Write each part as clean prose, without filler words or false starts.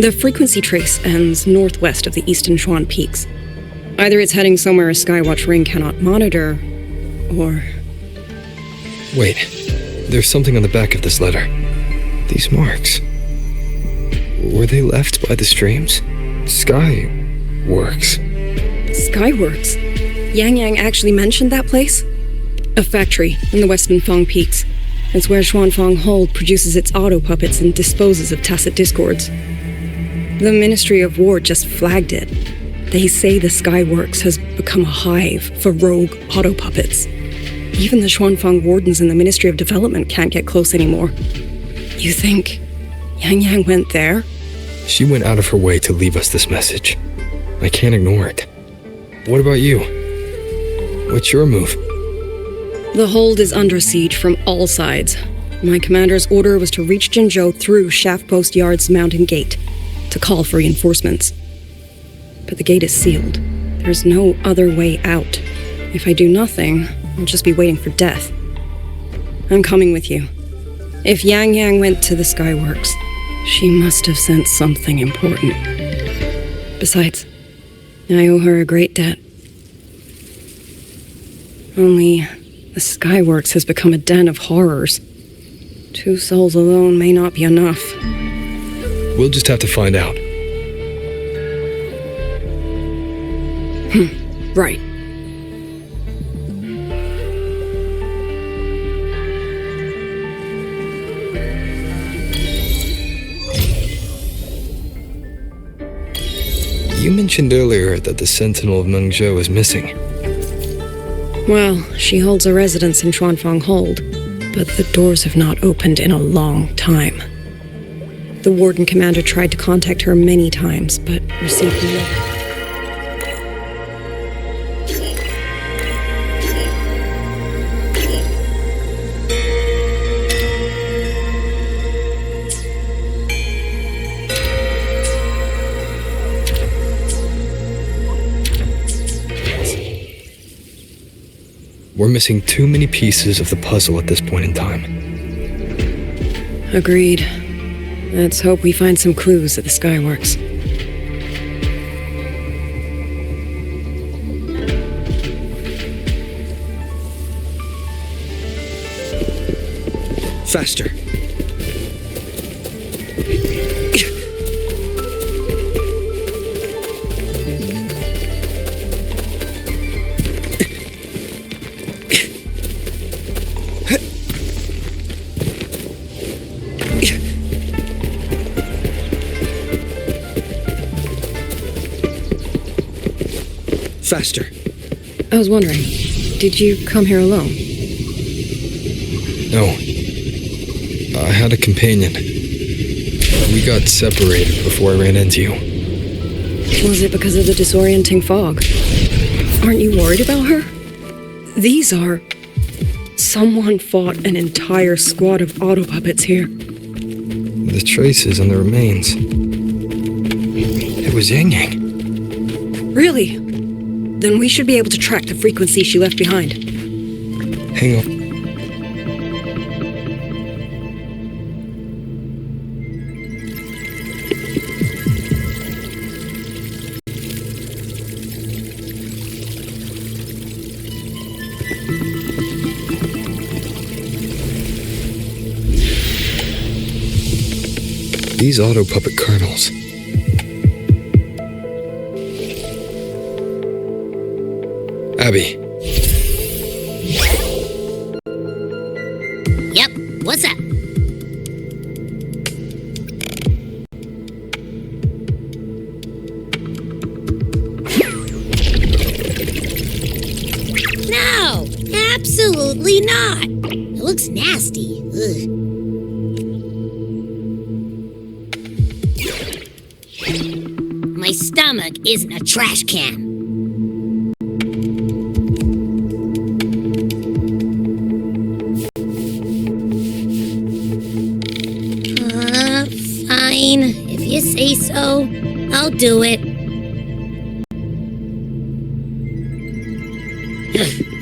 The frequency trace ends northwest of the eastern Xuan Peaks. Either it's heading somewhere a Skywatch ring cannot monitor, or... Wait, there's something on the back of this letter. These marks. Were they left by the streams? Skyworks. Skyworks? Yang Yang actually mentioned that place? A factory in the western Fang Peaks. It's where Xuanfang Hold produces its auto puppets and disposes of tacit discords. The Ministry of War just flagged it. They say the Skyworks has become a hive for rogue auto puppets. Even the Xuanfang wardens in the Ministry of Development can't get close anymore. You think Yang Yang went there? She went out of her way to leave us this message. I can't ignore it. What about you? What's your move? The hold is under siege from all sides. My commander's order was to reach Jinzhou through Shaft Post Yard's mountain gate, to call for reinforcements. But the gate is sealed. There's no other way out. If I do nothing, I'll just be waiting for death. I'm coming with you. If Yang Yang went to the Skyworks, she must have sent something important. Besides, I owe her a great debt. Only, the Skyworks has become a den of horrors. 2 souls alone may not be enough. We'll just have to find out. Right. You mentioned earlier that the Sentinel of Mengzhou is missing. Well, she holds a residence in Xuanfang Hold, but the doors have not opened in a long time. The Warden Commander tried to contact her many times, but received no. We're missing too many pieces of the puzzle at this point in time. Agreed. Let's hope we find some clues at the Skyworks. Faster. Faster. I was wondering, did you come here alone? No. I had a companion. We got separated before I ran into you. Was it because of the disorienting fog? Aren't you worried about her? These are... Someone fought an entire squad of auto puppets here. The traces on the remains. It was Yang Yang. Really? Then we should be able to track the frequency she left behind. Hang on. These auto puppet kernels. Abby. Yep, what's up? No, absolutely not. It looks nasty. Ugh. My stomach isn't a trash can. Fine. If you say so, I'll do it.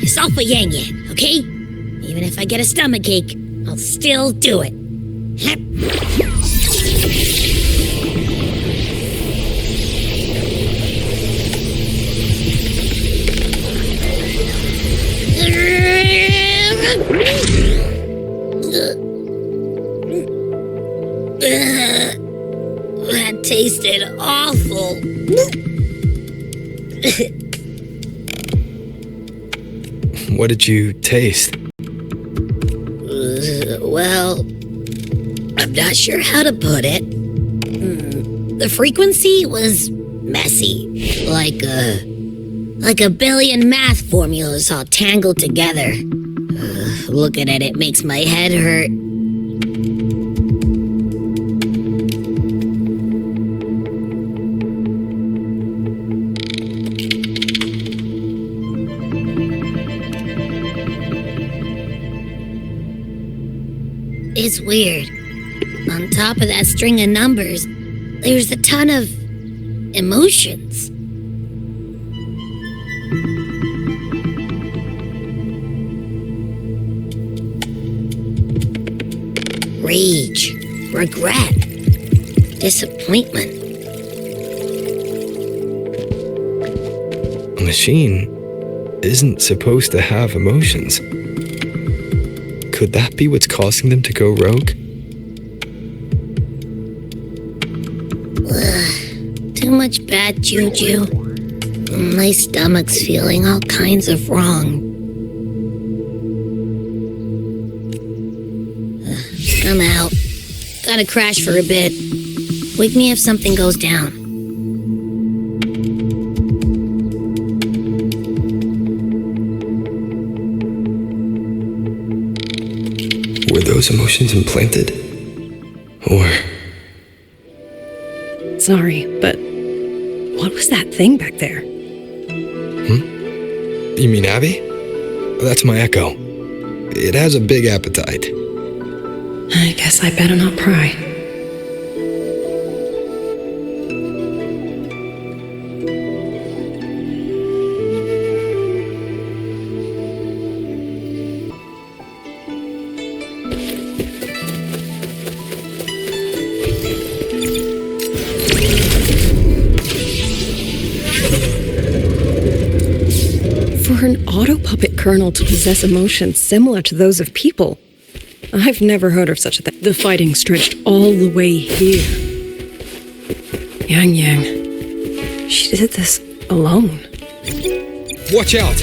It's all for Yang Yang, okay? Even if I get a stomachache, I'll still do it. That tasted awful. What did you taste? Well, I'm not sure how to put it. The frequency was messy, like a billion math formulas all tangled together. Looking at it makes my head hurt. It's weird. On top of that string of numbers, there's a ton of emotions. Rage, regret, disappointment. A machine isn't supposed to have emotions. Could that be what's causing them to go rogue? Too much bad juju. My stomach's feeling all kinds of wrong. I'm out. Gotta crash for a bit. Wake me if something goes down. Were those emotions implanted? Or... Sorry, but what was that thing back there? You mean Abby? That's my echo. It has a big appetite. I guess I better not pry. For an auto-puppet kernel to possess emotions similar to those of people, I've never heard of such a thing. The fighting stretched all the way here. Yang, she did this alone. Watch out!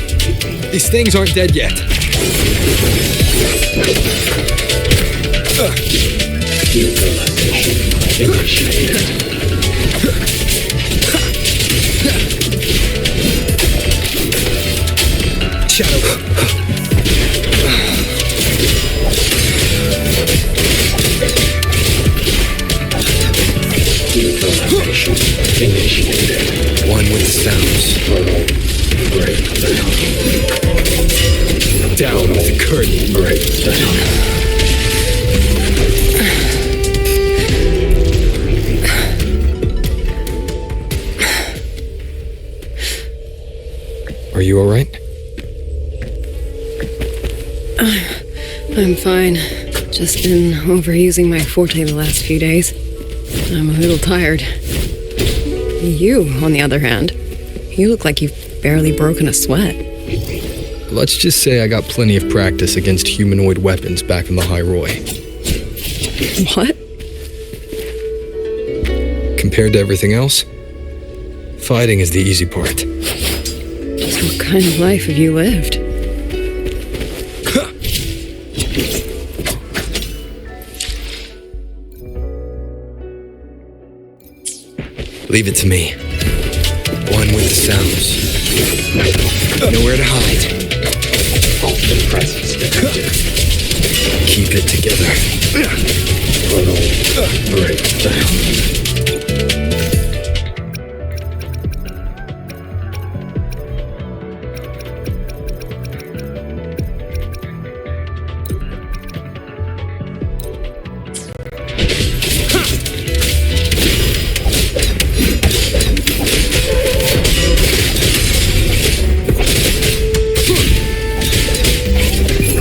These things aren't dead yet. Shadow. One with the sounds. Down with the curtain. Are you all right? I'm fine. Just been overusing my forte the last few days. I'm a little tired. You, on the other hand, you look like you've barely broken a sweat. Let's just say I got plenty of practice against humanoid weapons back in the High Roy. What? Compared to everything else, fighting is the easy part. So what kind of life have you lived? Leave it to me. One with the sounds. Nowhere to hide. Keep it together.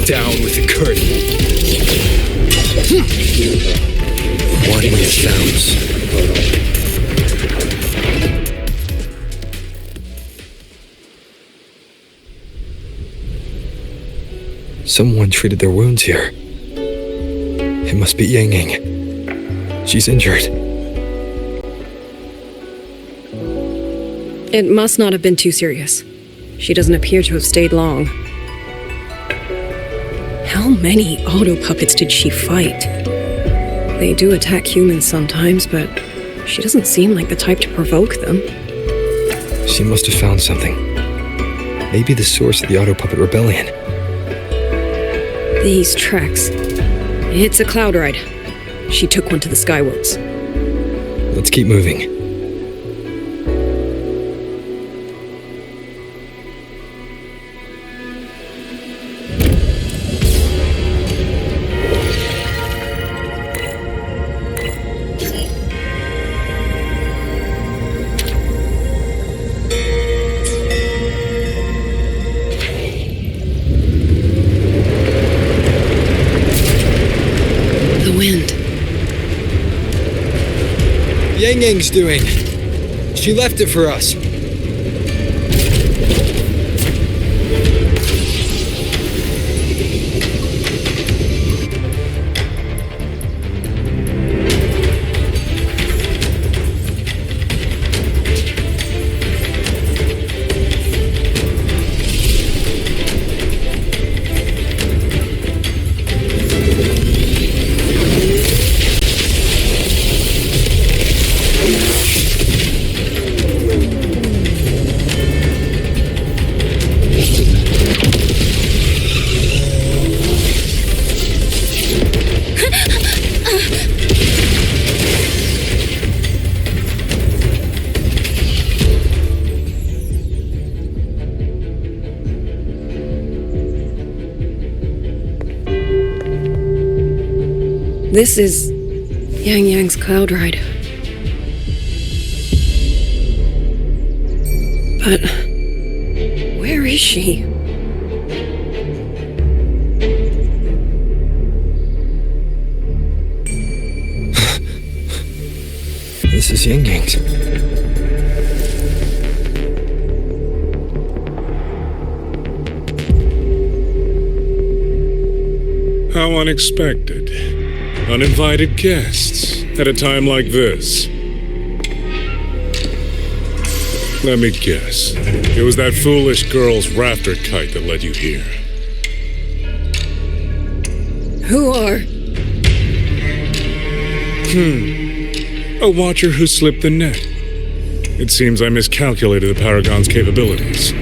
Down with the curtain. One with the sounds. Someone treated their wounds here. It must be Yang Yang. She's injured. It must not have been too serious. She doesn't appear to have stayed long. How many auto puppets did she fight? They do attack humans sometimes, but she doesn't seem like the type to provoke them. She must have found something. Maybe the source of the auto puppet rebellion. These tracks. It's a cloud ride. She took one to the Skyworks. Let's keep moving. Yang Yang's doing? She left it for us. This is Yang Yang's cloud ride. But where is she? This is Yang Yang's. How unexpected. Uninvited guests at a time like this. Let me guess. It was that foolish girl's rafter kite that led you here. Who are? A watcher who slipped the net. It seems I miscalculated the Paragon's capabilities.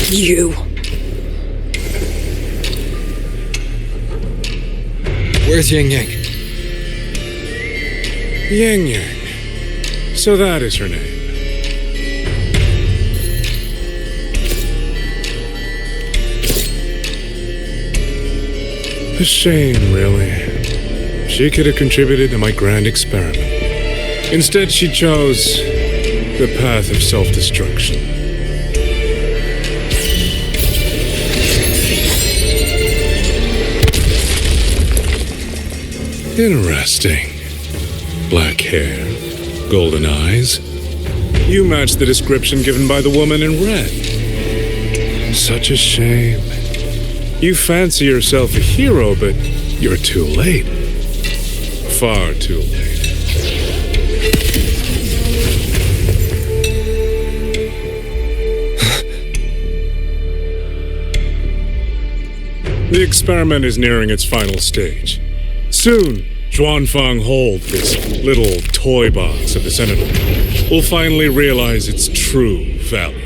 You. Where's Yang Yang? Yang Yang. So that is her name. A shame, really. She could have contributed to my grand experiment. Instead, she chose the path of self-destruction. Interesting. Black hair, golden eyes. You match the description given by the woman in red. Such a shame. You fancy yourself a hero, but you're too late. Far too late. The experiment is nearing its final stage. Soon, Xuanling Hold, this little toy box of the Senator, will finally realize its true value.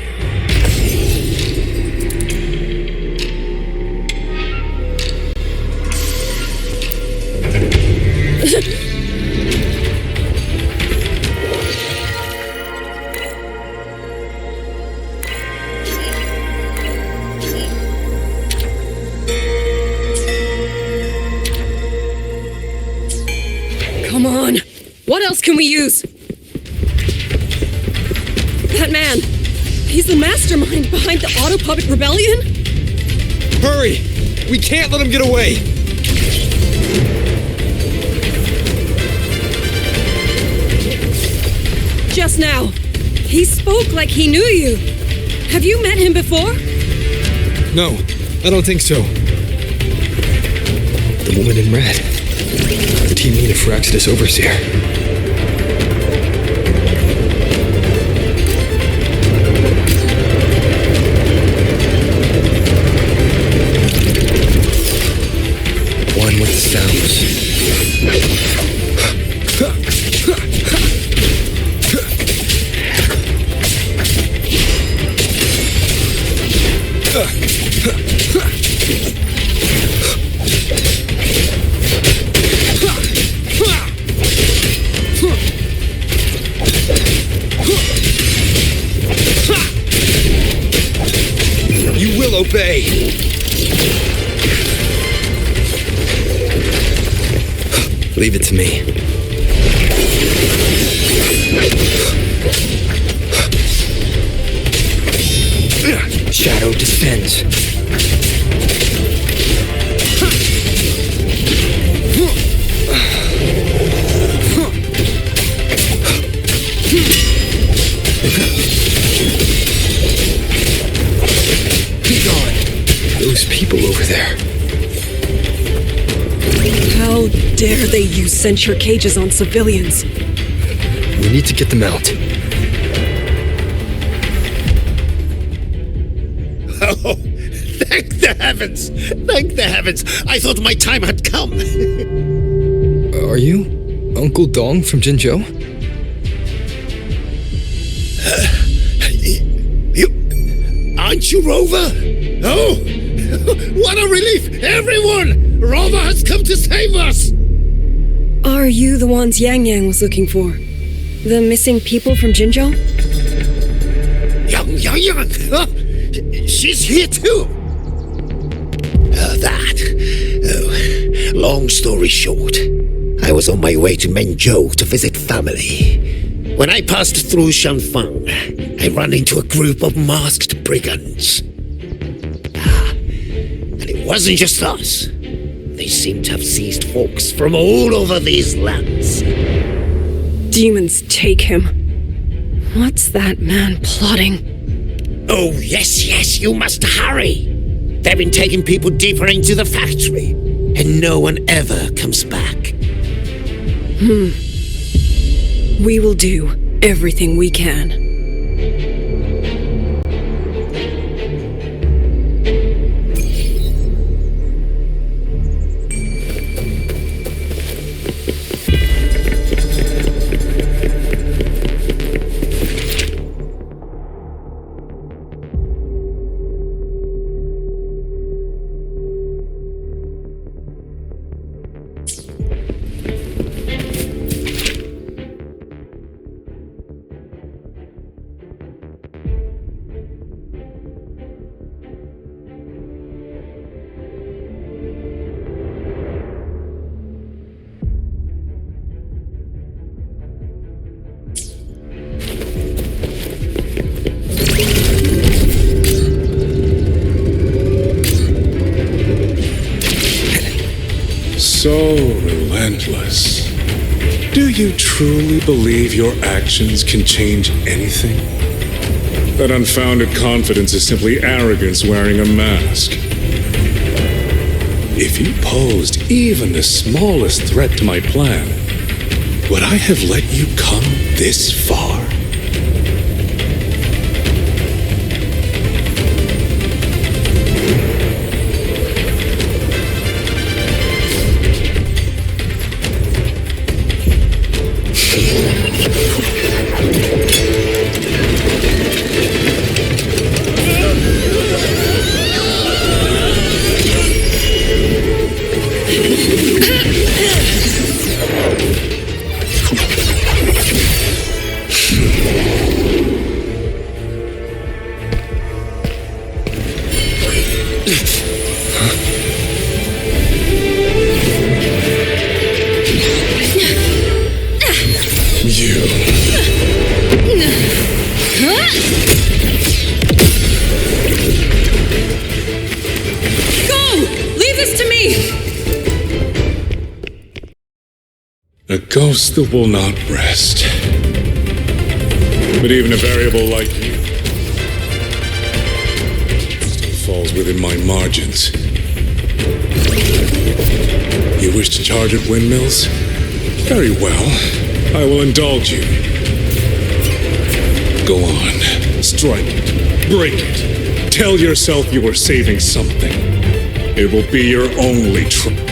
Come on. What else can we use? That man. He's the mastermind behind the Auto Puppet Rebellion? Hurry! We can't let him get away! Just now, he spoke like he knew you. Have you met him before? No, I don't think so. The woman in red. Did he mean a Phyraxidus overseer? One with the sounds. You will obey. Leave it to me. Shadow descends. Be gone. Those people over there. How dare they use censure cages on civilians? We need to get them out. Oh, thank the heavens! Thank the heavens! I thought my time had come. Are you Uncle Dong from Jinzhou? Aren't you Rover? Oh, what a relief! Everyone! Rover has come to save us! Are you the ones Yang Yang was looking for? The missing people from Jinzhou? Yang! Oh, she's here too! Oh, long story short, I was on my way to Mengzhou to visit family. When I passed through Xuanling, I ran into a group of masked brigands. And it wasn't just us. They seem to have seized folks from all over these lands. Demons take him. What's that man plotting? Oh, yes, you must hurry. They've been taking people deeper into the factory, and no one ever comes back. We will do everything we can. So relentless. Do you truly believe your actions can change anything? That unfounded confidence is simply arrogance wearing a mask. If you posed even the smallest threat to my plan, would I have let you come this far? A ghost that will not rest. But even a variable like you still falls within my margins. You wish to charge at windmills? Very well. I will indulge you. Go on. Strike it. Break it. Tell yourself you are saving something. It will be your only trial.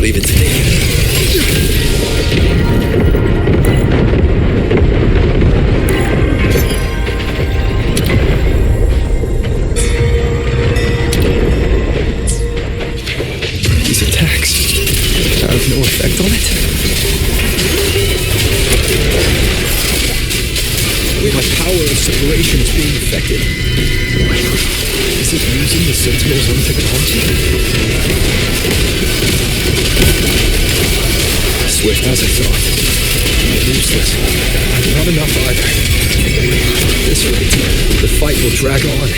Leave it to me. These attacks have no effect on it. My power of separation is being affected. Is it using the Sentinel's own technology? Swift as I thought. Useless. Not enough either. At this rate, the fight will drag on.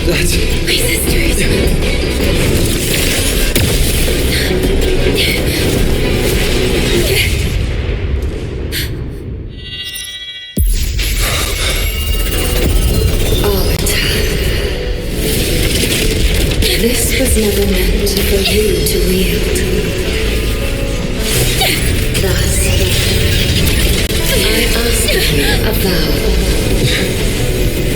That's... My sisters. This was never meant for you to wield. Thus, I ask of you a vow.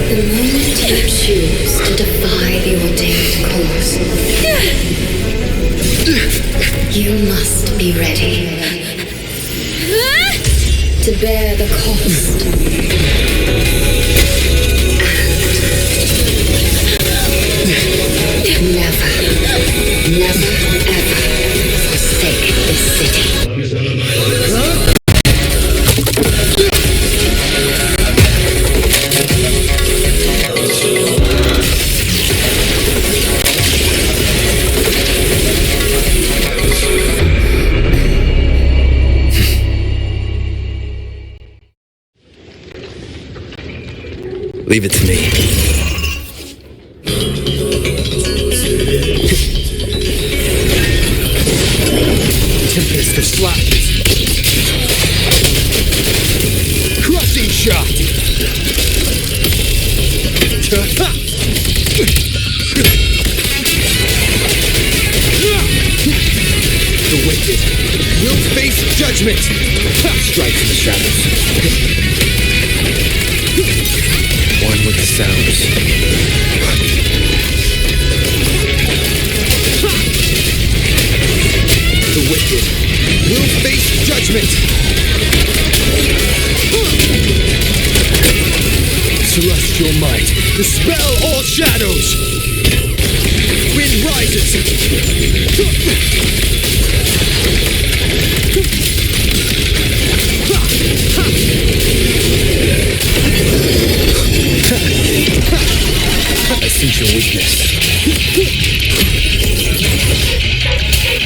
The moment you choose to defy the ordained course, you must be ready to bear the cost. Never, ever forsake this city. Leave it to me. Tempest of slaps. Crushing shot. The wicked will face judgment. Strike from the shadows. One with the sounds. The wicked will face judgment. Celestial might, dispel all shadows. Wind rises. I sense your weakness.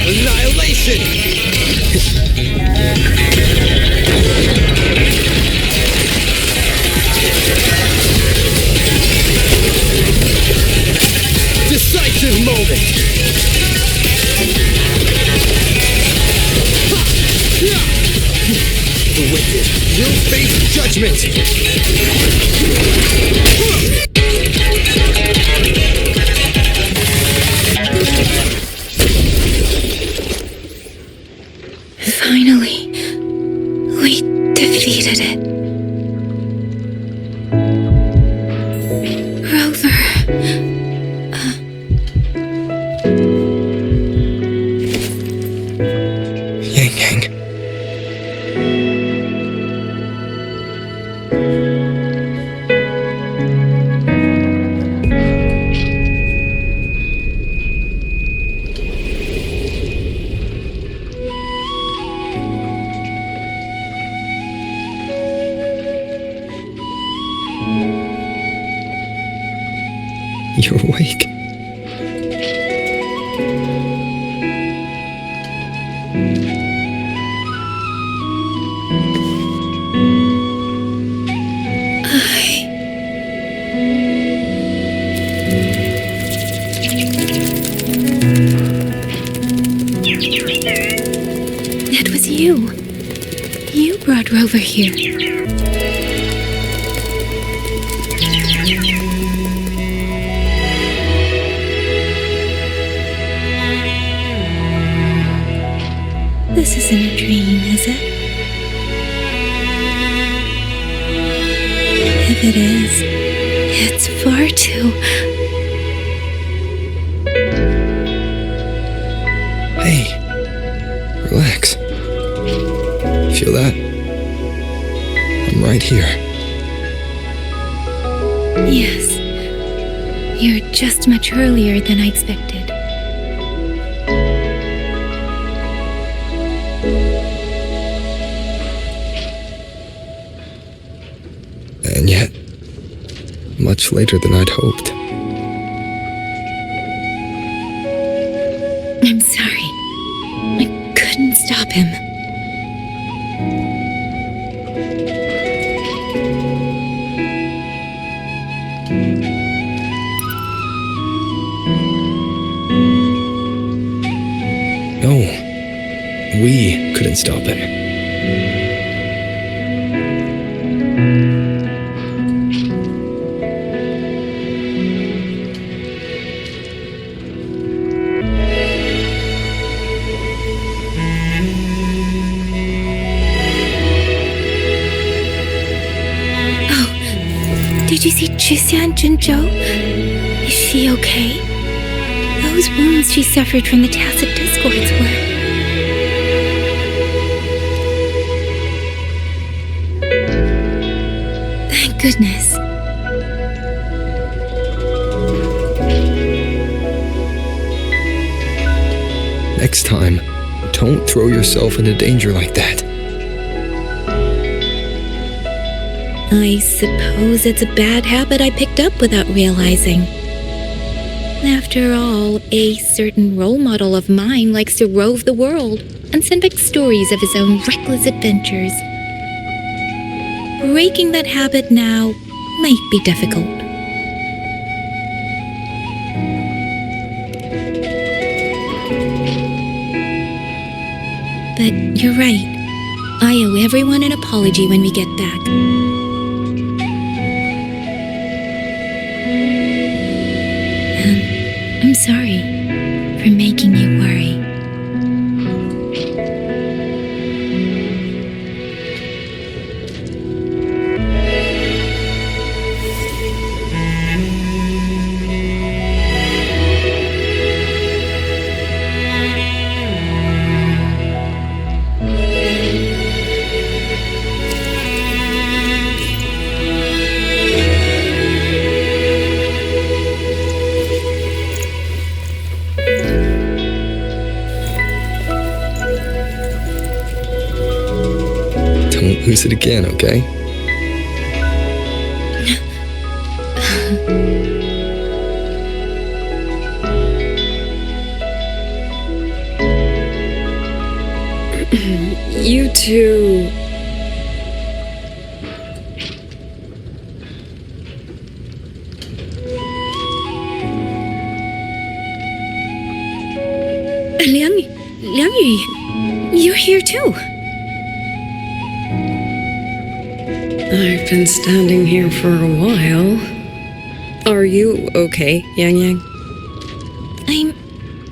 Annihilation! Decisive moment! The wicked will face judgment! Finally, we defeated it. Rover. You're awake. That was you. You brought Rover here. This isn't a dream, is it? If it is, it's far too... Hey, relax. Feel that? I'm right here. Yes. You're just much earlier than I expected. And yet, much later than I'd hoped. I'm sorry. I couldn't stop him. No, we couldn't stop him. Did you see Xuan Zhenzhou? Is she okay? Those wounds she suffered from the tacit discords were... Thank goodness. Next time, don't throw yourself into danger like that. I suppose it's a bad habit I picked up without realizing. After all, a certain role model of mine likes to rove the world and send back stories of his own reckless adventures. Breaking that habit now might be difficult. But you're right. I owe everyone an apology when we get back. I'm sorry for making you worry. Don't lose it again, okay? You two... Liang Yu, you're here too. I've been standing here for a while. Are you okay, Yang Yang?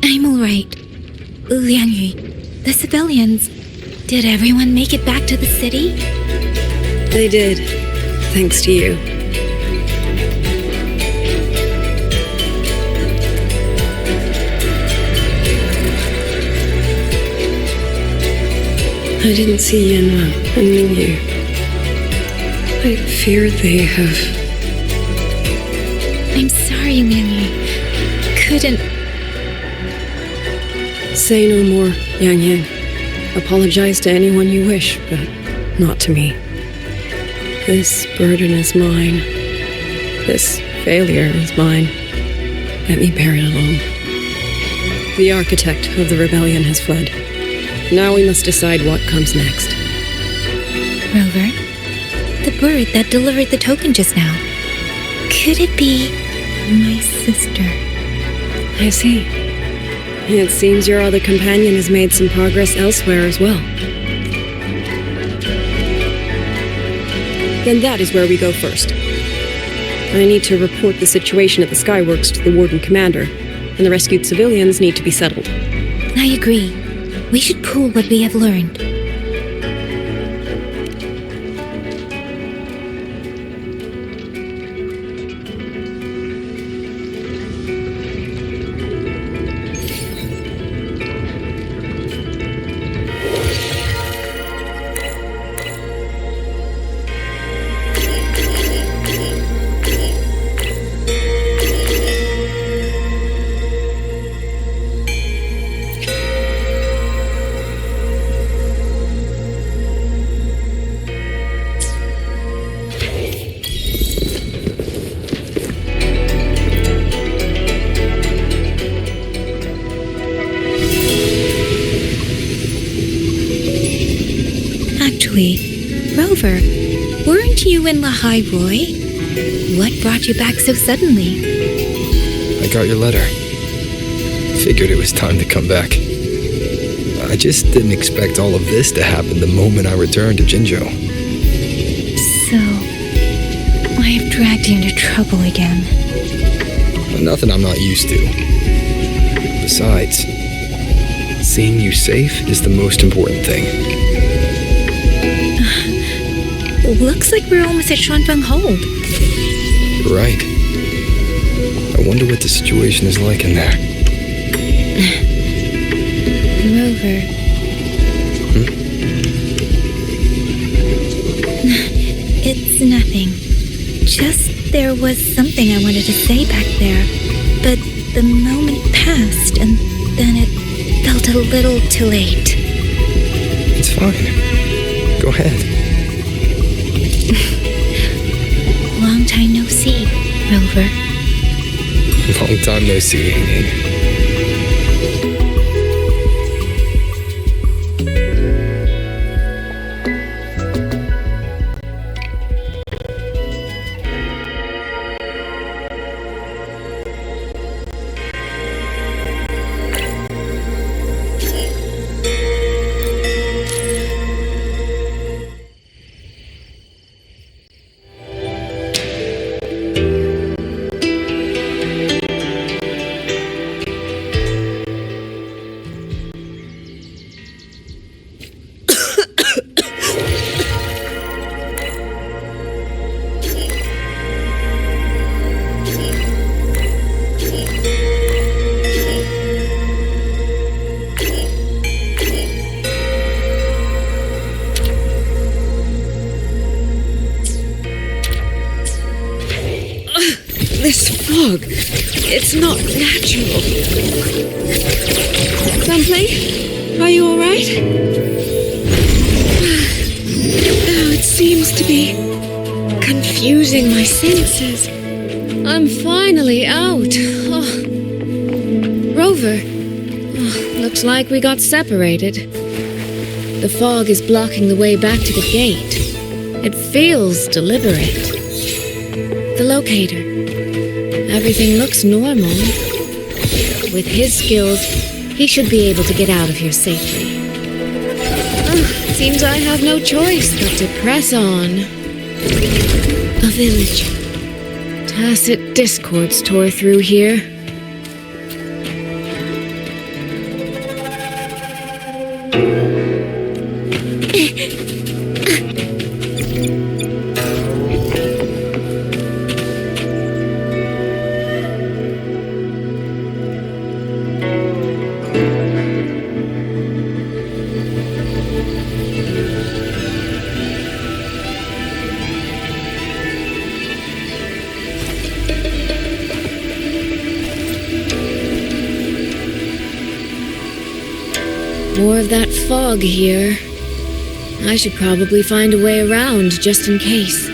I'm all right. Liang Yu, the civilians, did everyone make it back to the city? They did, thanks to you. I didn't see Yanma and Mingyu. I fear they have... I'm sorry, Liang Yu. Couldn't... Say no more, Yang Yang. Apologize to anyone you wish, but not to me. This burden is mine. This failure is mine. Let me bear it alone. The architect of the rebellion has fled. Now we must decide what comes next. Rover, the bird that delivered the token just now. Could it be my sister? I see. It seems your other companion has made some progress elsewhere as well. Then that is where we go first. I need to report the situation at the Skyworks to the Warden Commander, and the rescued civilians need to be settled. I agree. We should pool what we have learned. Rover, weren't you in Lahai Roy? What brought you back so suddenly? I got your letter. Figured it was time to come back. I just didn't expect all of this to happen the moment I returned to Jinzhou. So, I have dragged you into trouble again. Nothing I'm not used to. Besides, seeing you safe is the most important thing. Looks like we're almost at Xuanling Hold. You're right. I wonder what the situation is like in there. Rover. It's nothing. Just there was something I wanted to say back there, but the moment passed and then it felt a little too late. It's fine. Go ahead. Long time no see, Rover. Long time no see, Ying. This fog, it's not natural. Xuanling, are you all right? Oh, it seems to be confusing my senses. I'm finally out. Oh. Rover, looks like we got separated. The fog is blocking the way back to the gate. It feels deliberate. The locator. Everything looks normal. With his skills, he should be able to get out of here safely. Seems I have no choice but to press on. A village. Tacit discords tore through here. More of that fog here. I should probably find a way around just in case.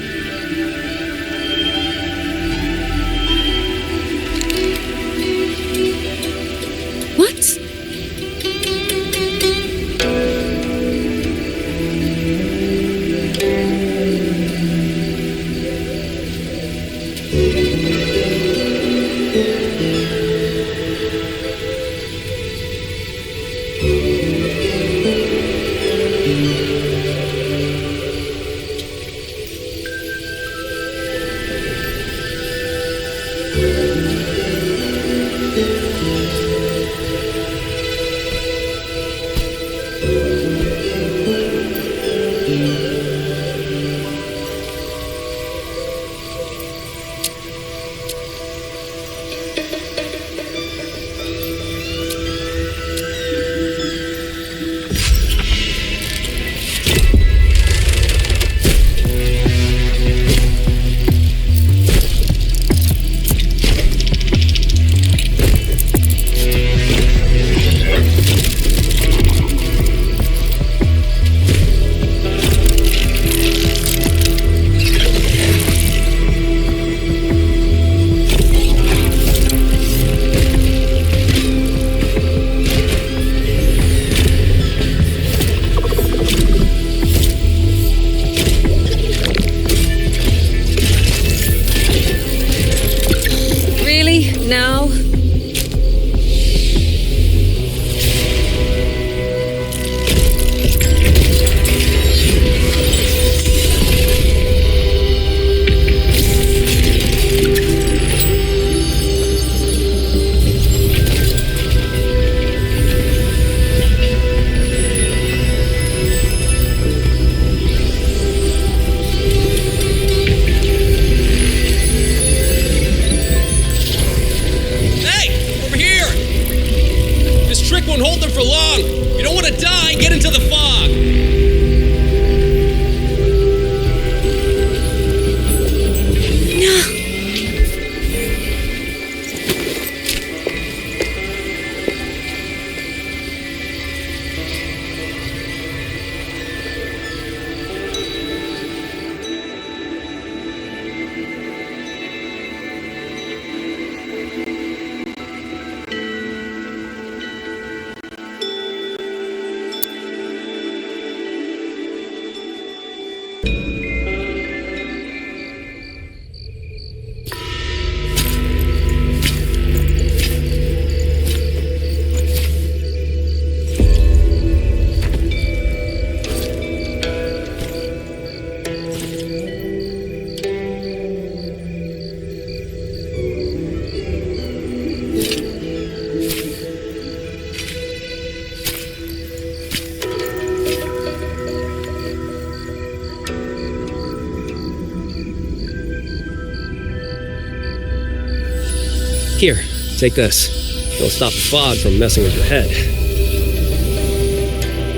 Here, take this. It'll stop the fog from messing with your head.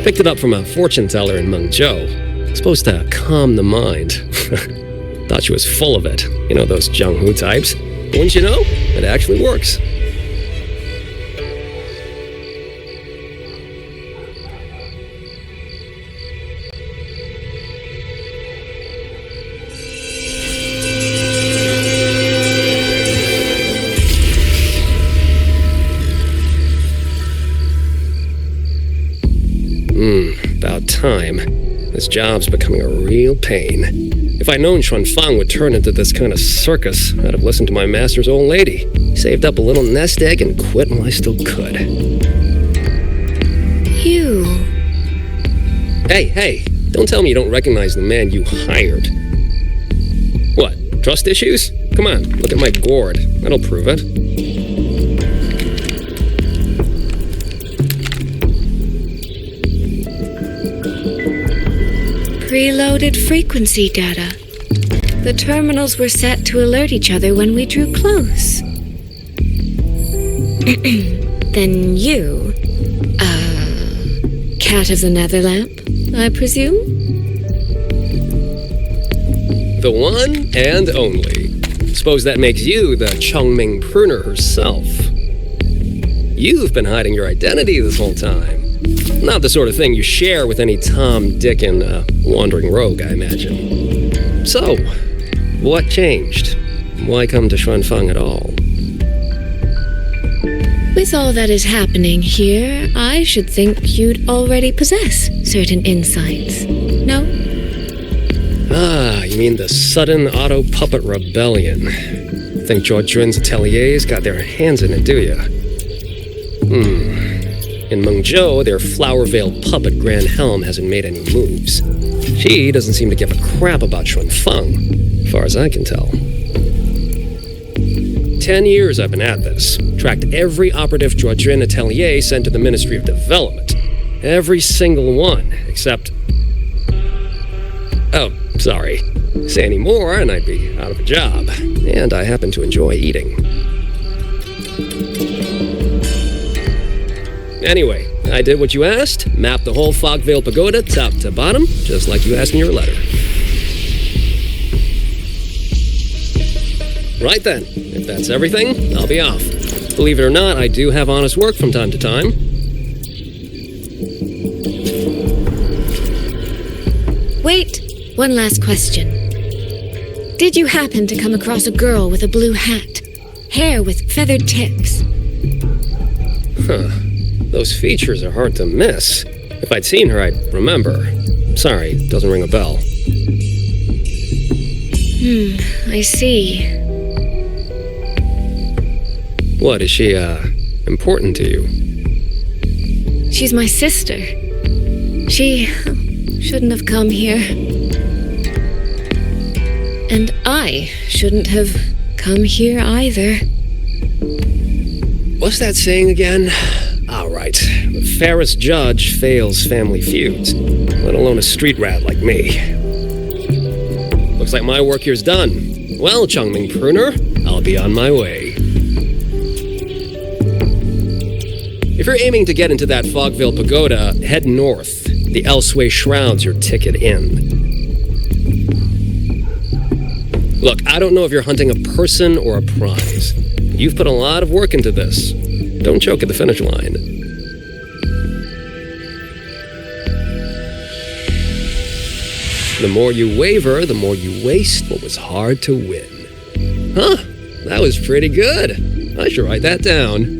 Picked it up from a fortune teller in Mengzhou. It's supposed to calm the mind. Thought she was full of it. You know, those Jianghu types. But wouldn't you know? It actually works. About time. This job's becoming a real pain. If I'd known Xuanling would turn into this kind of circus, I'd have listened to my master's old lady. Saved up a little nest egg and quit while I still could. You. Hey, don't tell me you don't recognize the man you hired. What, trust issues? Come on, look at my gourd. That'll prove it. Preloaded frequency data. The terminals were set to alert each other when we drew close. Then you, cat of the Netherlamp, I presume? The one and only. Suppose that makes you the Chongming pruner herself. You've been hiding your identity this whole time. Not the sort of thing you share with any Tom, Dick, and wandering rogue, I imagine. So, what changed? Why come to Xuanling at all? With all that is happening here, I should think you'd already possess certain insights. No? Ah, you mean the sudden auto-puppet rebellion. Think Zhuojuan's ateliers got their hands in it, do you? In Mengzhou, their flower-veiled puppet Grand Helm hasn't made any moves. She doesn't seem to give a crap about Xuanling, as far as I can tell. 10 years I've been at this. Tracked every operative Zhuojuan atelier sent to the Ministry of Development. Every single one, except... Oh, sorry. Say any more and I'd be out of a job. And I happen to enjoy eating. Anyway, I did what you asked, mapped the whole Fogvale Pagoda top to bottom, just like you asked in your letter. Right then, if that's everything, I'll be off. Believe it or not, I do have honest work from time to time. Wait, one last question. Did you happen to come across a girl with a blue hat, hair with feathered tips? Huh. Those features are hard to miss. If I'd seen her, I'd remember. Sorry, doesn't ring a bell. I see. What, is she, important to you? She's my sister. She shouldn't have come here. And I shouldn't have come here either. What's that saying again? All right. The fairest judge fails family feuds, let alone a street rat like me. Looks like my work here's done. Well, Chongming Pruner, I'll be on my way. If you're aiming to get into that Fogvale Pagoda, head north. The Elseway shrouds your ticket in. Look, I don't know if you're hunting a person or a prize. You've put a lot of work into this. Don't choke at the finish line. The more you waver, the more you waste what was hard to win. Huh, that was pretty good. I should write that down.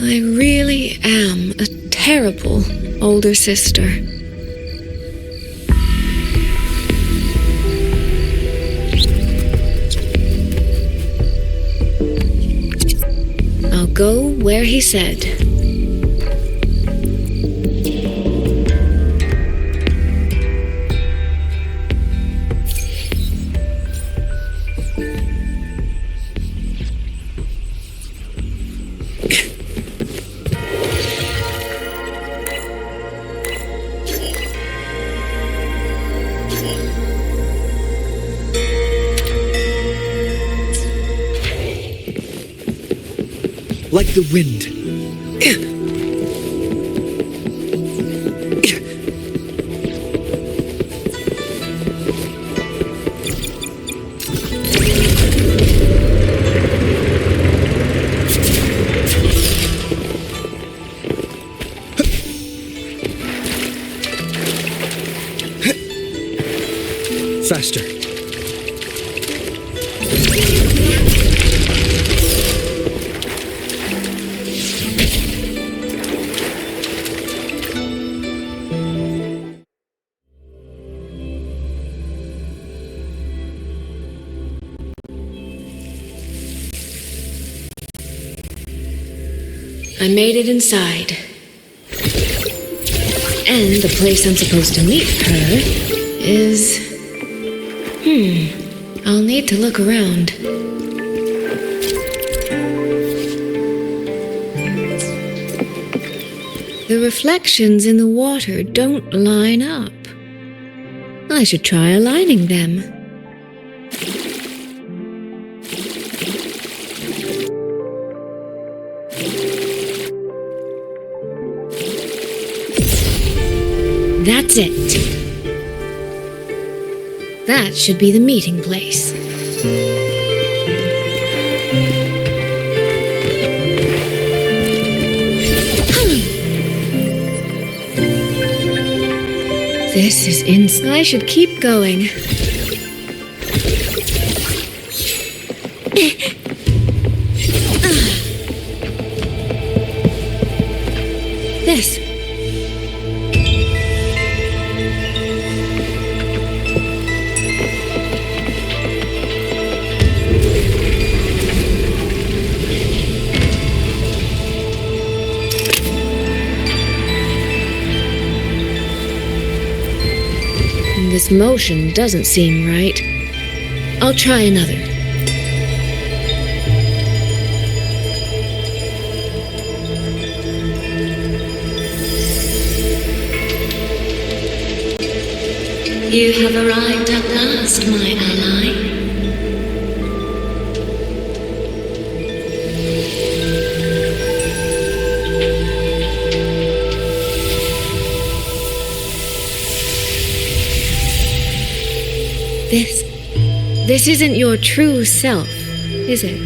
I really am a terrible older sister. I'll go where he said. like the wind. Faster. I made it inside. And the place I'm supposed to meet her is... I'll need to look around. The reflections in the water don't line up. I should try aligning them. That's it. That should be the meeting place. This is insane. I should keep going. This. This motion doesn't seem right. I'll try another. You have arrived at last, my ally. This isn't your true self, is it?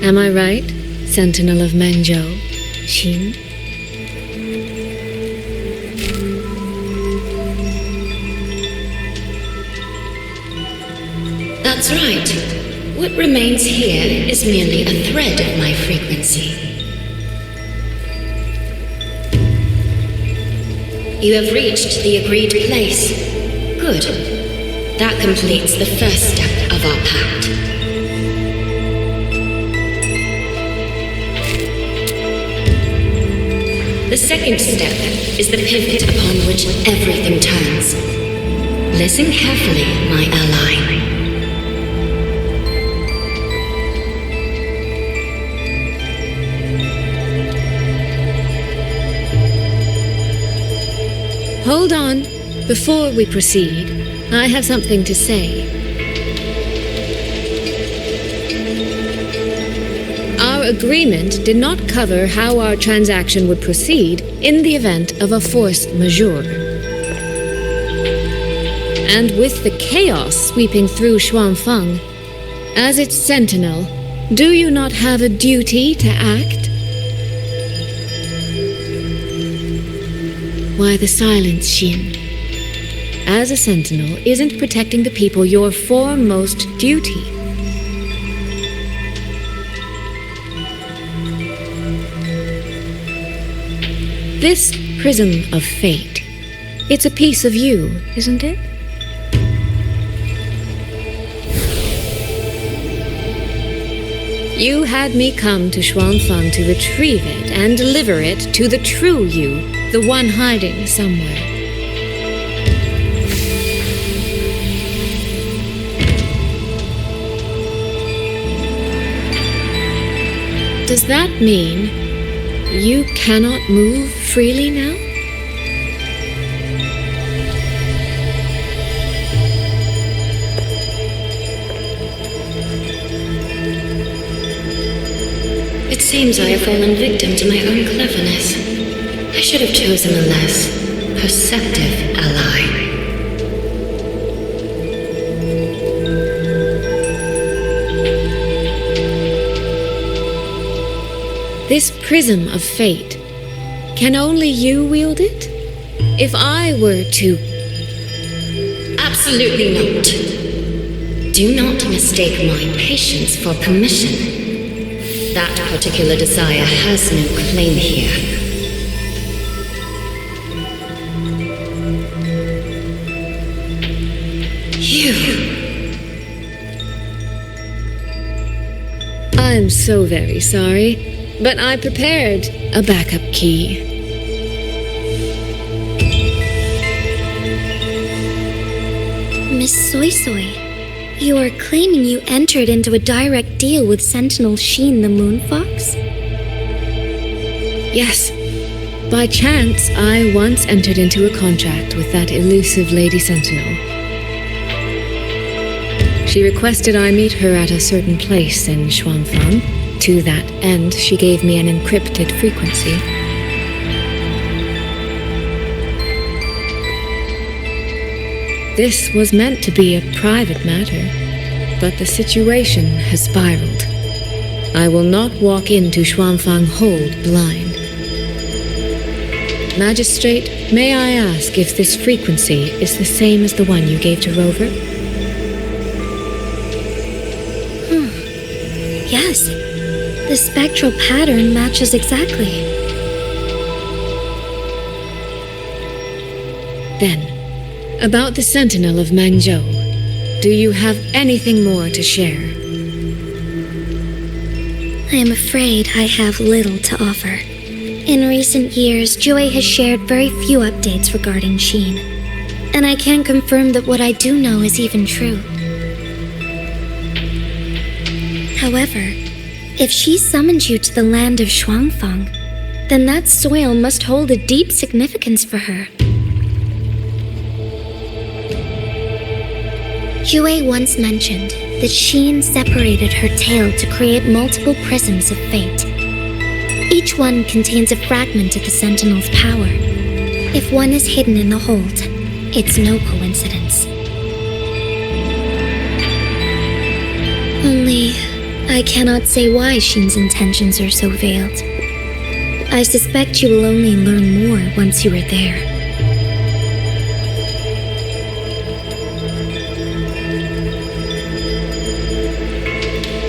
Am I right, Sentinel of Mengzhou, Xin? That's right. What remains here is merely a thread of my frequency. You have reached the agreed place. Good. That completes the first step of our pact. The second step is the pivot upon which everything turns. Listen carefully, my ally. Hold on. Before we proceed, I have something to say. Our agreement did not cover how our transaction would proceed in the event of a force majeure. And with the chaos sweeping through Xuanling, as its sentinel, do you not have a duty to act? Why the silence, Xin? As a sentinel, isn't protecting the people your foremost duty? This prism of fate, it's a piece of you, isn't it? You had me come to Xuanling to retrieve it and deliver it to the true you, the one hiding somewhere. Does that mean you cannot move freely now? It seems I have fallen victim to my own cleverness. I should have chosen a less perceptive ally. This prism of fate, can only you wield it? If I were to... Absolutely not. Do not mistake my patience for permission. That particular desire has no claim here. I'm so very sorry, but I prepared a backup key. Miss Soy Soy, you are claiming you entered into a direct deal with Sentinel Sheen the Moonfox? Yes. By chance, I once entered into a contract with that elusive Lady Sentinel. She requested I meet her at a certain place in Xuanling. To that end, she gave me an encrypted frequency. This was meant to be a private matter, but the situation has spiraled. I will not walk into Xuanfang Hold blind. Magistrate, may I ask if this frequency is the same as the one you gave to Rover? Yes. The spectral pattern matches exactly. Then, about the Sentinel of Mengzhou, do you have anything more to share? I am afraid I have little to offer. In recent years, Joy has shared very few updates regarding Sheen, and I can confirm that what I do know is even true. However, if she summoned you to the land of Xuanfang, then that soil must hold a deep significance for her. Yue once mentioned that Sheen separated her tail to create multiple prisms of fate. Each one contains a fragment of the Sentinel's power. If one is hidden in the hold, it's no coincidence. Only, I cannot say why Sheen's intentions are so veiled. I suspect you will only learn more once you are there.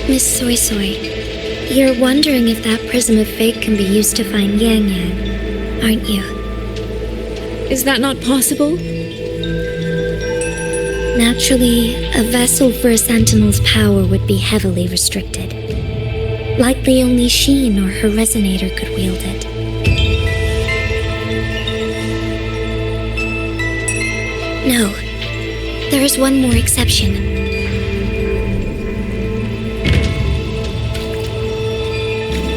Miss Soy Soy, you're wondering if that prism of fate can be used to find Yang Yang, aren't you? Is that not possible? Naturally, a vessel for a Sentinel's power would be heavily restricted. Likely only Sheen or her resonator could wield it. No, there is one more exception.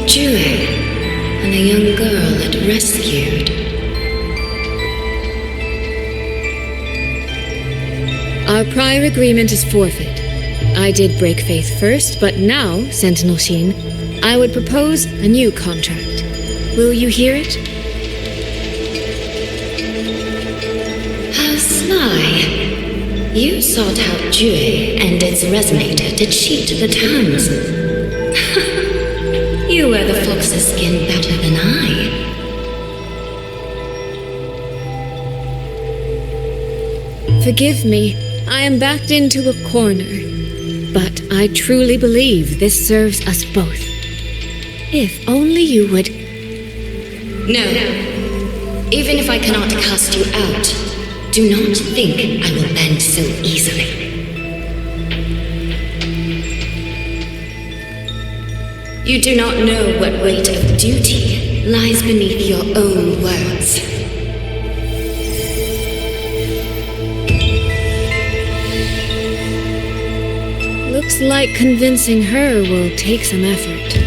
Jue, and a young girl it rescued. Our prior agreement is forfeit. I did break faith first, but now, Sentinel Sheen, I would propose a new contract. Will you hear it? How sly. You sought out Jue and its resonator to cheat the terms. You wear the fox's skin better than I. Forgive me, I am backed into a corner. But I truly believe this serves us both. If only you would... No. Even if I cannot cast you out, do not think I will bend so easily. You do not know what weight of duty lies beneath your own words. Looks like convincing her will take some effort.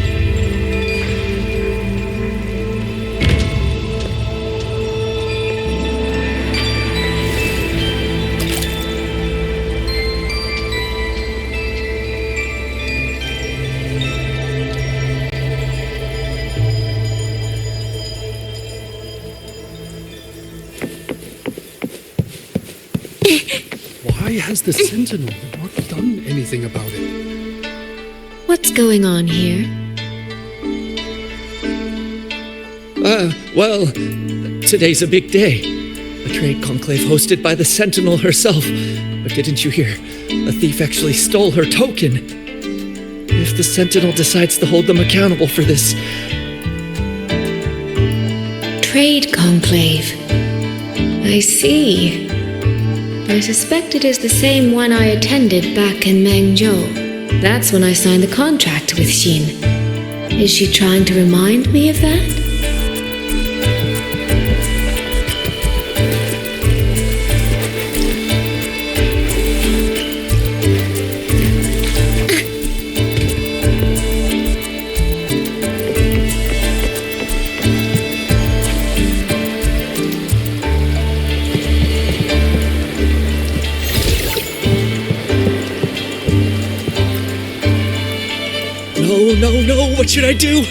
Why has the Sentinel not done anything about it? What's going on here? Well, today's a big day. A trade conclave hosted by the Sentinel herself. But didn't you hear? A thief actually stole her token. If the Sentinel decides to hold them accountable for this... Trade conclave. I see. I suspect it is the same one I attended back in Mengzhou. That's when I signed the contract with Xin. Is she trying to remind me of that? No, what should I do?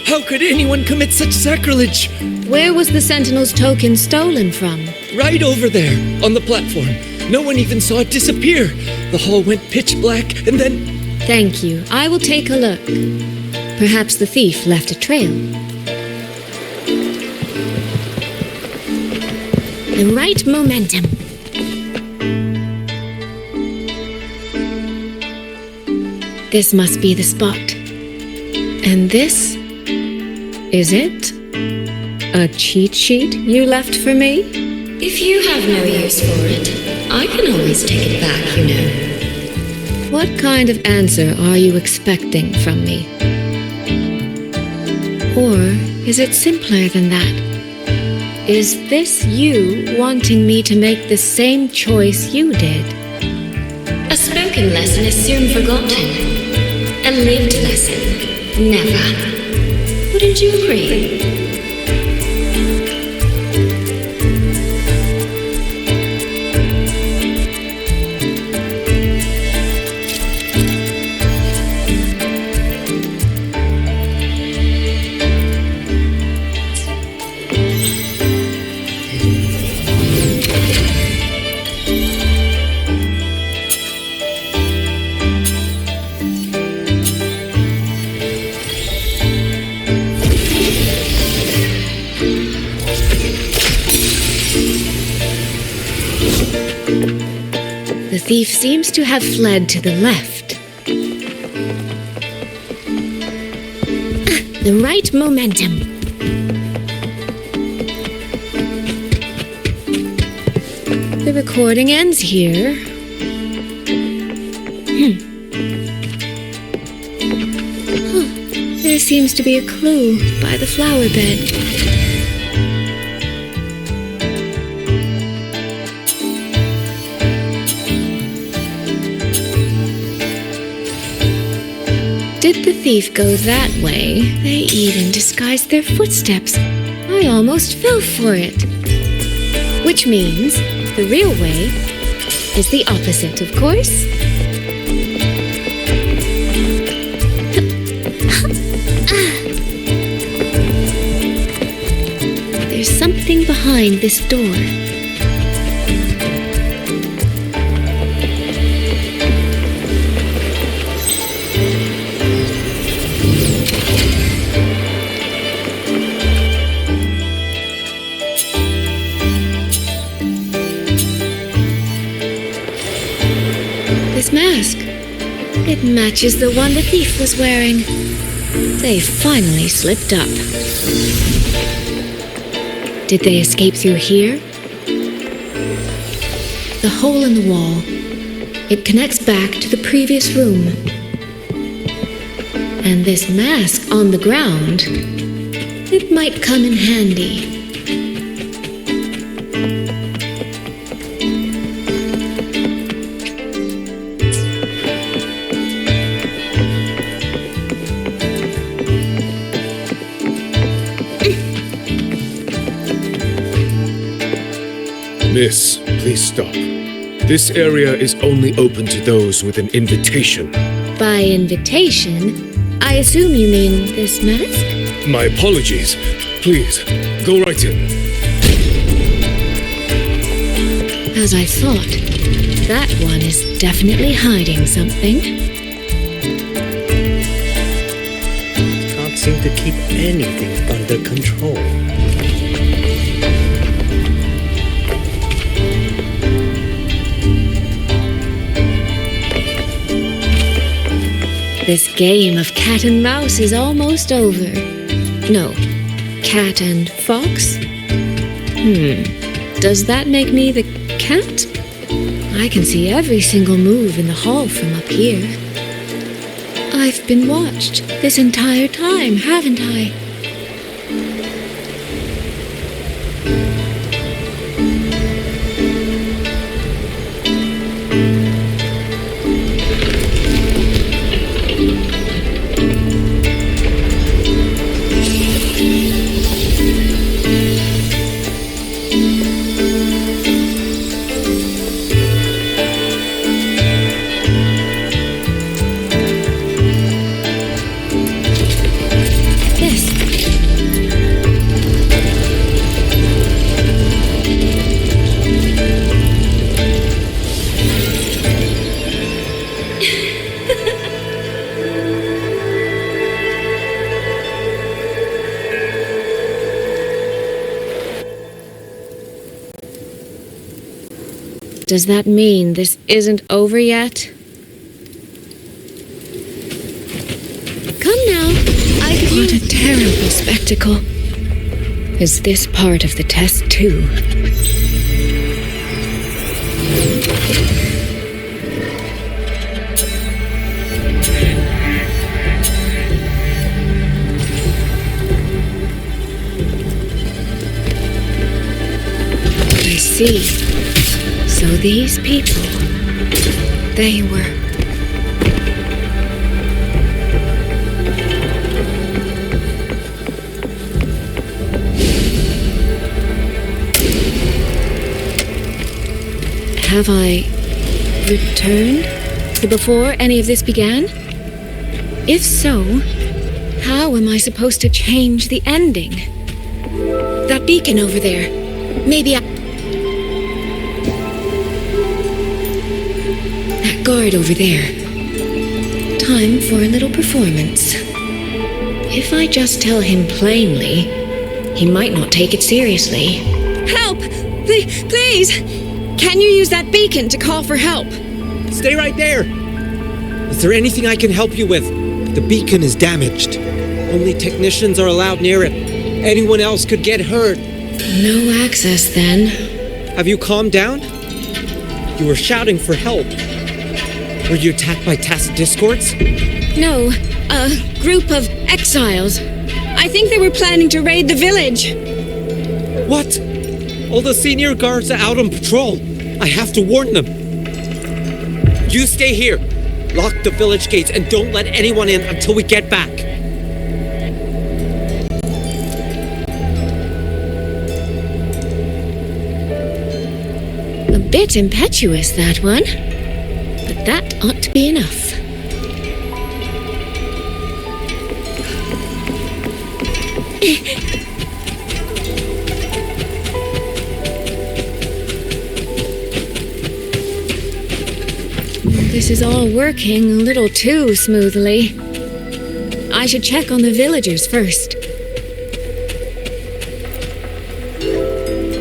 How could anyone commit such sacrilege? Where was the Sentinel's token stolen from? Right over there, on the platform. No one even saw it disappear. The hall went pitch black, and then... Thank you. I will take a look. Perhaps the thief left a trail. The right momentum. This must be the spot. And this? Is it? A cheat sheet you left for me? If you have no use for it, I can always take it back, you know. What kind of answer are you expecting from me? Or is it simpler than that? Is this you wanting me to make the same choice you did? A spoken lesson is soon forgotten. A lived lesson, never. Wouldn't you agree? The thief seems to have fled to the left. The right momentum. The recording ends here. There seems to be a clue by the flower bed. Did the thief go that way? They even disguised their footsteps. I almost fell for it. Which means the real way is the opposite, of course. There's something behind this door. This mask. It matches the one the thief was wearing. They finally slipped up. Did they escape through here? The hole in the wall. It connects back to the previous room. And this mask on the ground, it might come in handy. Miss, please stop. This area is only open to those with an invitation. By invitation, I assume you mean this mask? My apologies. Please, go right in. As I thought. That one is definitely hiding something. Can't seem to keep anything under control. This game of cat and mouse is almost over. No, cat and fox? Does that make me the cat? I can see every single move in the hall from up here. I've been watched this entire time, haven't I? Does that mean this isn't over yet? Come now. What a terrible spectacle. Is this part of the test too? I see. So these people, they were... Have I returned to before any of this began? If so, how am I supposed to change the ending? That beacon over there, maybe guard over there. Time for a little performance. If I just tell him plainly, he might not take it seriously. Help! Please! Can you use that beacon to call for help? Stay right there! Is there anything I can help you with? The beacon is damaged. Only technicians are allowed near it. Anyone else could get hurt. No access, then. Have you calmed down? You were shouting for help. Were you attacked by tacit discords? No, a group of exiles. I think they were planning to raid the village. What? All the senior guards are out on patrol. I have to warn them. You stay here. Lock the village gates and don't let anyone in until we get back. A bit impetuous, that one. But that ought to be enough. This is all working a little too smoothly. I should check on the villagers first.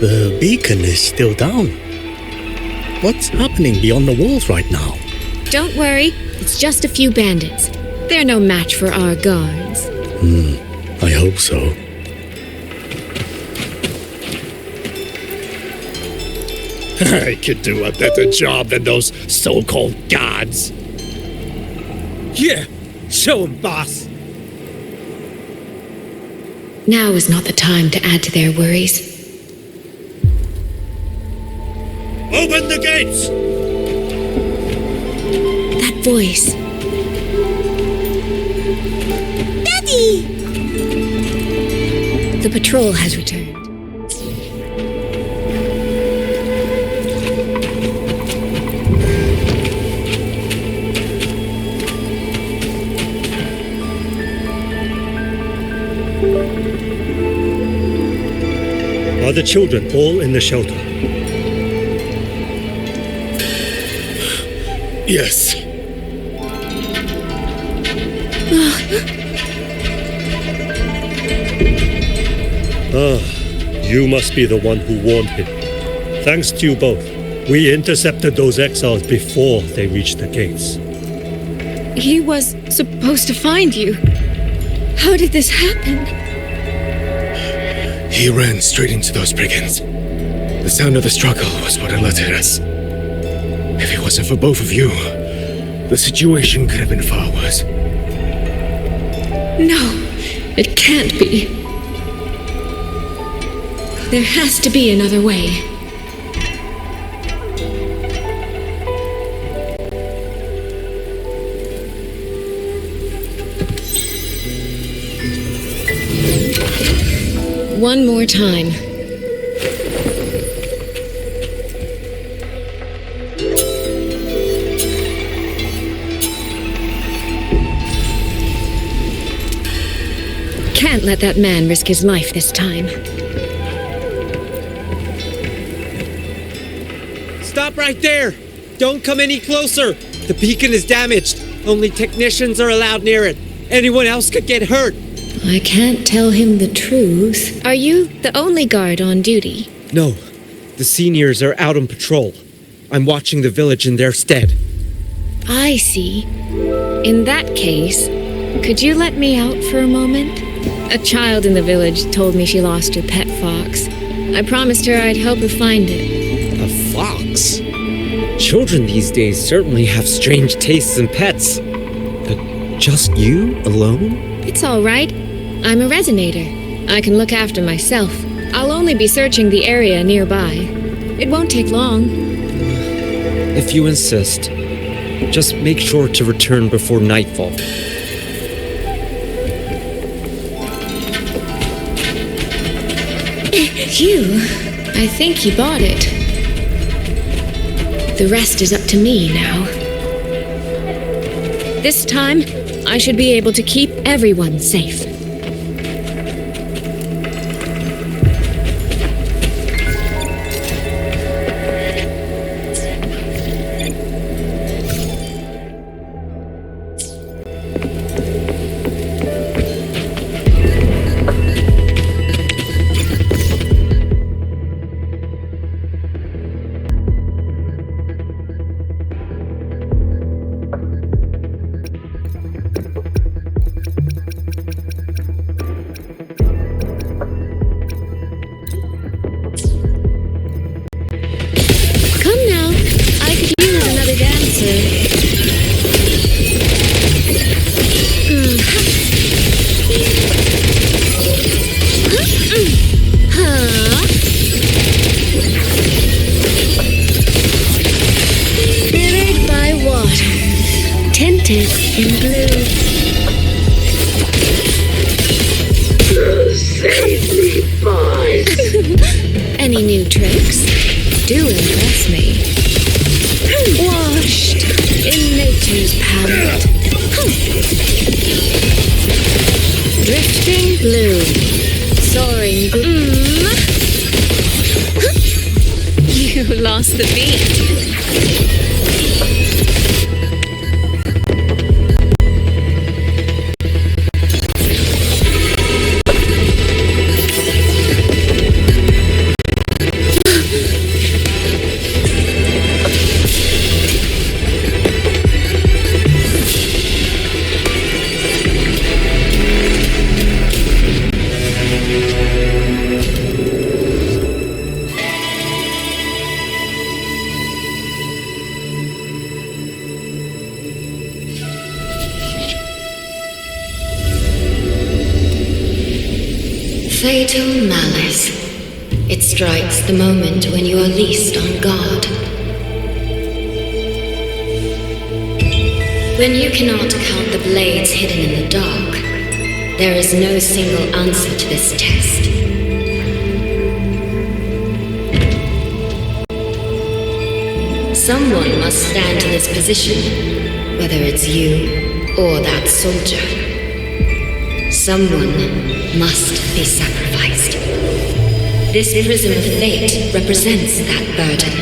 The beacon is still down. What's happening beyond the walls right now? Don't worry, it's just a few bandits. They're no match for our guards. I hope so. I could do a better job than those so-called gods. Yeah, show 'em, boss. Now is not the time to add to their worries. Open the gates! That voice. Daddy! The patrol has returned. Are the children all in the shelter? Yes. You must be the one who warned him. Thanks to you both, we intercepted those exiles before they reached the gates. He was supposed to find you. How did this happen? He ran straight into those brigands. The sound of the struggle was what alerted us. If it wasn't for both of you, the situation could have been far worse. No, it can't be. There has to be another way. One more time. Can't let that man risk his life this time. Stop right there! Don't come any closer! The beacon is damaged. Only technicians are allowed near it. Anyone else could get hurt. I can't tell him the truth. Are you the only guard on duty? No, the seniors are out on patrol. I'm watching the village in their stead. I see. In that case, could you let me out for a moment? A child in the village told me she lost her pet fox. I promised her I'd help her find it. A fox? Children these days certainly have strange tastes in pets. But just you alone? It's all right. I'm a resonator. I can look after myself. I'll only be searching the area nearby. It won't take long. If you insist, just make sure to return before nightfall. Phew. I think he bought it. The rest is up to me now. This time, I should be able to keep everyone safe. Any new tricks? Do impress me. Washed in nature's palette. Drifting blue. Soaring You lost the beat. Fatal malice. It strikes the moment when you are least on guard. When you cannot count the blades hidden in the dark, there is no single answer to this test. Someone must stand in this position, whether it's you or that soldier. Someone must be sacrificed. This prism of fate represents that burden.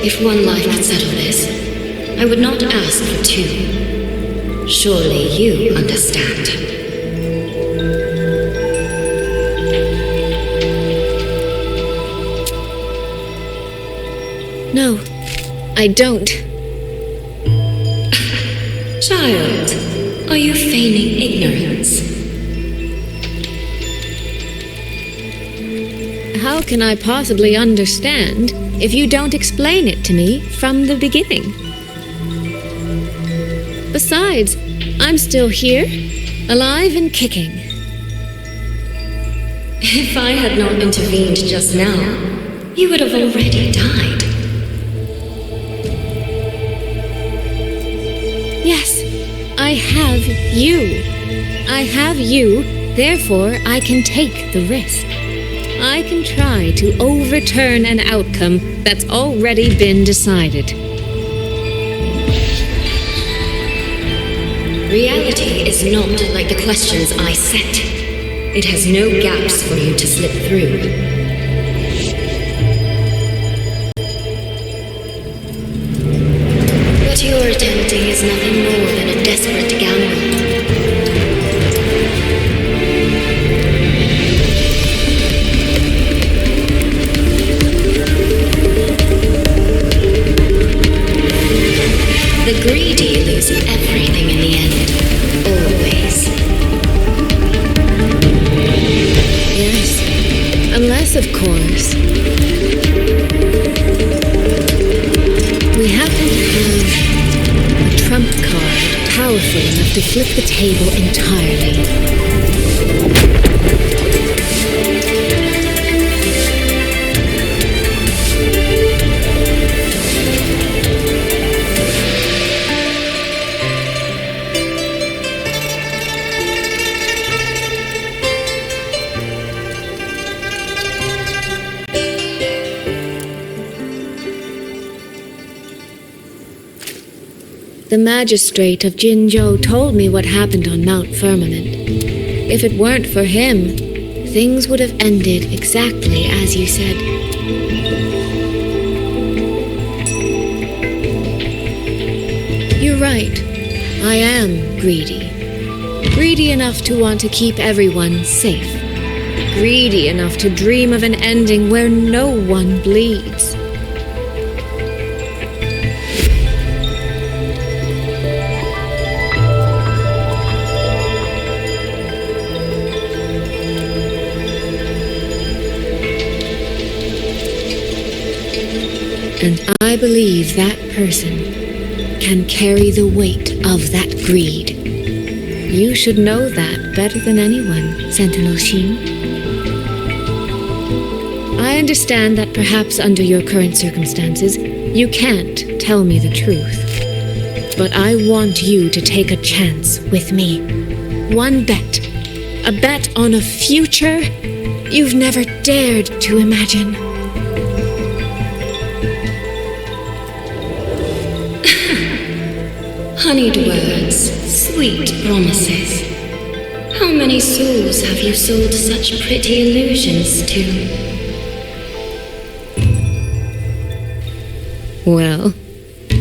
If one life could settle this, I would not ask for two. Surely you understand. No, I don't. Child, are you feigning ignorance? How can I possibly understand if you don't explain it to me from the beginning? Besides, I'm still here, alive and kicking. If I had not intervened just now, you would have already died. Yes, I have you. I have you, therefore I can take the risk. I can try to overturn an outcome that's already been decided. Reality is not like the questions I set. It has no gaps for you to slip through. What you're attempting is nothing more than a desperate gamble. The greedy lose everything in the end. Always. Yes, unless, of course, we happen to have a trump card powerful enough to flip the table entirely. The magistrate of Jinzhou told me what happened on Mount Firmament. If it weren't for him, things would have ended exactly as you said. You're right. I am greedy. Greedy enough to want to keep everyone safe. Greedy enough to dream of an ending where no one bleeds. And I believe that person can carry the weight of that greed. You should know that better than anyone, Sentinel Xin. I understand that perhaps under your current circumstances, you can't tell me the truth. But I want you to take a chance with me. One bet. A bet on a future you've never dared to imagine. Honeyed words, sweet promises. How many souls have you sold such pretty illusions to? Well,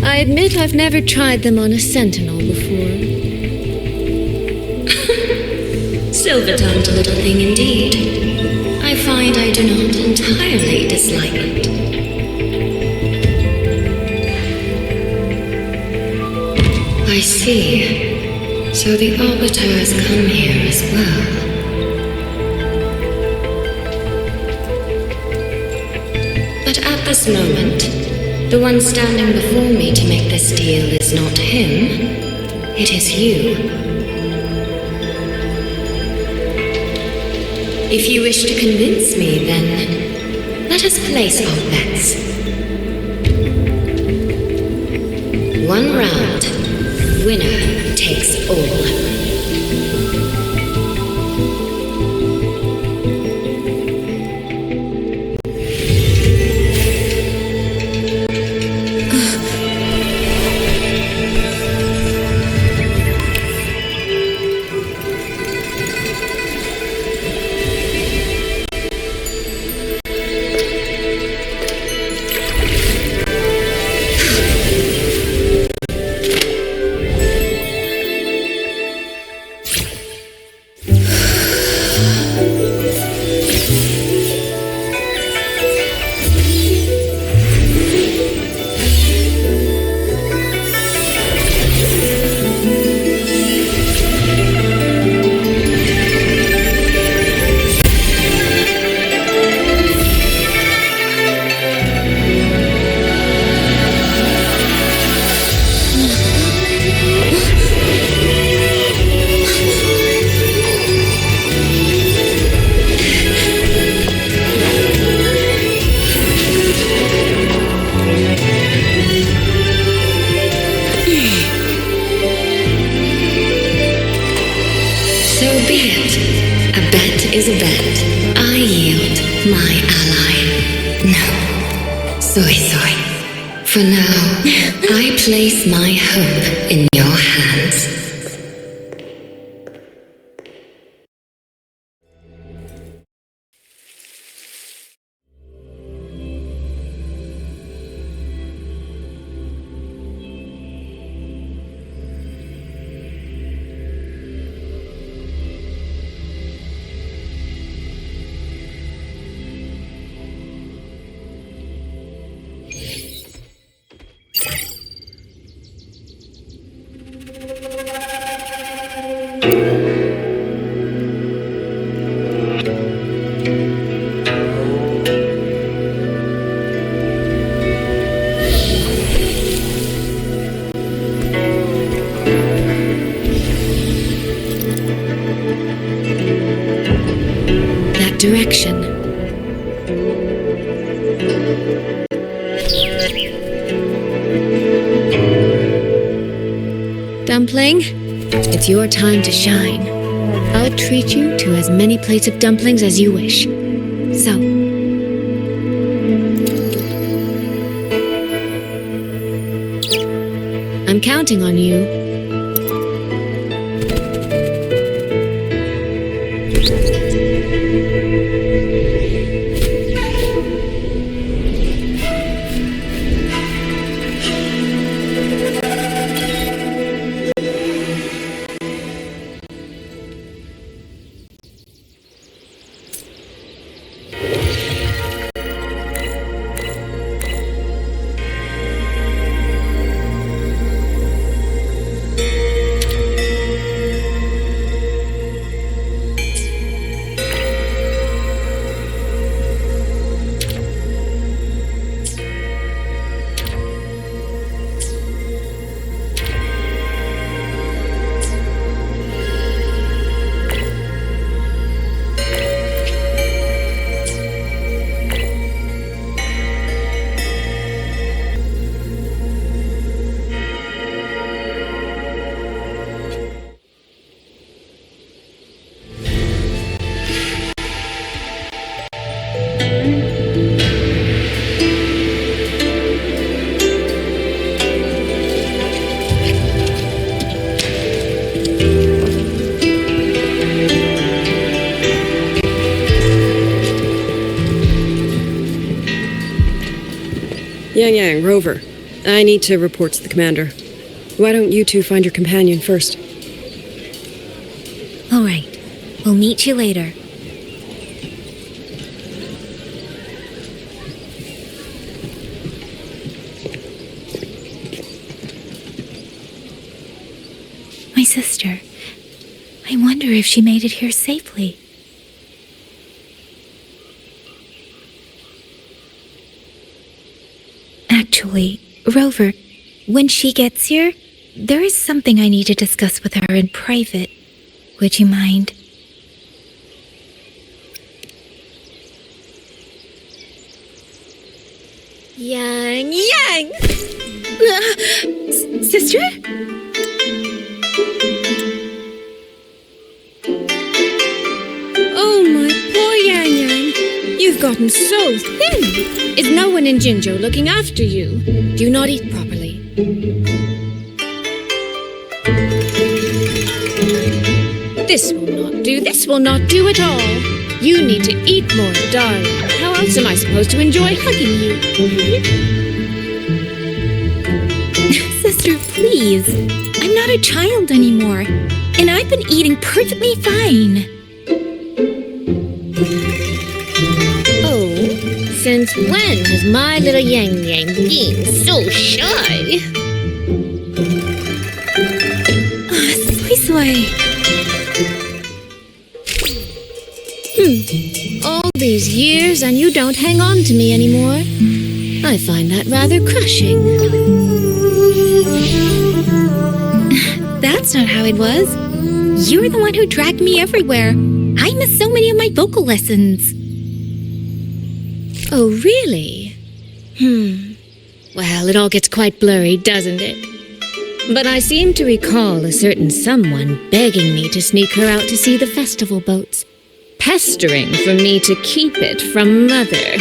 I admit I've never tried them on a sentinel before. Silver-tongued little thing indeed. I find I do not entirely dislike it. I see. So the Arbiter has come here as well. But at this moment, the one standing before me to make this deal is not him. It is you. If you wish to convince me, then let us place our bets. One round. Winner takes all. So be it. A bet is a bet. I yield my ally. No. Soy. For now, I place my hope in your hands. Direction. Dumpling, it's your time to shine. I'll treat you to as many plates of dumplings as you wish. So, I'm counting on you. Yang, Rover. I need to report to the commander. Why don't you two find your companion first? All right. We'll meet you later. My sister. I wonder if she made it here safely. Actually, Rover, when she gets here, there is something I need to discuss with her in private. Would you mind? Yang! Sister? Oh, my poor Yang. You've gotten so thin. Is no one in Jinzhou looking after you? Do you not eat properly? This will not do at all. You need to eat more, darling. How else am I supposed to enjoy hugging you? Sister, please. I'm not a child anymore. And I've been eating perfectly fine. Since when has my little Yang been so shy? Soy. All these years and you don't hang on to me anymore. I find that rather crushing. That's not how it was. You're the one who dragged me everywhere. I missed so many of my vocal lessons. Oh, really? Well, it all gets quite blurry, doesn't it? But I seem to recall a certain someone begging me to sneak her out to see the festival boats, pestering for me to keep it from Mother.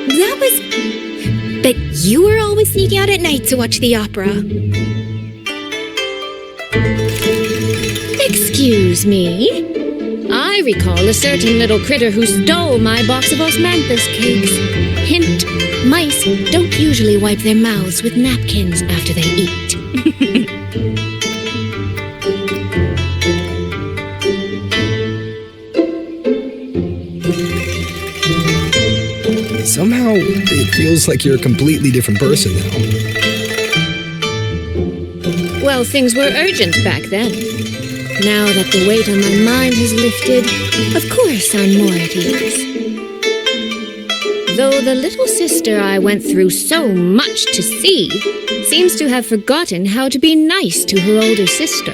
That was... But you were always sneaking out at night to watch the opera. Excuse me? I recall a certain little critter who stole my box of osmanthus cakes. Hint, mice don't usually wipe their mouths with napkins after they eat. Somehow, it feels like you're a completely different person now. Well, things were urgent back then. Now that the weight on my mind has lifted, of course I'm more at ease. Though the little sister I went through so much to see seems to have forgotten how to be nice to her older sister.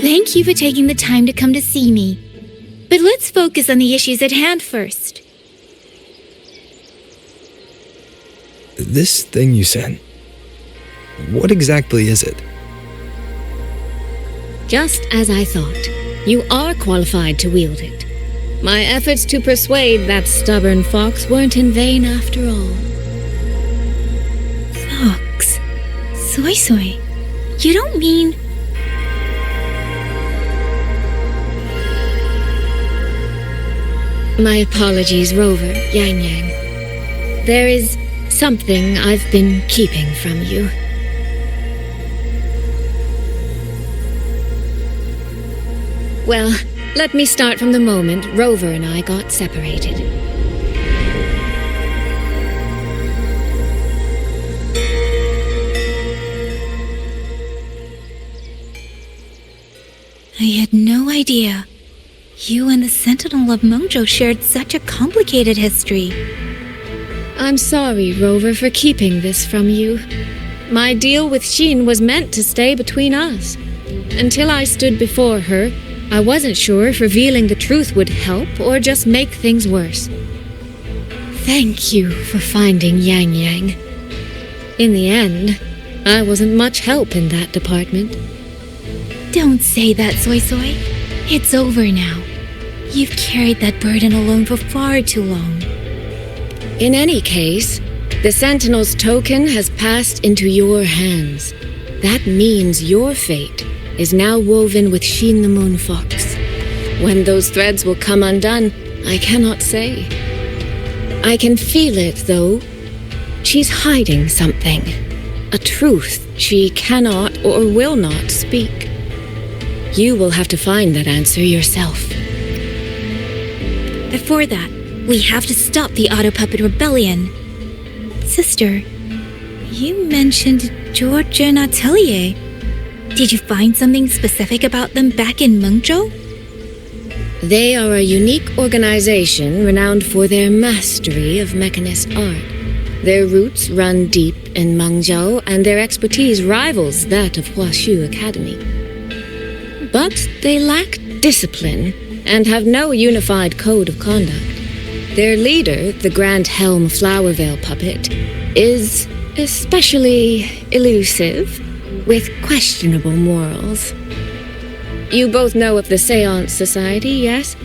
Thank you for taking the time to come to see me. But let's focus on the issues at hand first. This thing you sent, what exactly is it? Just as I thought, you are qualified to wield it. My efforts to persuade that stubborn fox weren't in vain after all. Fox? Soy. You don't mean... My apologies, Rover, Yang Yang. There is something I've been keeping from you. Well, let me start from the moment Rover and I got separated. I had no idea. You and the Sentinel of Mengzhou shared such a complicated history. I'm sorry, Rover, for keeping this from you. My deal with Xin was meant to stay between us. Until I stood before her, I wasn't sure if revealing the truth would help or just make things worse. Thank you for finding Yang Yang. In the end, I wasn't much help in that department. Don't say that, Soy. It's over now. You've carried that burden alone for far too long. In any case, the Sentinel's token has passed into your hands. That means your fate is now woven with Xin the Moon Fox. When those threads will come undone, I cannot say. I can feel it, though. She's hiding something. A truth she cannot or will not speak. You will have to find that answer yourself. Before that, we have to stop the Auto Puppet Rebellion. Sister, you mentioned George and Atelier. Did you find something specific about them back in Mengzhou? They are a unique organization renowned for their mastery of mechanist art. Their roots run deep in Mengzhou, and their expertise rivals that of Huashu Academy. But they lack discipline and have no unified code of conduct. Their leader, the Grand Helm Flowervale Puppet, is especially elusive, with questionable morals. You both know of the Seance Society, yes?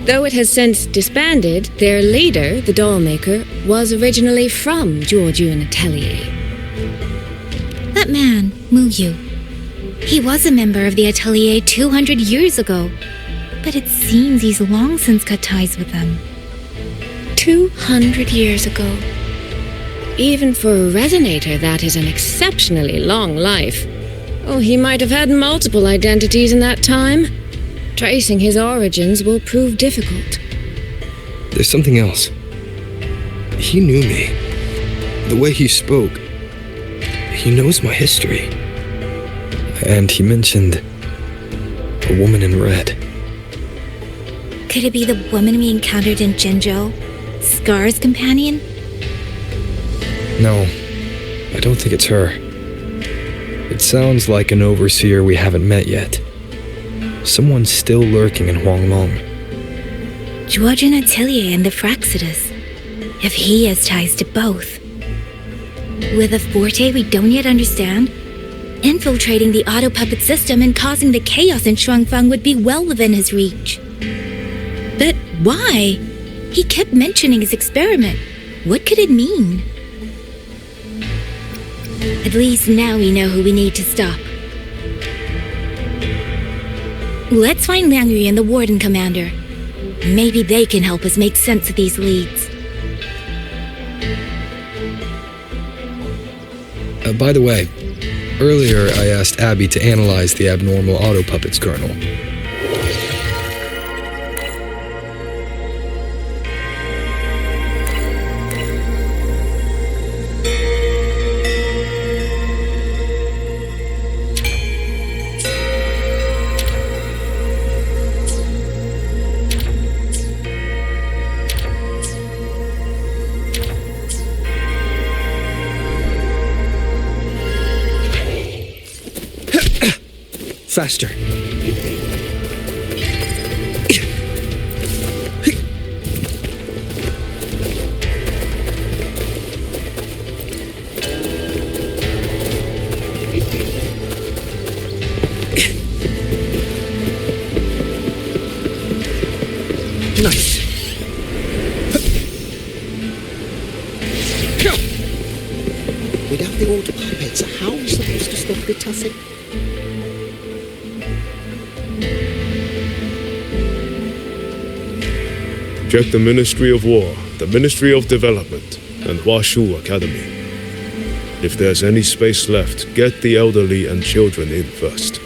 Though it has since disbanded, their leader, the Dollmaker, was originally from Georgian Atelier. That man, Muyu. He was a member of the Atelier 200 years ago, but it seems he's long since cut ties with them. 200 years ago. Even for a resonator, that is an exceptionally long life. Oh, he might have had multiple identities in that time. Tracing his origins will prove difficult. There's something else. He knew me. The way he spoke. He knows my history. And he mentioned a woman in red. Could it be the woman we encountered in Zhenzhou? Scar's companion? No, I don't think it's her. It sounds like an overseer we haven't met yet. Someone still lurking in Xuanling. Georgian Atelier and the Fraxidus. if he has ties to both. With a forte we don't yet understand, infiltrating the auto puppet system and causing the chaos in Xuanling would be well within his reach. But why? He kept mentioning his experiment. What could it mean? At least now we know who we need to stop. Let's find Liang Yu and the Warden Commander. Maybe they can help us make sense of these leads. By the way, earlier I asked Abby to analyze the abnormal auto puppets kernel. Faster. Nice. Without the auto puppets, how are we supposed to stop the tussle? Check the Ministry of War, the Ministry of Development, and Huashu Academy. If there's any space left, get the elderly and children in first.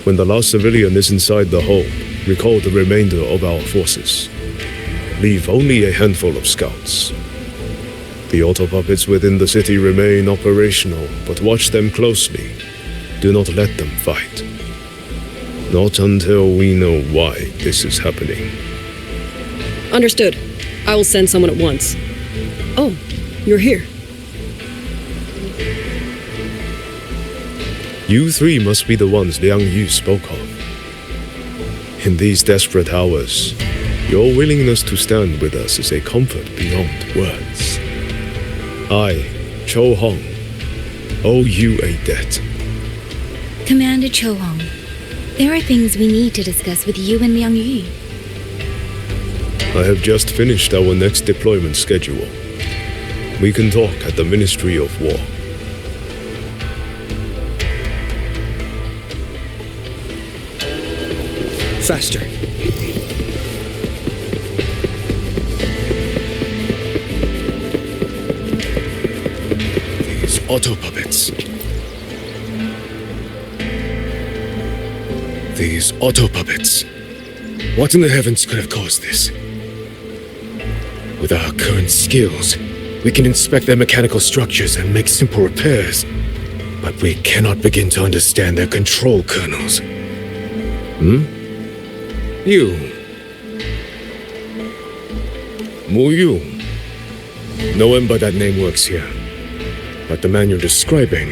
When the last civilian is inside the hold, recall the remainder of our forces. Leave only a handful of scouts. The auto puppets within the city remain operational, but watch them closely. Do not let them fight. Not until we know why this is happening. Understood. I will send someone at once. Oh, you're here. You three must be the ones Liang Yu spoke of. In these desperate hours, your willingness to stand with us is a comfort beyond words. I, Cho Hong, owe you a debt. Commander Cho Hong, there are things we need to discuss with you and Liang Yu. I have just finished our next deployment schedule. We can talk at the Ministry of War. Faster. These auto puppets. These auto puppets. What in the heavens could have caused this? With our current skills, we can inspect their mechanical structures and make simple repairs, but we cannot begin to understand their control kernels. You. Mu Yu. No one but that name works here. But the man you're describing,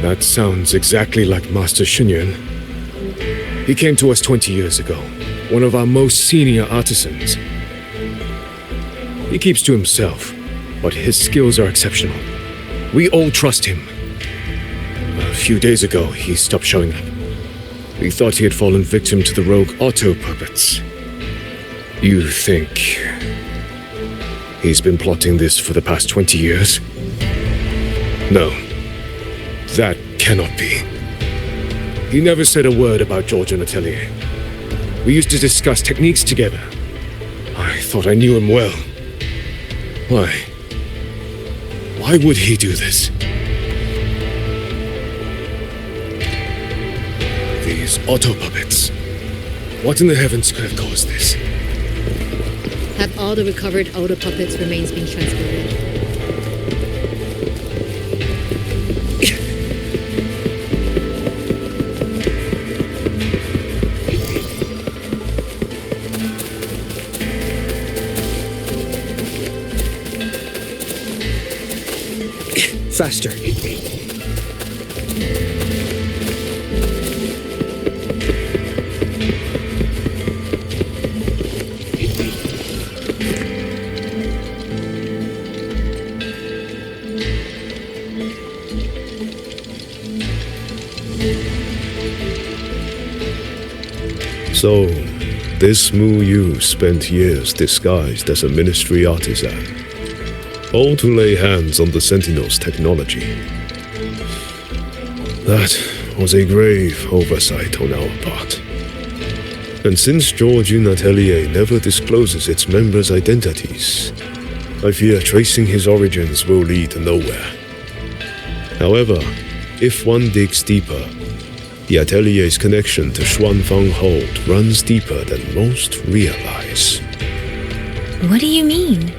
that sounds exactly like Master Xunyuan. He came to us 20 years ago, one of our most senior artisans. He keeps to himself, but his skills are exceptional. We all trust him. A few days ago, he stopped showing up. We thought he had fallen victim to the rogue auto puppets. You think he's been plotting this for the past 20 years? No, that cannot be. He never said a word about Georgian Atelier. We used to discuss techniques together. I thought I knew him well. Why? Why would he do this? These auto puppets. What in the heavens could have caused this? Have all the recovered auto puppets remains been transported? Faster. So, this Mu Yu spent years disguised as a ministry artisan, all to lay hands on the Sentinel's technology. That was a grave oversight on our part. And since Georgian Atelier never discloses its members' identities, I fear tracing his origins will lead nowhere. However, if one digs deeper, the Atelier's connection to Xuanfang Hold runs deeper than most realize. What do you mean?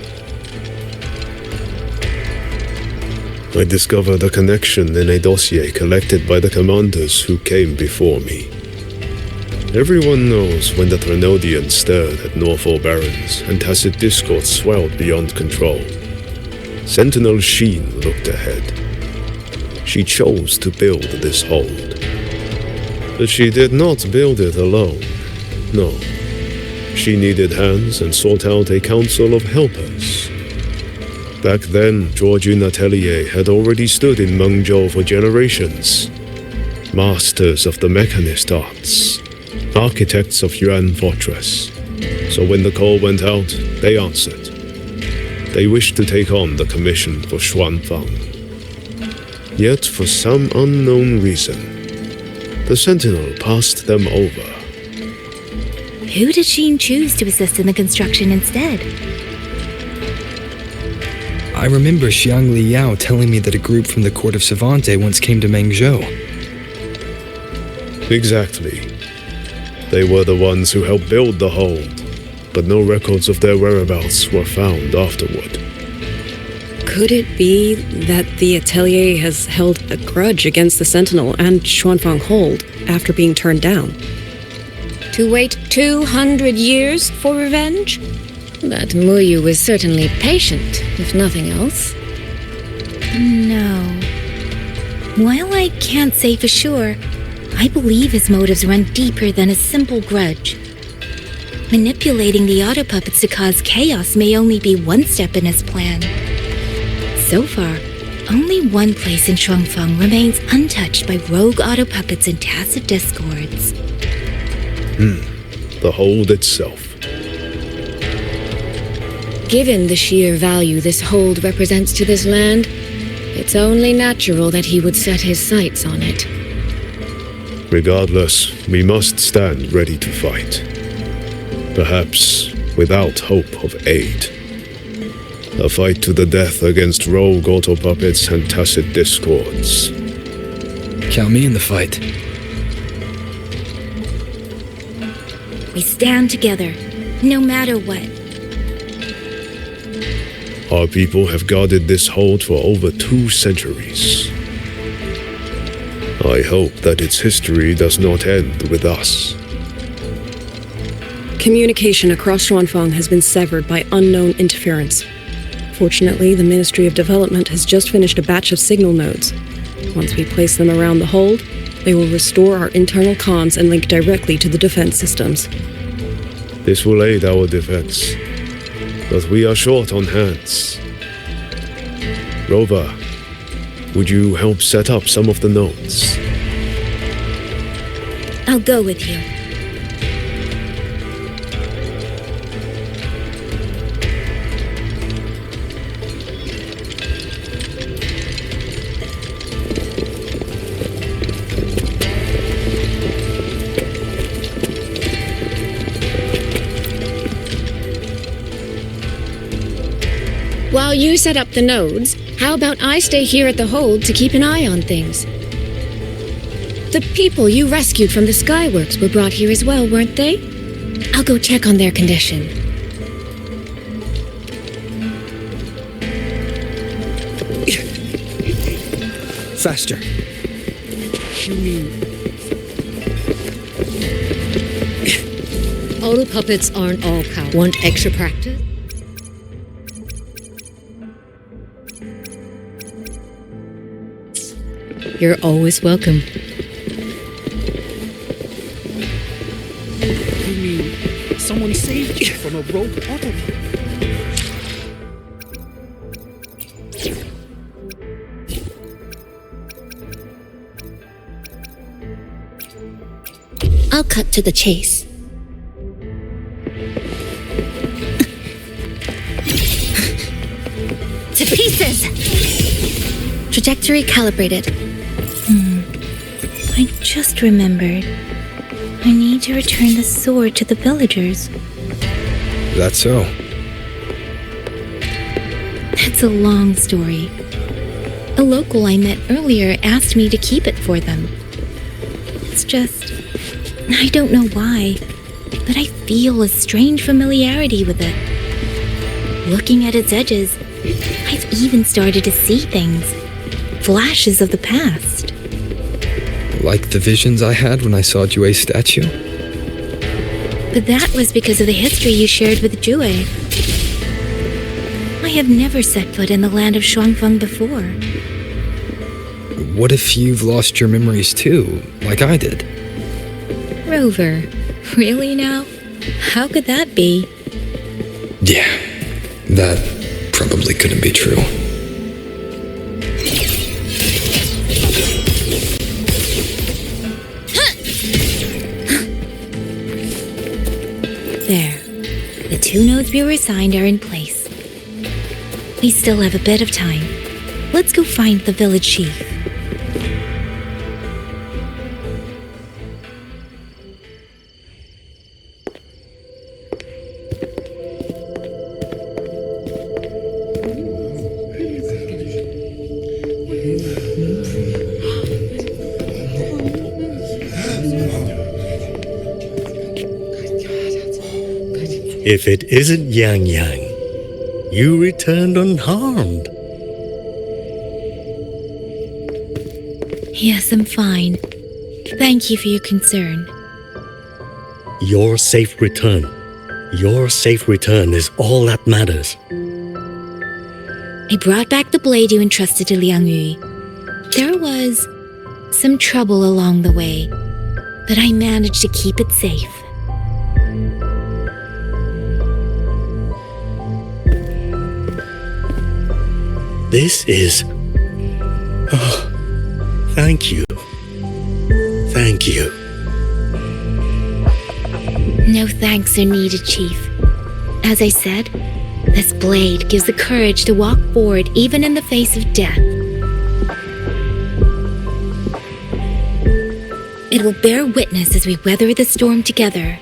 I discovered a connection in a dossier collected by the commanders who came before me. Everyone knows when the Trinodians stirred at Norfolk Barrens and tacit discord swelled beyond control. Sentinel Sheen looked ahead. She chose to build this hold. But she did not build it alone. No. She needed hands and sought out a council of helpers. Back then, Georgian Atelier had already stood in Mengzhou for generations. Masters of the mechanist arts. Architects of Yuan Fortress. So when the call went out, they answered. They wished to take on the commission for Xuanfang. Yet, for some unknown reason, the Sentinel passed them over. Who did Sheen choose to assist in the construction instead? I remember Xiang Liao telling me that a group from the court of Savante once came to Mengzhou. Exactly. They were the ones who helped build the hold, but no records of their whereabouts were found afterward. Could it be that the Atelier has held a grudge against the Sentinel and Xuanfang Hold after being turned down? To wait 200 years for revenge? That Mu Yu was certainly patient, if nothing else. No. While I can't say for sure, I believe his motives run deeper than a simple grudge. Manipulating the auto puppets to cause chaos may only be one step in his plan. So far, only one place in Xuanfang remains untouched by rogue auto puppets and tacit discords. The hold itself. Given the sheer value this hold represents to this land, it's only natural that he would set his sights on it. Regardless, we must stand ready to fight. Perhaps without hope of aid. A fight to the death against rogue auto puppets and tacit discords. Count me in the fight. We stand together, no matter what. Our people have guarded this hold for over 2 centuries. I hope that its history does not end with us. Communication across Xuanfang has been severed by unknown interference. Fortunately, the Ministry of Development has just finished a batch of signal nodes. Once we place them around the hold, they will restore our internal comms and link directly to the defense systems. This will aid our defense, but we are short on hands. Rover, would you help set up some of the nodes? I'll go with you. While you set up the nodes, how about I stay here at the hold to keep an eye on things? The people you rescued from the Skyworks were brought here as well, weren't they? I'll go check on their condition. Faster. You mean Auto puppets aren't all cow. Want extra practice? You're always welcome. You mean someone saved you from a rogue auto? I'll cut to the chase. Trajectory calibrated. I just remembered. I need to return the sword to the villagers. That's so. That's a long story. A local I met earlier asked me to keep it for them. It's just... I don't know why, but I feel a strange familiarity with it. Looking at its edges, I've even started to see things. Flashes of the past. Like the visions I had when I saw Jue's statue? But that was because of the history you shared with Jue. I have never set foot in the land of Xuanling before. What if you've lost your memories too, like I did? Rover, really now? How could that be? Yeah, that probably couldn't be true. There. The 2 nodes we were assigned are in place. We still have a bit of time. Let's go find the village chief. If it isn't Yang Yang, you returned unharmed. Yes, I'm fine. Thank you for your concern. Your safe return. Your safe return is all that matters. I brought back the blade you entrusted to Liang Yu. There was some trouble along the way, but I managed to keep it safe. This is... Oh, thank you. Thank you. No thanks are needed, Chief. As I said, this blade gives the courage to walk forward even in the face of death. It will bear witness as we weather the storm together.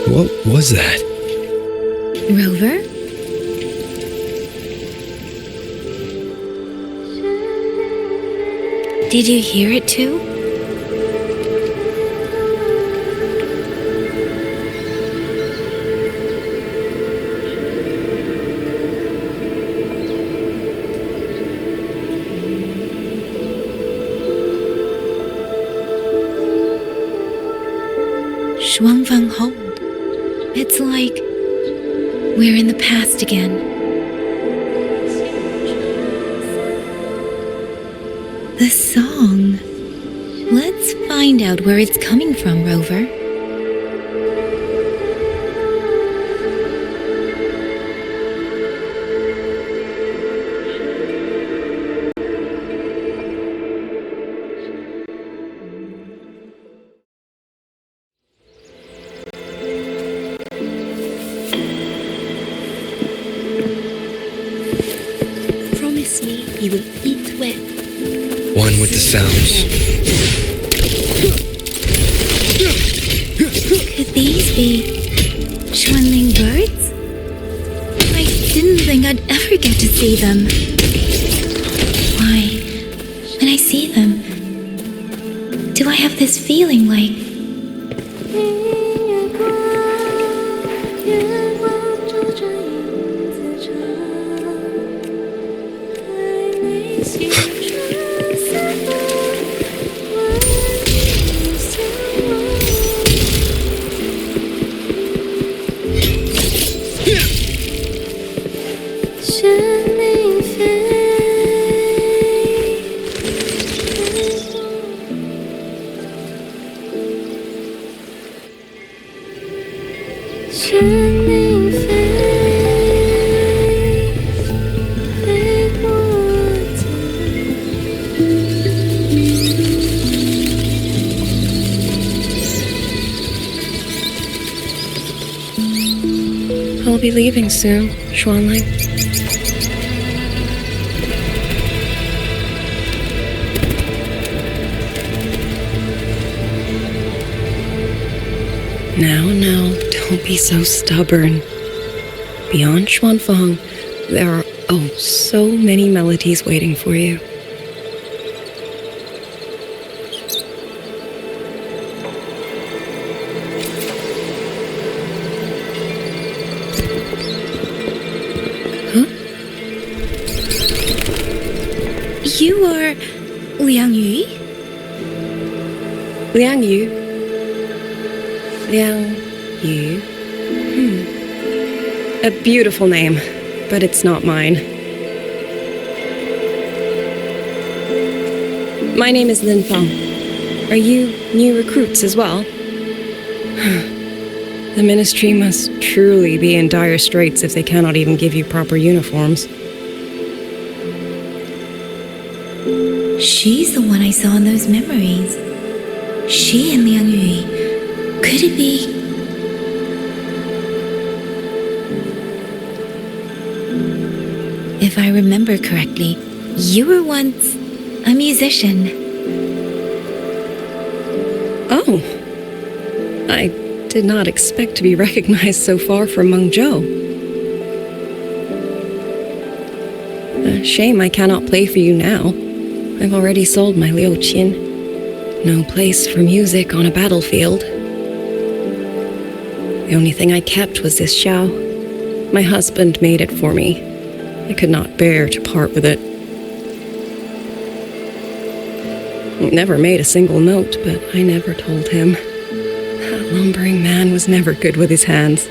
What was that? Rover? Did you hear it too? Xuanling Hold. It's like we're in the past again. The song. Let's find out where it's coming from, Rover. Promise me you will eat well. One with the sounds. Could these be Xuanling birds? I didn't think I'd ever get to see them. Why, when I see them, do I have this feeling like I'll be leaving soon, Xuanling. Now, don't be so stubborn. Beyond Xuanfang, there are so many melodies waiting for you. you are Liang Yu? Liang Yu? Liang Yu? A beautiful name, but it's not mine. My name is Lin Feng. Are you new recruits as well? The ministry must truly be in dire straits if they cannot even give you proper uniforms. She's the one I saw in those memories. She and Liang Yu. Could it be? If I remember correctly, you were once a musician. Oh. I did not expect to be recognized so far from mengzhou. A shame I cannot play for you now. I've already sold my liuqin. No place for music on a battlefield. The only thing I kept was this xiao. My husband made it for me. I could not bear to part with it. It never made a single note, but I never told him. That lumbering man was never good with his hands.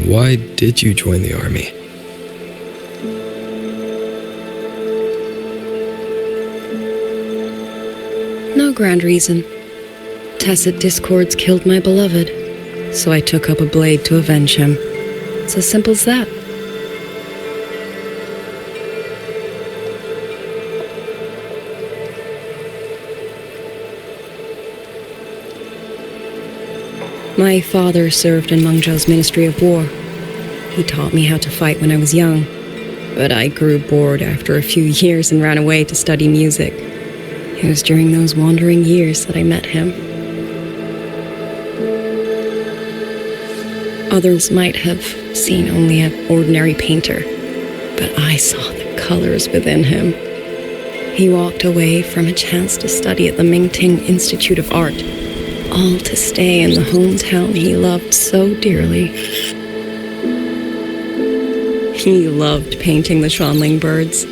Why did you join the army? No grand reason. Tacit discords killed my beloved, so I took up a blade to avenge him. It's as simple as that. My father served in Mengzhou's Ministry of War. He taught me how to fight when I was young, but I grew bored after a few years and ran away to study music. It was during those wandering years that I met him. Others might have seen only an ordinary painter, but I saw the colors within him. He walked away from a chance to study at the Mingting Institute of Art, all to stay in the hometown he loved so dearly. He loved painting the Xuanling birds.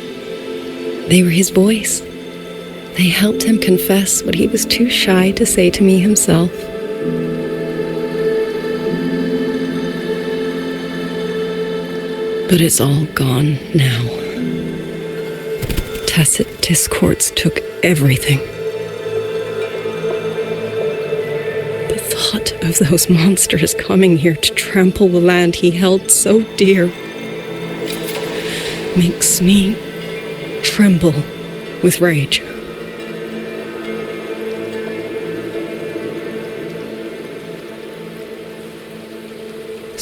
They were his voice. They helped him confess what he was too shy to say to me himself. But it's all gone now. Tacit discords took everything. The thought of those monsters coming here to trample the land he held so dear makes me tremble with rage.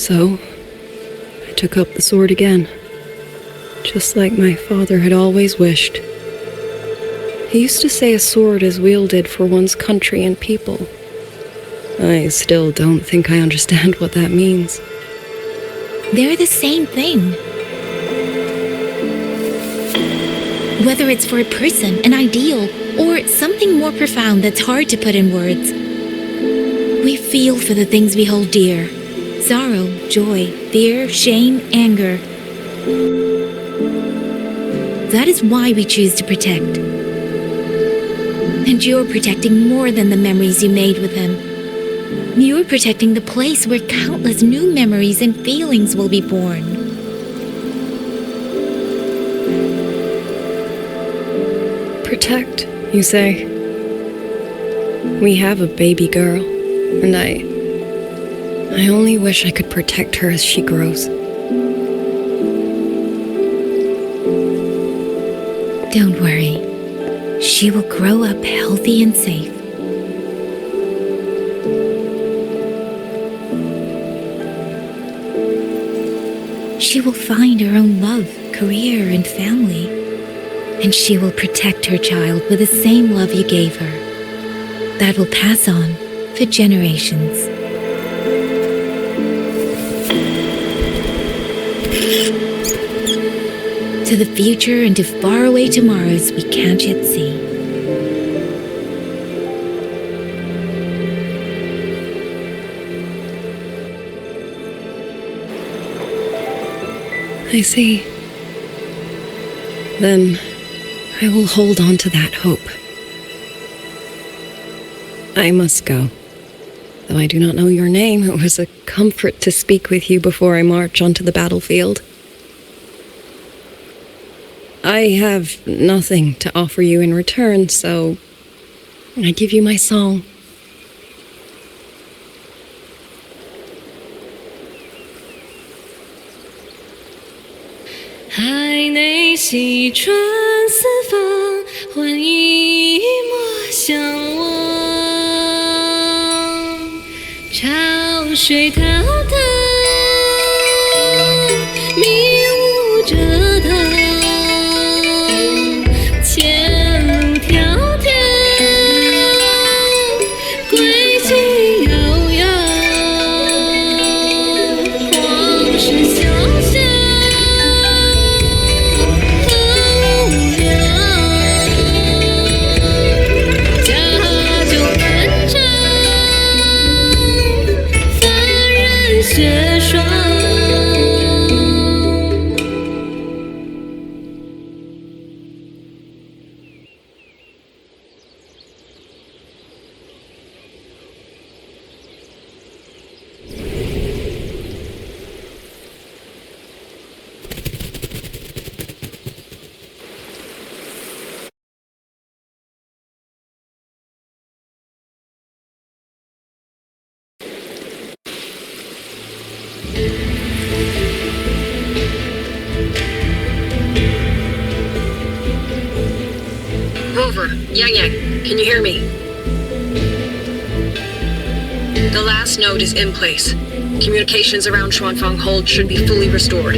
So, I took up the sword again, just like my father had always wished. He used to say a sword is wielded for one's country and people. I still don't think I understand what that means. They're the same thing. Whether it's for a person, an ideal, or something more profound that's hard to put in words, we feel for the things we hold dear. Sorrow, joy, fear, shame, anger. That is why we choose to protect. And you're protecting more than the memories you made with him. You're protecting the place where countless new memories and feelings will be born. Protect, you say? We have a baby girl, and I only wish I could protect her as she grows. Don't worry. She will grow up healthy and safe. She will find her own love, career, and family. And she will protect her child with the same love you gave her. That will pass on for generations. To the future and to faraway tomorrows we can't yet see. I see. Then I will hold on to that hope. I must go. Though I do not know your name, it was a comfort to speak with you before I march onto the battlefield. I have nothing to offer you in return, so I give you my song.海内西川四方，换一抹相望。潮水滔滔，迷雾遮挡。前路迢迢，归期遥遥。往事潇潇。雪霜。Rover, Yang, can you hear me? The last node is in place. Communications around Xuanling Hold should be fully restored.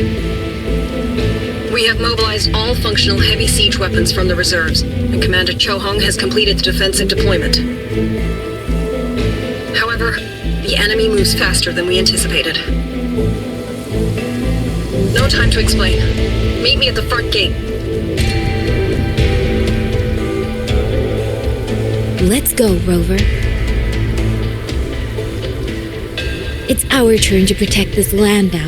We have mobilized all functional heavy siege weapons from the reserves, and Commander Chohong has completed the defensive deployment. However, the enemy moves faster than we anticipated. No time to explain. Meet me at the front gate. Let's go, Rover. It's our turn to protect this land now.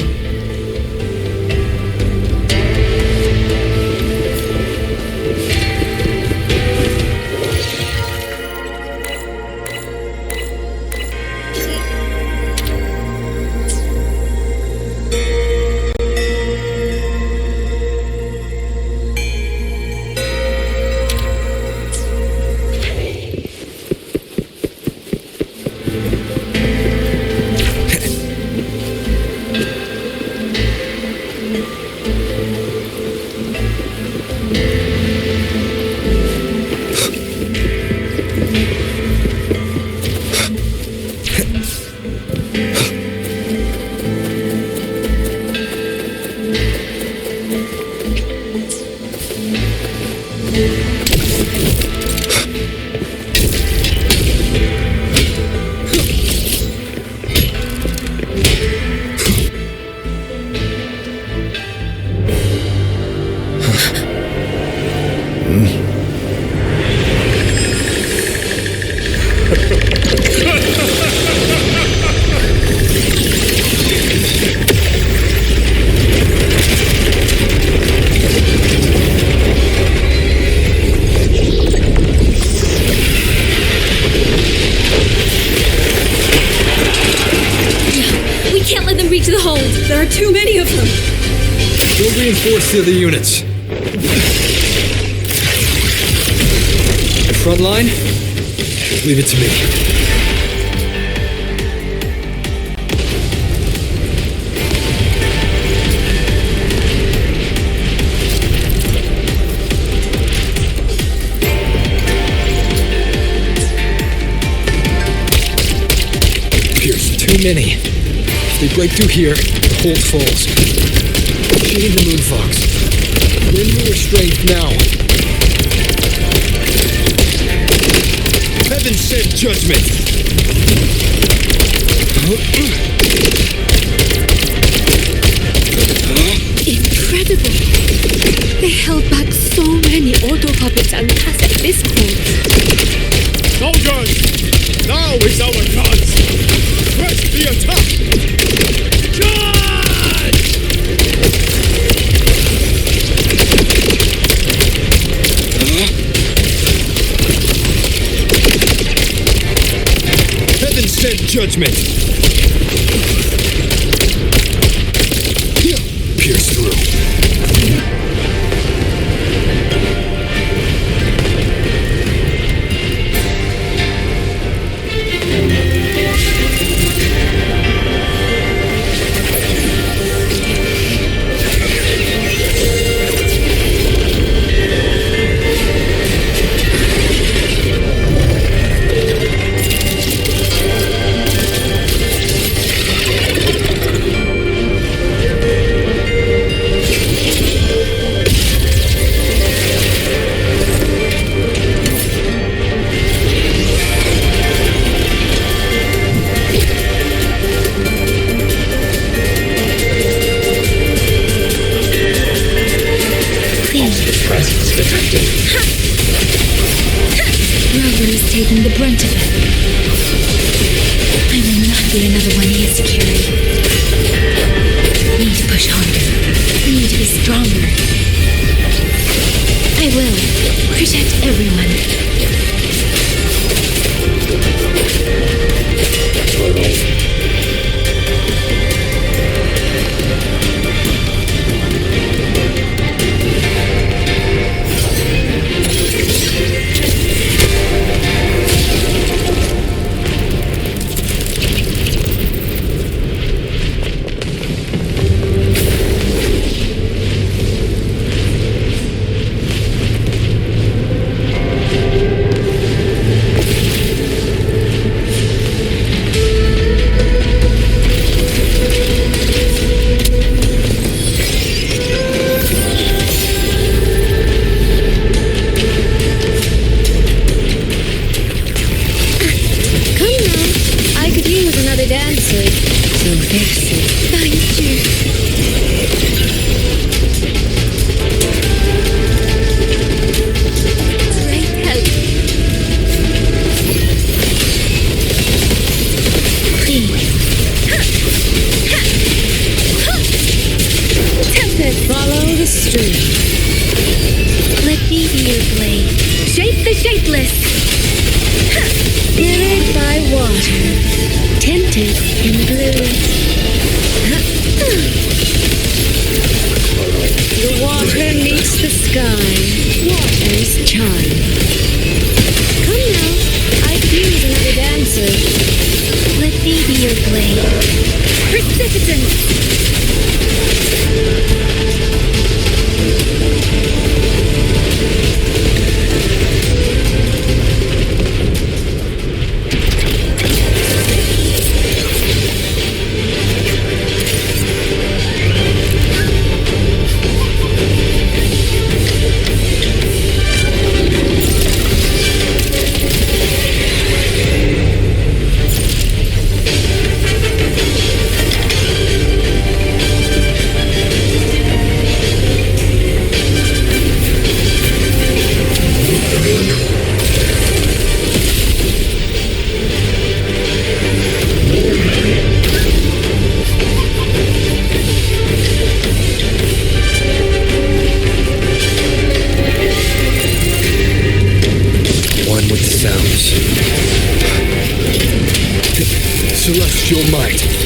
can't let them reach the hold. There are too many of them. We'll reinforce the other units. Front line? Leave it to me. Pierce, too many. If they break through here, the hold falls. Chain the Moonfox. Win your strength now. Heaven sent judgment! Incredible! They held back so many auto puppets and cassette disc holes. Soldiers! Now is our chance! Press the attack! Charge! Heaven sent judgment! Pierce through. Taking the brunt of it. I will not be another one he has to carry. Need to push harder. Need to be stronger. I will protect everyone.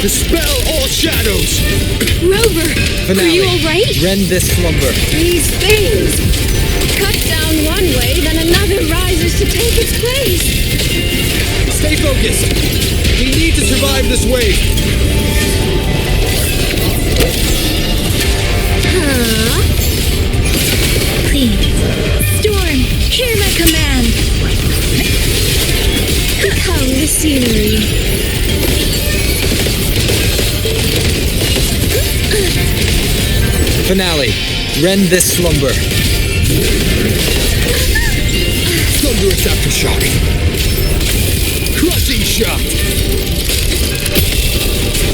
Dispel all shadows! Rover, Finale. are you alright? Rend this slumber. These things! Cut down one way, then another rises to take its place. Stay focused! We need to survive this wave! Huh? Please, Storm, hear my command. Become the scenery. Finale. Rend this slumber. Thunderous aftershock! Crushing shot!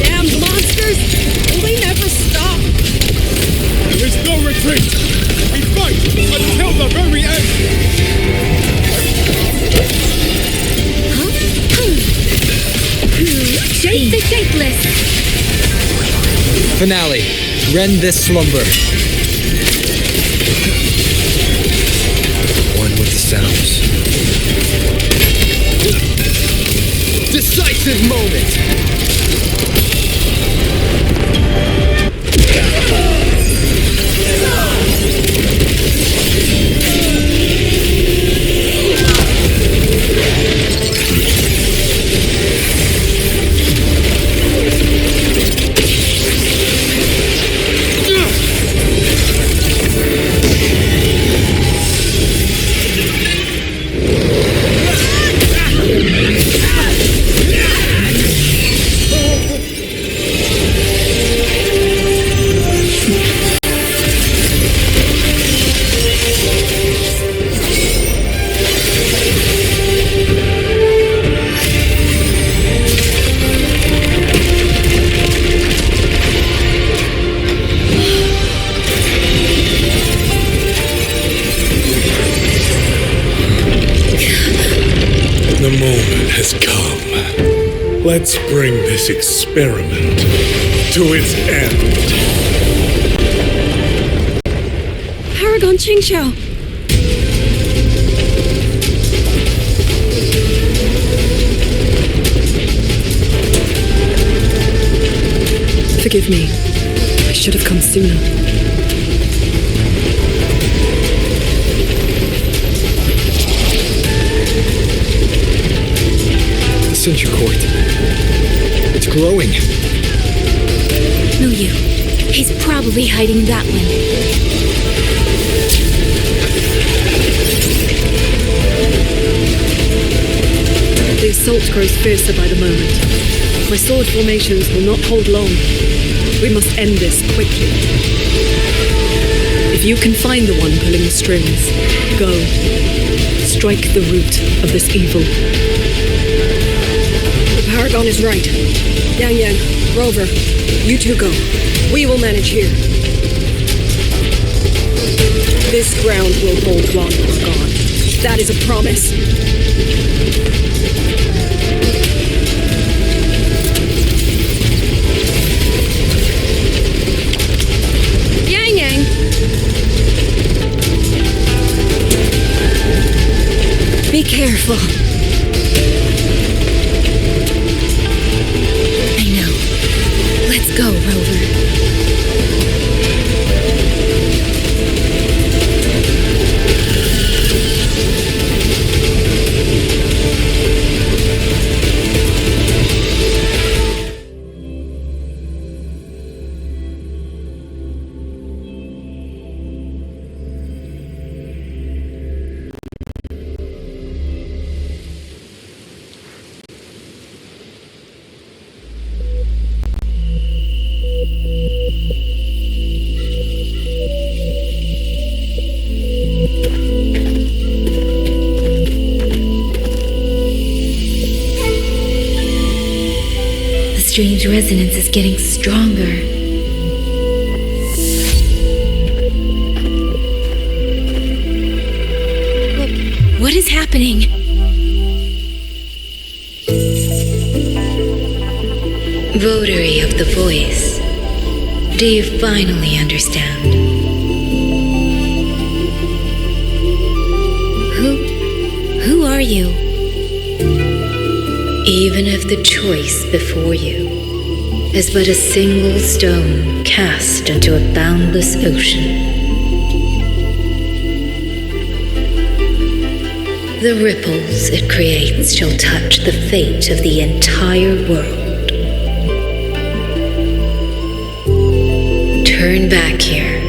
Damned monsters! Will they never stop? There is no retreat! We fight until the very end! Shake the shapeless. Finale. Rend this slumber. One with the sounds. Decisive moment! The moment has come. Let's bring this experiment to its end. Paragon Qingxiao! Forgive me. I should have come sooner. The Censure Court. It's growing. Mengzhou, he's probably hiding that one. The assault grows fiercer by the moment. My sword formations will not hold long. We must end this quickly. If you can find the one pulling the strings, go. Strike the root of this evil. The Paragon is right. Yang, Rover, you two go. We will manage here. This ground will hold while you are gone. That is a promise. Yang! Be careful. I know. Let's go, Rover. The strange resonance is getting stronger. What is happening? Votary of the voice, do you finally understand? Who are you? Even if the choice before you is but a single stone cast into a boundless ocean. The ripples it creates shall touch the fate of the entire world. Turn back here.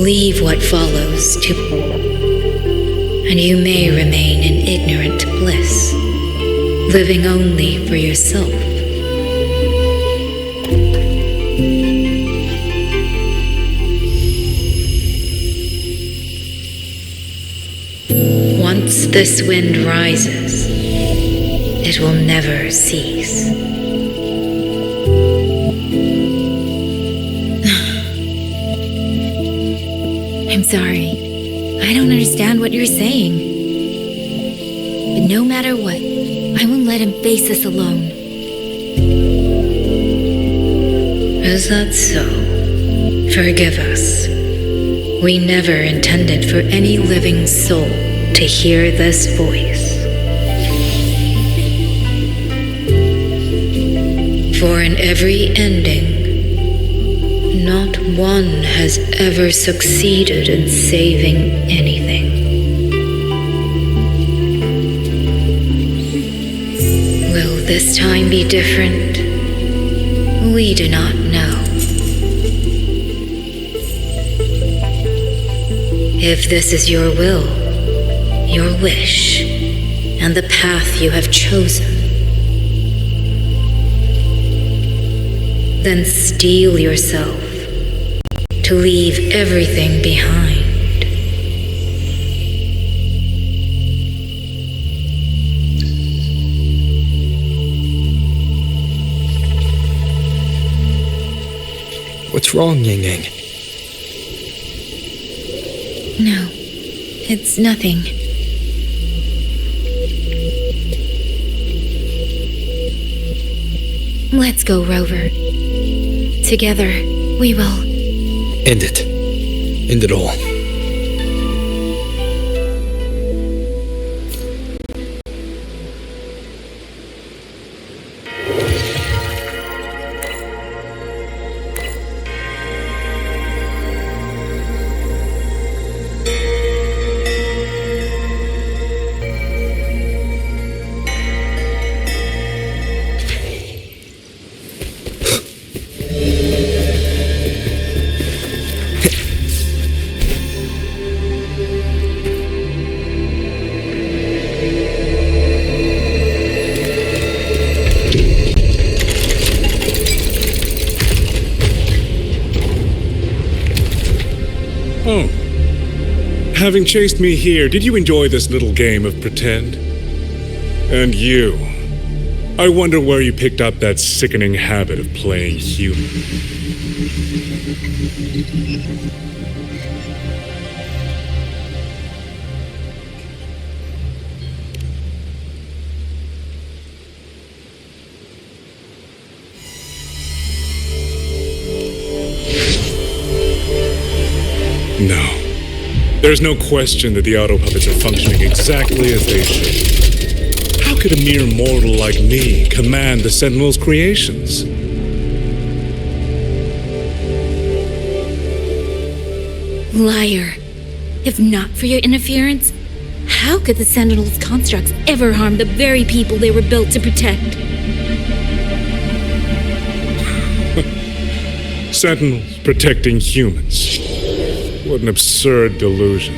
Leave what follows to... and you may remain in ignorant bliss, living only for yourself. Once this wind rises, it will never cease. I'm sorry. I don't understand what you're saying. But no matter what, I won't let him face this alone. Is that so? Forgive us. We never intended for any living soul to hear this voice. For in every ending, not one has ever succeeded in saving anything. Will this time be different? We do not know. If this is your will, your wish, and the path you have chosen, then steel yourself to leave everything behind. What's wrong, Ying Ying? No, it's nothing. Let's go, Rover. Together, we will... End it. End it all. Oh. Having chased me here, did you enjoy this little game of pretend? And you. I wonder where you picked up that sickening habit of playing human. No. There's no question that the auto puppets are functioning exactly as they should. How could a mere mortal like me command the Sentinel's creations? Liar. If not for your interference, how could the Sentinel's constructs ever harm the very people they were built to protect? Sentinels protecting humans. What an absurd delusion.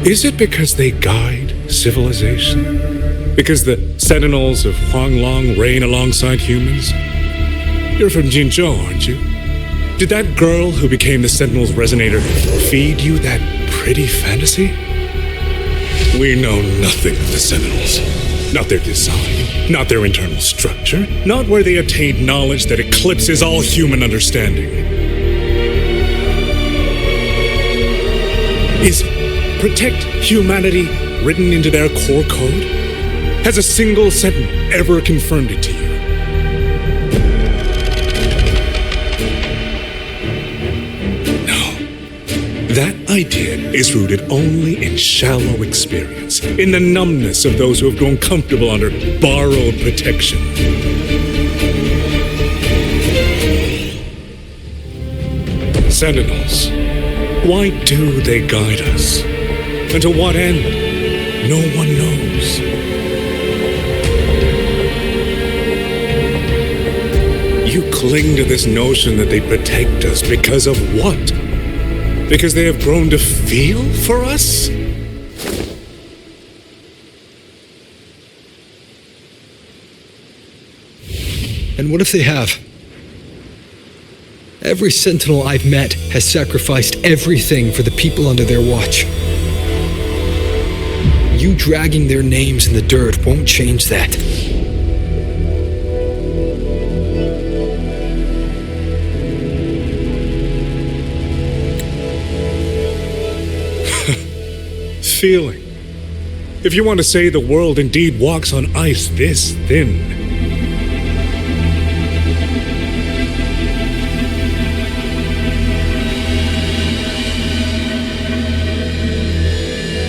Is it because they guide civilization? Because the Sentinels of Xuanling reign alongside humans? You're from Jinzhou, aren't you? Did that girl who became the Sentinel's resonator feed you that pretty fantasy? We know nothing of the Sentinels. Not their design, not their internal structure, not where they obtained knowledge that eclipses all human understanding. Is protect humanity written into their core code? Has a single Sentinel ever confirmed it to you? No. That idea is rooted only in shallow experience, in the numbness of those who have grown comfortable under borrowed protection. Sentinels, why do they guide us? And to what end? No one knows. You cling to this notion that they protect us because of what? Because they have grown to feel for us? And what if they have? Every Sentinel I've met has sacrificed everything for the people under their watch. You dragging their names in the dirt won't change that. Feeling. If you want to say the world indeed walks on ice this thin.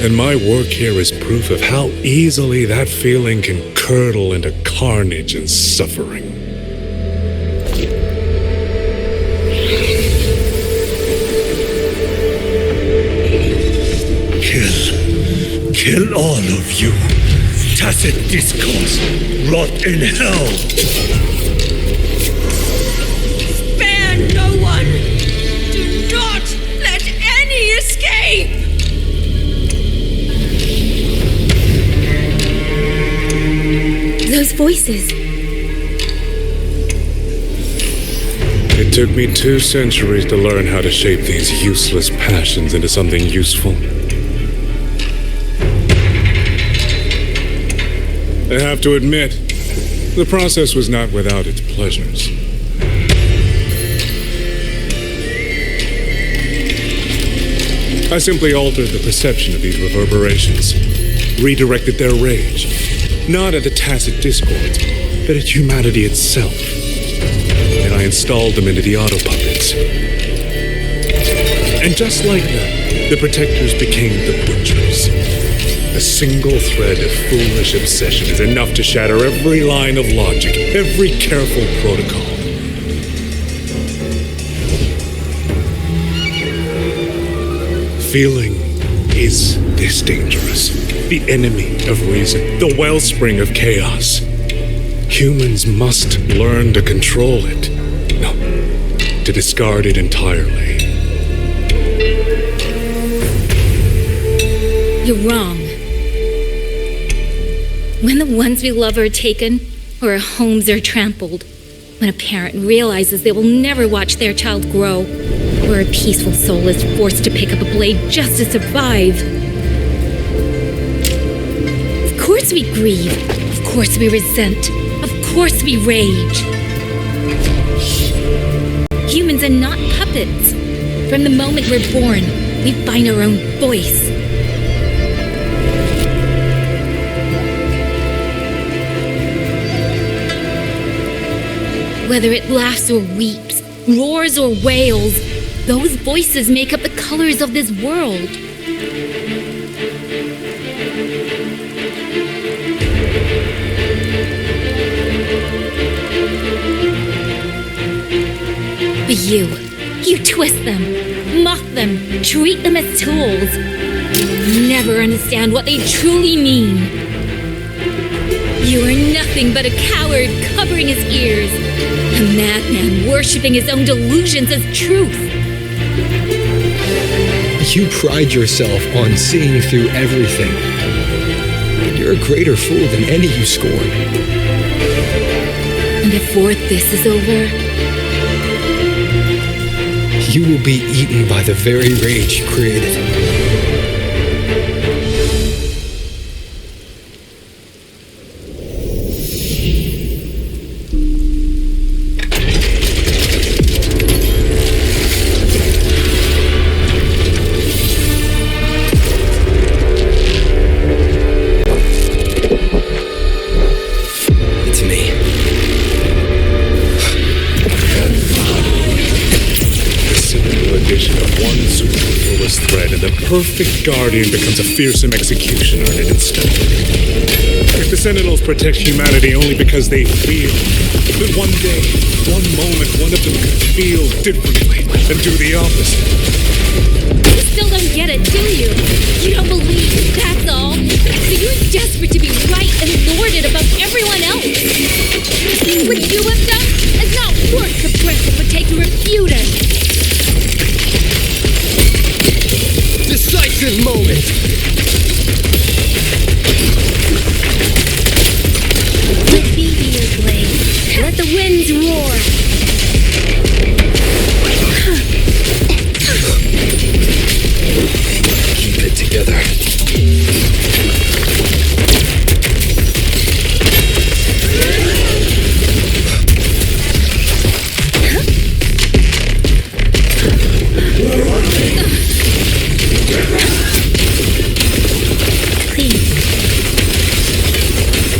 And my work here is proof of how easily that feeling can curdle into carnage and suffering. Kill all of you. Tacit discourse. Rot in hell. Spare no one! Do not let any escape! Those voices. It took me 2 centuries to learn how to shape these useless passions into something useful. I have to admit, the process was not without its pleasures. I simply altered the perception of these reverberations, redirected their rage, not at the tacit discords, but at humanity itself. And I installed them into the auto-puppets. And just like that, the protectors became the butchers. A single thread of foolish obsession is enough to shatter every line of logic, every careful protocol. Feeling is this dangerous, the enemy of reason, the wellspring of chaos. Humans must learn to control it, no, to discard it entirely. You're wrong. When the ones we love are taken, or our homes are trampled, when a parent realizes they will never watch their child grow, or a peaceful soul is forced to pick up a blade just to survive. Of course we grieve. Of course we resent. Of course we rage. Humans are not puppets. From the moment we're born, we find our own voice. Whether it laughs or weeps, roars or wails, those voices make up the colors of this world. But you twist them, mock them, treat them as tools. You never understand what they truly mean. You are nothing but a coward covering his ears, a madman worshipping his own delusions as truth. You pride yourself on seeing through everything. But you're a greater fool than any you scorn. And before this is over, you will be eaten by the very rage you created. perfect guardian becomes a fearsome executioner in an instant. If the Sentinels protect humanity only because they feel, but one day, one moment, one of them could feel differently and do the opposite. You still don't get it, do you? You don't believe, that's all. So you're desperate to be right and lord it above everyone else. What you have done is not worth the breath it would take to refute it. Decisive moment! Let me be your blade. Let the winds roar. Keep it together.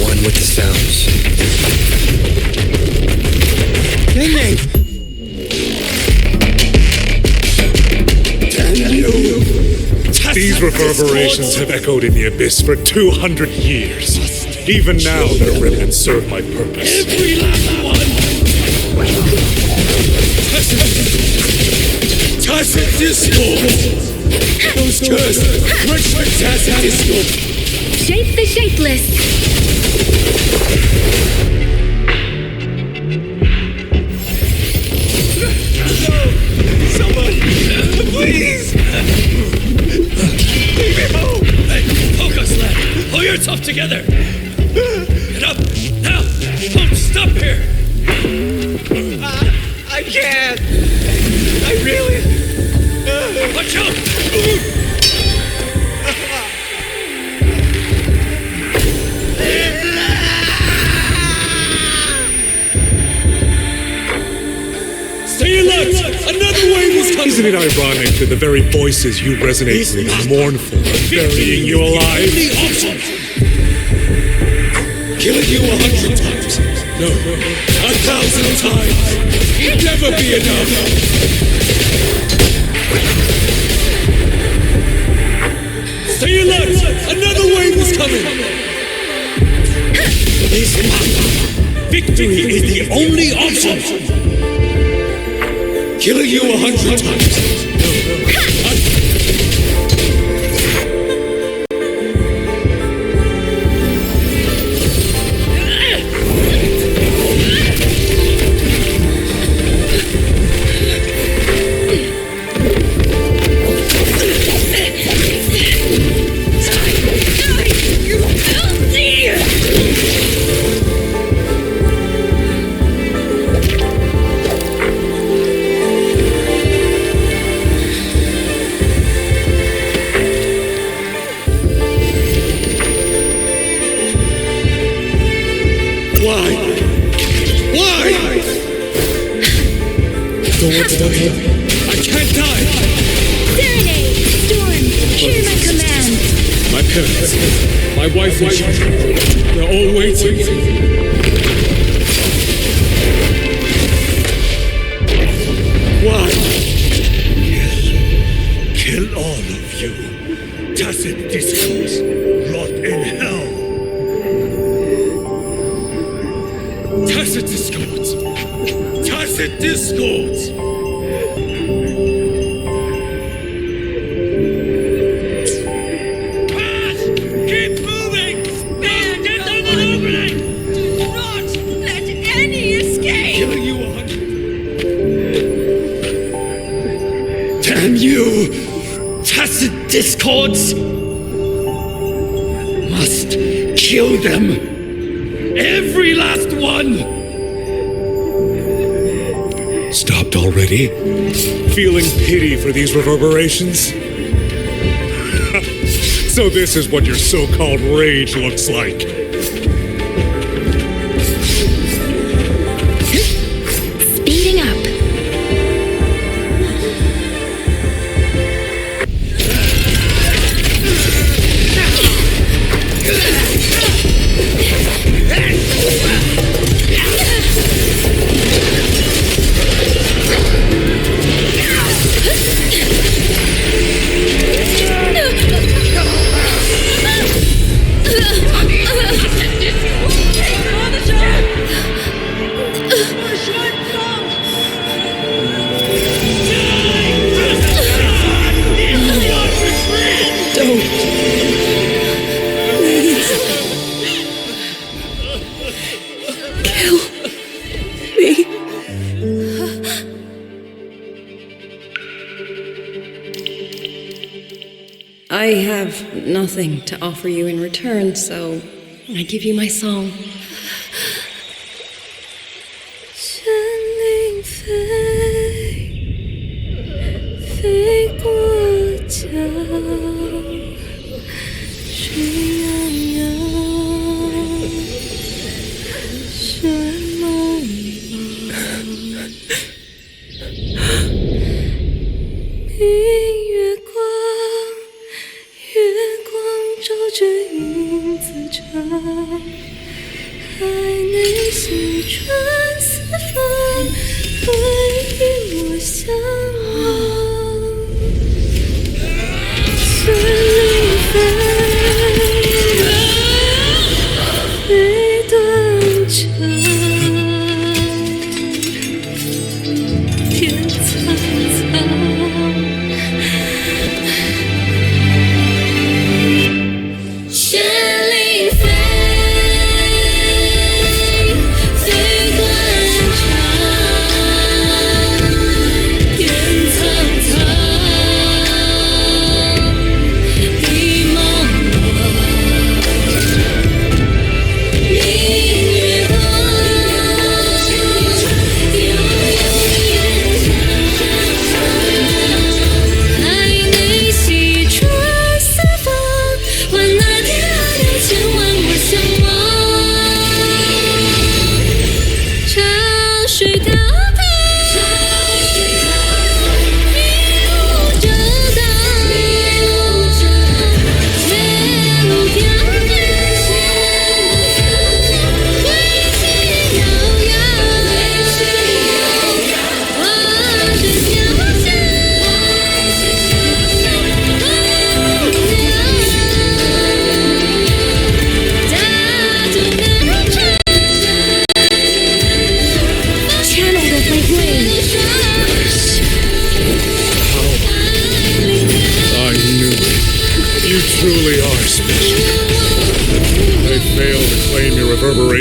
One with the sounds. Ming! These reverberations have echoed in the abyss for 200 years. Even now, their remnants serve my purpose. Every last one! Tacit discord! Those cursed, rich with tacit discord! Shape the shapeless. Someone, please! Leave me home! Hey, focus, lad! Pull yourself together! Get up! Now! Don't stop here! I can't! I really... Watch out! Stay alert! Another wave is coming! Isn't it ironic that the very voices you resonate with are mournful and burying you alive? The option! Killing you 100 times. No, 1,000 times. It'd never be enough. Stay alert! Another wave is coming! Victory is the only option! Killing you 100 times. Don't want to die. I can't die! Serenade! Storm! Hear my command! My parents, my wife and children, they're all waiting. Why? Kill all of you. Tacit discourse, rot in hell. Tacit discords! Tacit discords! Pass! Keep moving! Man, get through the opening! Do not let any escape! Killing you 100. Damn you! Tacit discords! Must kill them! Every last one! Stopped already? Feeling pity for these reverberations? So this is what your so-called rage looks like. Speeding up. Kill me. I have nothing to offer you in return, so I give you my song. 山林飞，飞过江，水洋洋，水茫茫，明月光，月光照着影子长。海内西川四方，回忆我向往。山林飞，飞断肠，天苍苍。山林飞。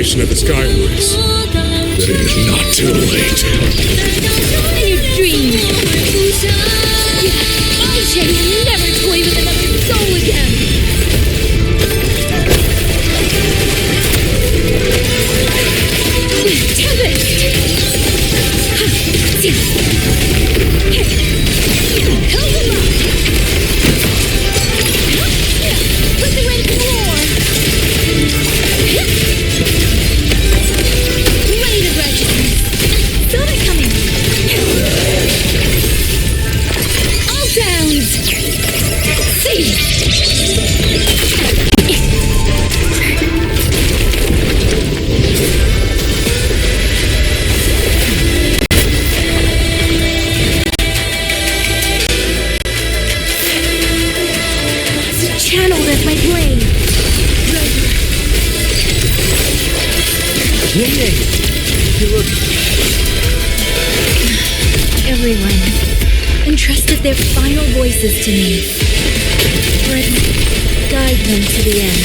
Of the Skyworks, but it is not too late. In your dreams! I'll shame you never toy with another soul again! Tempest! Help him up! Put the red floor! Everyone entrusted their final voices to me. Let's guide them to the end.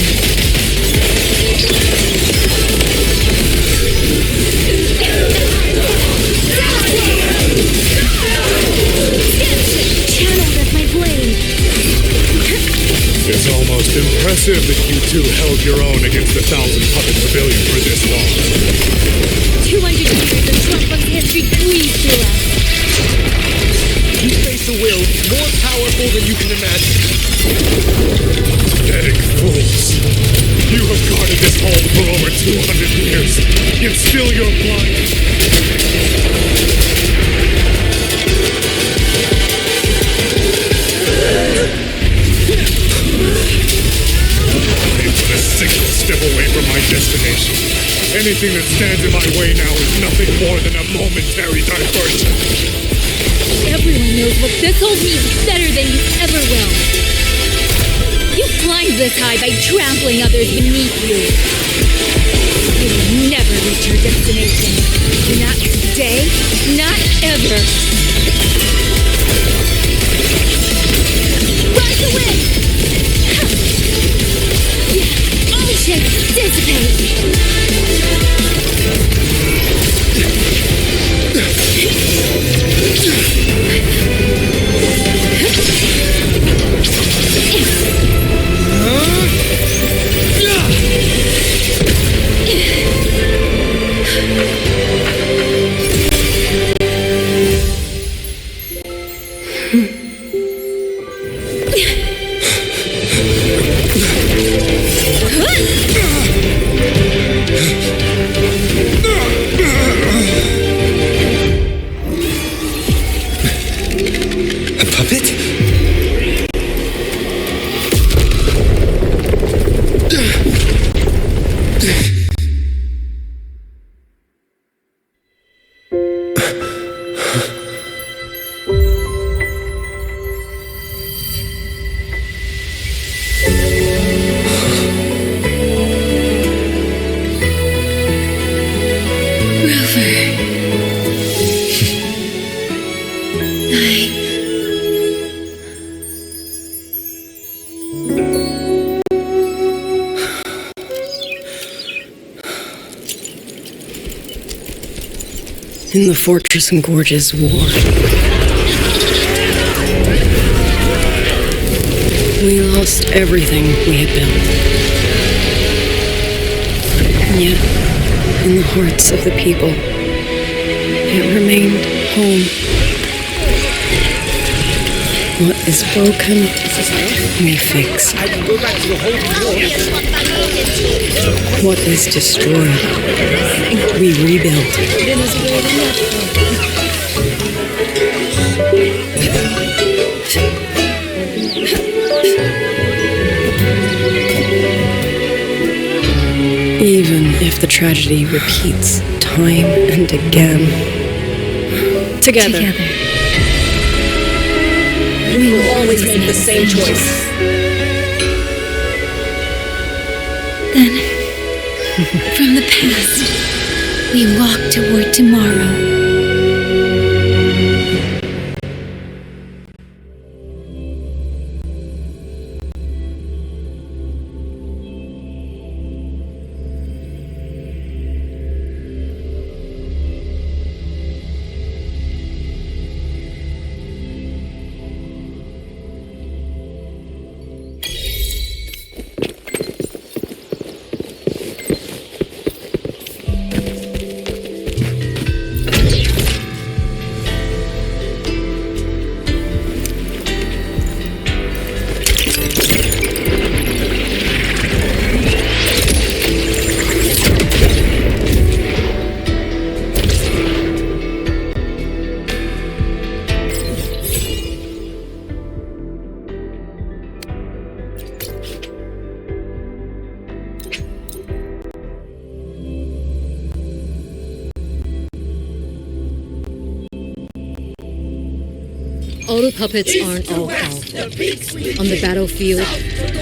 Channeled as my blade. It's almost impressive that you two held your own against 1,000 puppet pavilion for this long. 200 years of Trump's history breathed through us. You face a will more powerful than you can imagine. Pathetic fools. You have guarded this home for over 200 years, yet still you're blind. I'm but a single step away from my destination. Anything that stands in my way now is nothing more than a momentary diversion. Everyone knows what this hold means better than you ever will. You climbed this high by trampling others beneath you. You will never reach your destination. Not today, not ever. Ride the wind! All shapes dissipate. In the fortress and gorges war. We lost everything we had built. And yet, in the hearts of the people, it remained home. What is broken, we fix. What is destroyed, we rebuild. Even if the tragedy repeats time and again. Together. We will always make the same choice. Then, from the past, we walk toward tomorrow. Auto puppets aren't all powerful. On the battlefield,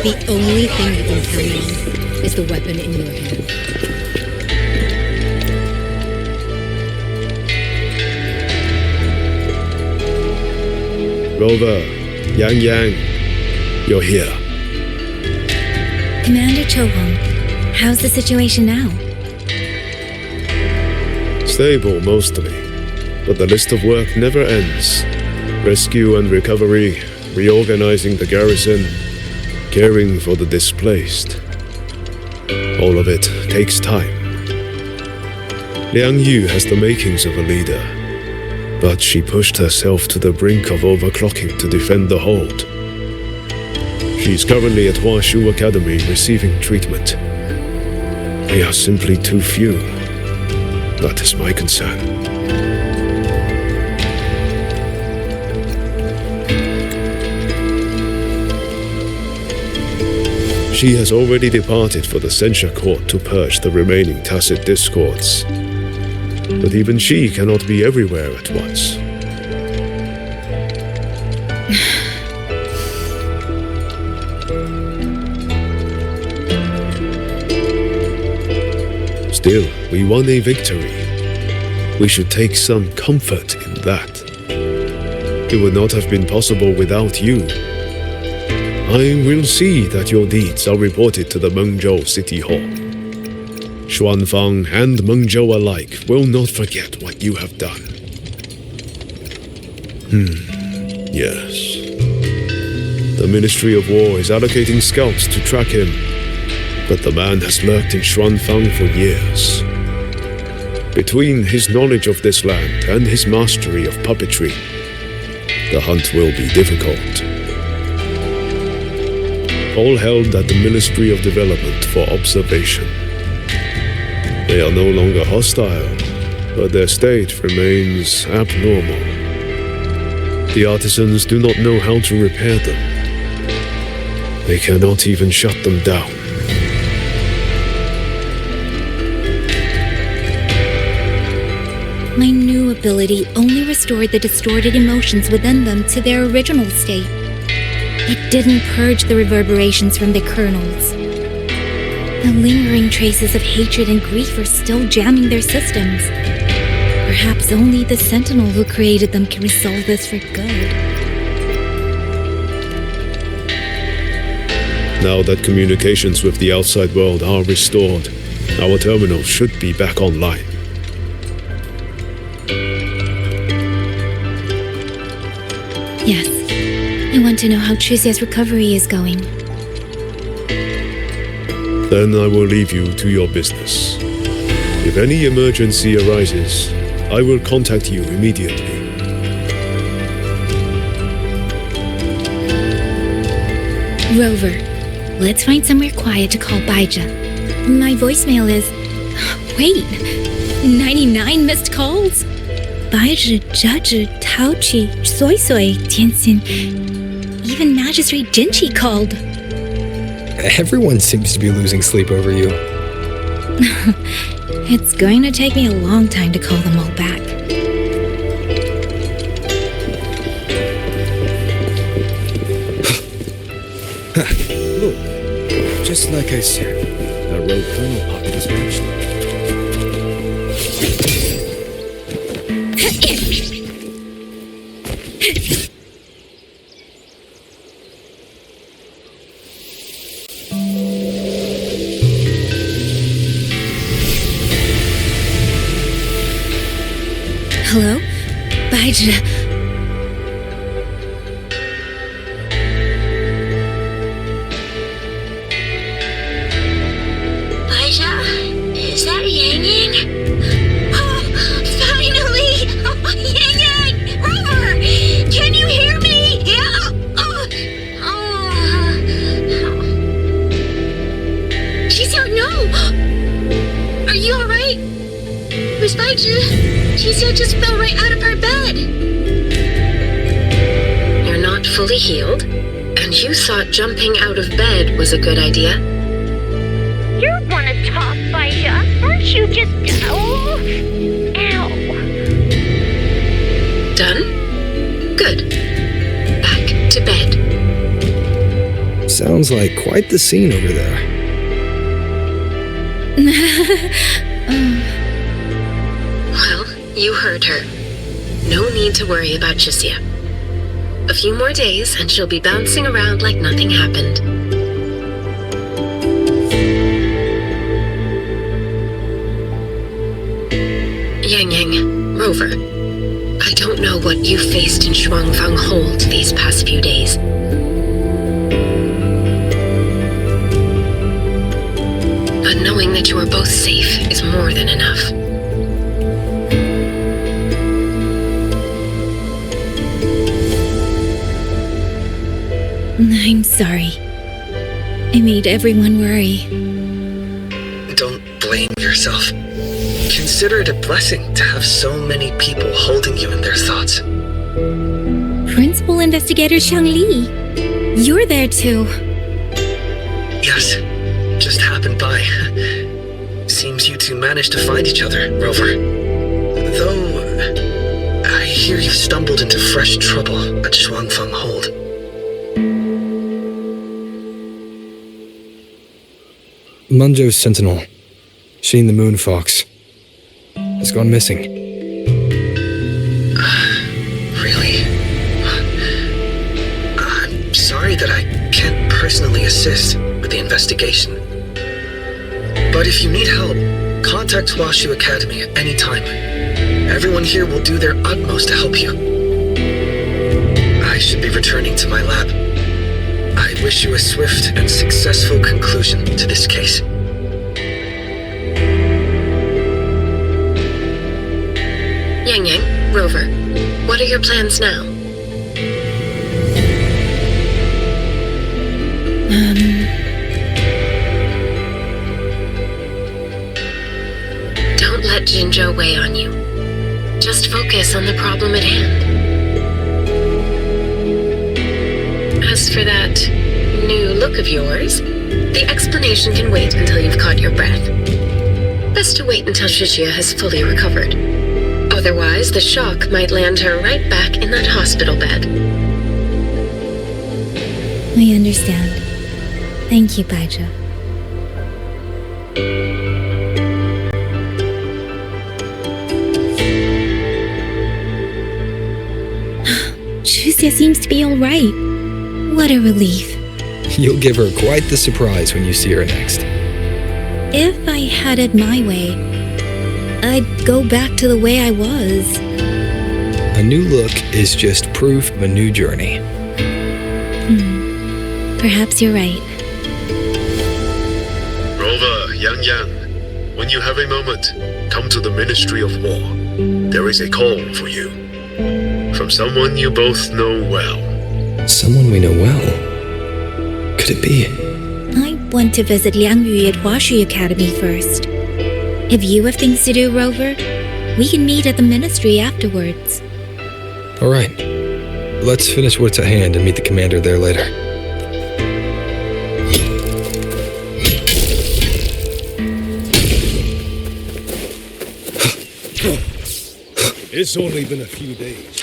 the only thing you can count on is the weapon in your hand. Rover, Yang, you're here. Commander Chohong, how's the situation now? Stable, mostly. But the list of work never ends. Rescue and recovery, reorganizing the garrison, caring for the displaced. All of it takes time. Liang Yu has the makings of a leader, but she pushed herself to the brink of overclocking to defend the hold. She's currently at Huashu Academy receiving treatment. They are simply too few. That is my concern. She has already departed for the censure court to purge the remaining tacit discords. But even she cannot be everywhere at once. Still, we won a victory. We should take some comfort in that. It would not have been possible without you. I will see that your deeds are reported to the Mengzhou City Hall. Xuanfang and Mengzhou alike will not forget what you have done. Yes. The Ministry of War is allocating scouts to track him, but the man has lurked in Xuanfang for years. Between his knowledge of this land and his mastery of puppetry, the hunt will be difficult. All held at the Ministry of Development for observation. They are no longer hostile, but their state remains abnormal. The artisans do not know how to repair them. They cannot even shut them down. My new ability only restored the distorted emotions within them to their original state. It didn't purge the reverberations from the kernels. The lingering traces of hatred and grief are still jamming their systems. Perhaps only the Sentinel who created them can resolve this for good. Now that communications with the outside world are restored, our terminal should be back online. Yes. I want to know how Tricia's recovery is going. Then I will leave you to your business. If any emergency arises, I will contact you immediately. Rover, let's find somewhere quiet to call Baija. My voicemail is... Wait, 99 missed calls? Baija, Judge, Taochi, Soy Soy, Tianxin. Even Magistrate Jinchi called. Everyone seems to be losing sleep over you. It's going to take me a long time to call them all back. Look, just like I said, that rogue colonel popped his match. Hello? Baija. Baija? Is that Yang Yang? Oh, finally! Oh, Yang Yang! Rover! Can you hear me? Yeah? She's out, no! Are you alright? Miss Baija? Xixia just fell right out of her bed. You're not fully healed, and you thought jumping out of bed was a good idea? You want to talk, Baija? Aren't you just... Oh! Ow. Done? Good. Back to bed. Sounds like quite the scene over there. Well, you heard her. No need to worry about Xixia. A few more days and she'll be bouncing around like nothing happened. Yang Yang, Rover, I don't know what you faced in Xuanling Hold these past few days. But knowing that you are both safe is more than enough. I'm sorry. I made everyone worry. Don't blame yourself. Consider it a blessing to have so many people holding you in their thoughts. Principal Investigator Xuanling, you're there too. Yes, just happened by. Seems you two managed to find each other, Rover. Though, I hear you stumbled into fresh trouble at Xuanling Hold. Mengzhou's sentinel, Sheen the Moon Fox, has gone missing. Really? I'm sorry that I can't personally assist with the investigation. But if you need help, contact Huashu Academy at any time. Everyone here will do their utmost to help you. I should be returning to my lab. I wish you a swift and successful conclusion to this case. Yang Yang, Rover, what are your plans now? Don't let Jinzhou weigh on you. Just focus on the problem at hand. As for that new look of yours, the explanation can wait until you've caught your breath. Best to wait until Xixia has fully recovered. Otherwise, the shock might land her right back in that hospital bed. I understand. Thank you, Baija. Xia seems to be all right. What a relief. You'll give her quite the surprise when you see her next. If I had it my way, I'd go back to the way I was. A new look is just proof of a new journey. Perhaps you're right. Rover, Yang, when you have a moment, come to the Ministry of War. There is a call for you. From someone you both know well. Someone we know well? Could it be? I want to visit Liang Yu at Huashi Academy first. If you have things to do, Rover, we can meet at the Ministry afterwards. All right. Let's finish what's at hand and meet the commander there later. It's only been a few days.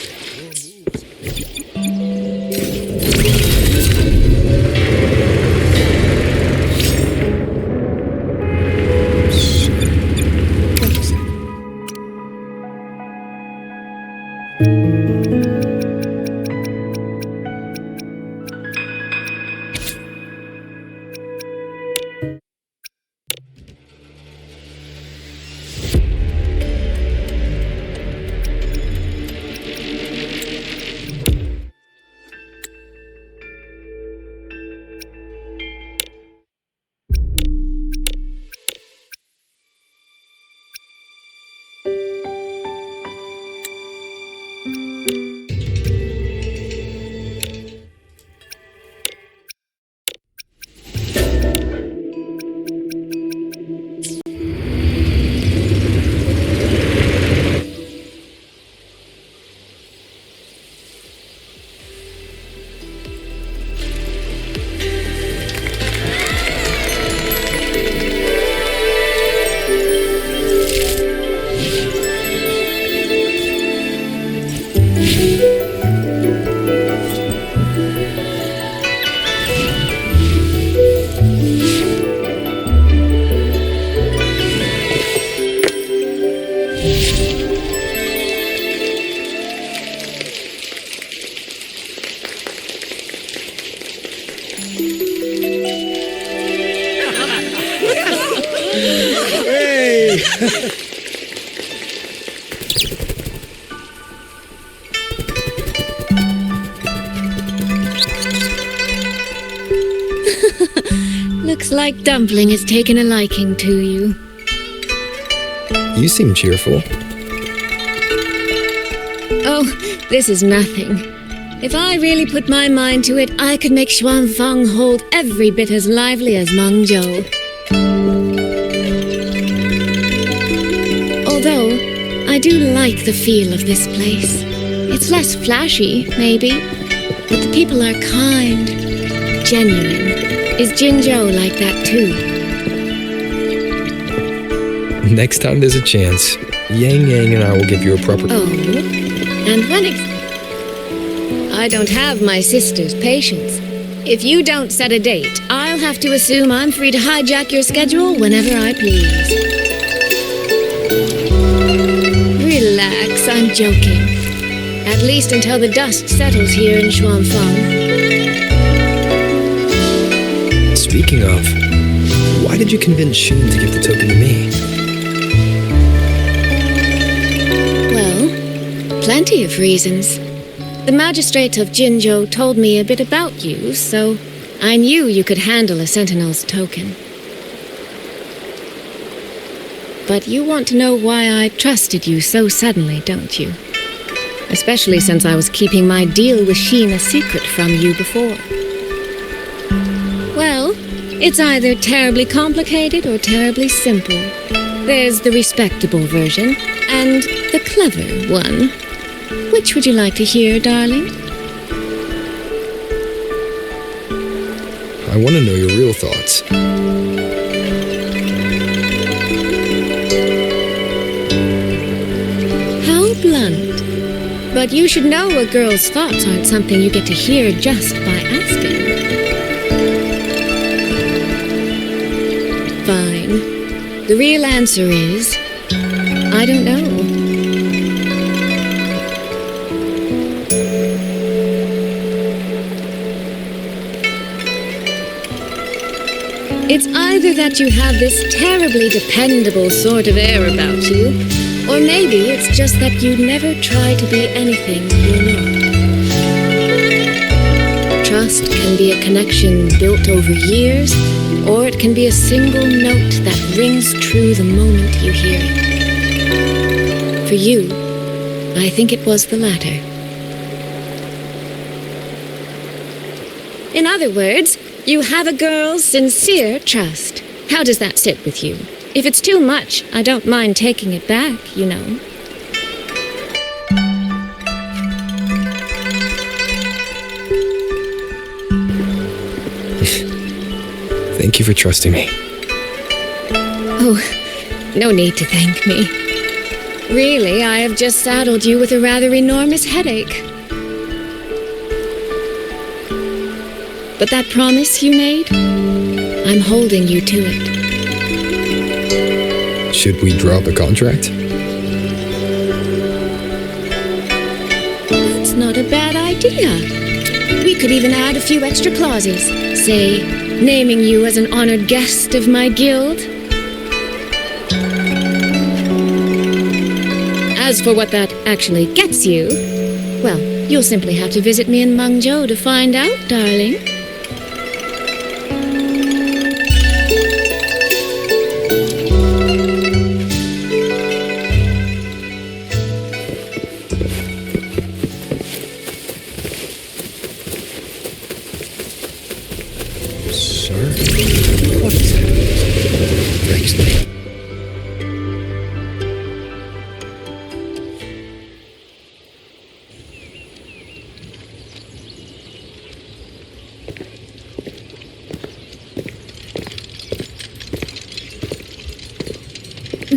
Looks like Dumpling has taken a liking to you. You seem cheerful. Oh, this is nothing. If I really put my mind to it, I could make Xuanling hold every bit as lively as mengzhou. Although, I do like the feel of this place. It's less flashy, maybe, but the people are kind, genuine. Is Jinzhou like that too? Next time there's a chance, Yang and I will give you a proper... Oh, and when I don't have my sister's patience. If you don't set a date, I'll have to assume I'm free to hijack your schedule whenever I please. Relax, I'm joking. At least until the dust settles here in Xuanling. Speaking of, why did you convince Shun to give the token to me? Well, plenty of reasons. The magistrate of Jinzhou told me a bit about you, so I knew you could handle a sentinel's token. But you want to know why I trusted you so suddenly, don't you? Especially since I was keeping my deal with Xin a secret from you before. Well, it's either terribly complicated or terribly simple. There's the respectable version and the clever one. Which would you like to hear, darling? I want to know your real thoughts. How blunt. But you should know a girl's thoughts aren't something you get to hear just by asking. Fine. The real answer is, I don't know. It's either that you have this terribly dependable sort of air about you, or maybe it's just that you never try to be anything you're not. Trust can be a connection built over years, or it can be a single note that rings true the moment you hear it. For you, I think it was the latter. In other words, you have a girl's sincere trust. How does that sit with you? If it's too much, I don't mind taking it back, you know. Thank you for trusting me. Oh, no need to thank me. Really, I have just saddled you with a rather enormous headache. But that promise you made, I'm holding you to it. Should we drop a contract? That's not a bad idea. We could even add a few extra clauses. Say, naming you as an honored guest of my guild. As for what that actually gets you, well, you'll simply have to visit me in Mengzhou to find out, darling.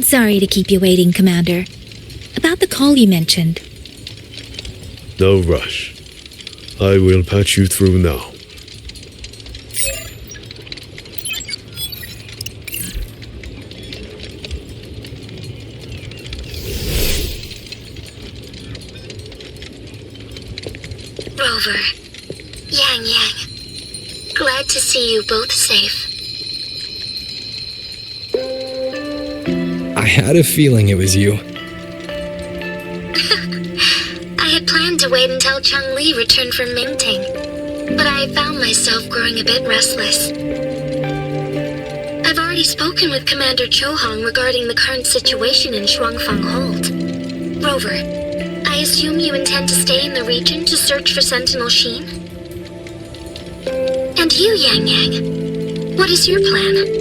Sorry to keep you waiting, Commander. About the call you mentioned. No rush. I will patch you through now. Rover, Yang Yang, glad to see you both safe. I had a feeling it was you. I had planned to wait until Changli returned from Mingting, but I found myself growing a bit restless. I've already spoken with Commander Chohong regarding the current situation in Xuanling Hold. Rover, I assume you intend to stay in the region to search for Sentinel Sheen? And you, Yang Yang, what is your plan?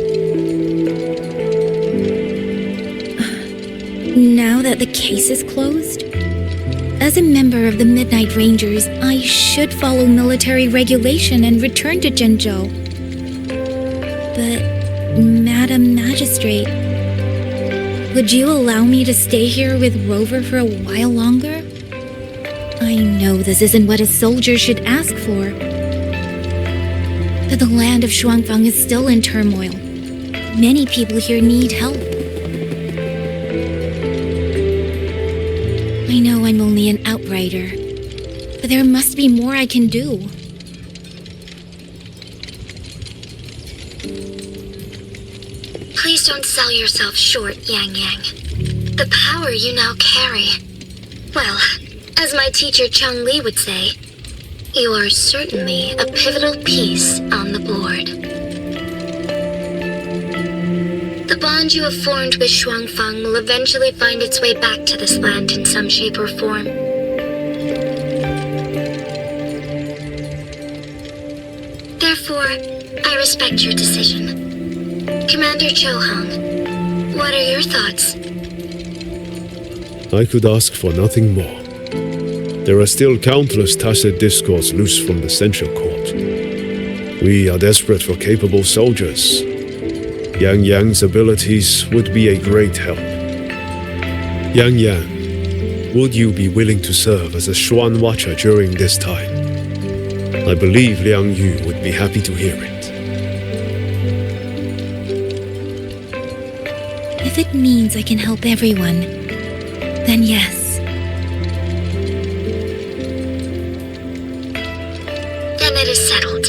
Now that the case is closed, as a member of the Midnight Rangers, I should follow military regulation and return to Zhenzhou. But, Madam Magistrate, would you allow me to stay here with Rover for a while longer? I know this isn't what a soldier should ask for, but the land of Xuanling is still in turmoil. Many people here need help. I know I'm only an outrider, but there must be more I can do. Please don't sell yourself short, Yang Yang. The power you now carry. Well, as my teacher Changli would say, you are certainly a pivotal piece on the board. The bond you have formed with Xuanling will eventually find its way back to this land in some shape or form. Therefore, I respect your decision. Commander Chohong, what are your thoughts? I could ask for nothing more. There are still countless tacit discords loose from the Central Court. We are desperate for capable soldiers. Yang Yang's abilities would be a great help. Yang Yang, would you be willing to serve as a Xuan Watcher during this time? I believe Liang Yu would be happy to hear it. If it means I can help everyone, then yes. Then it is settled.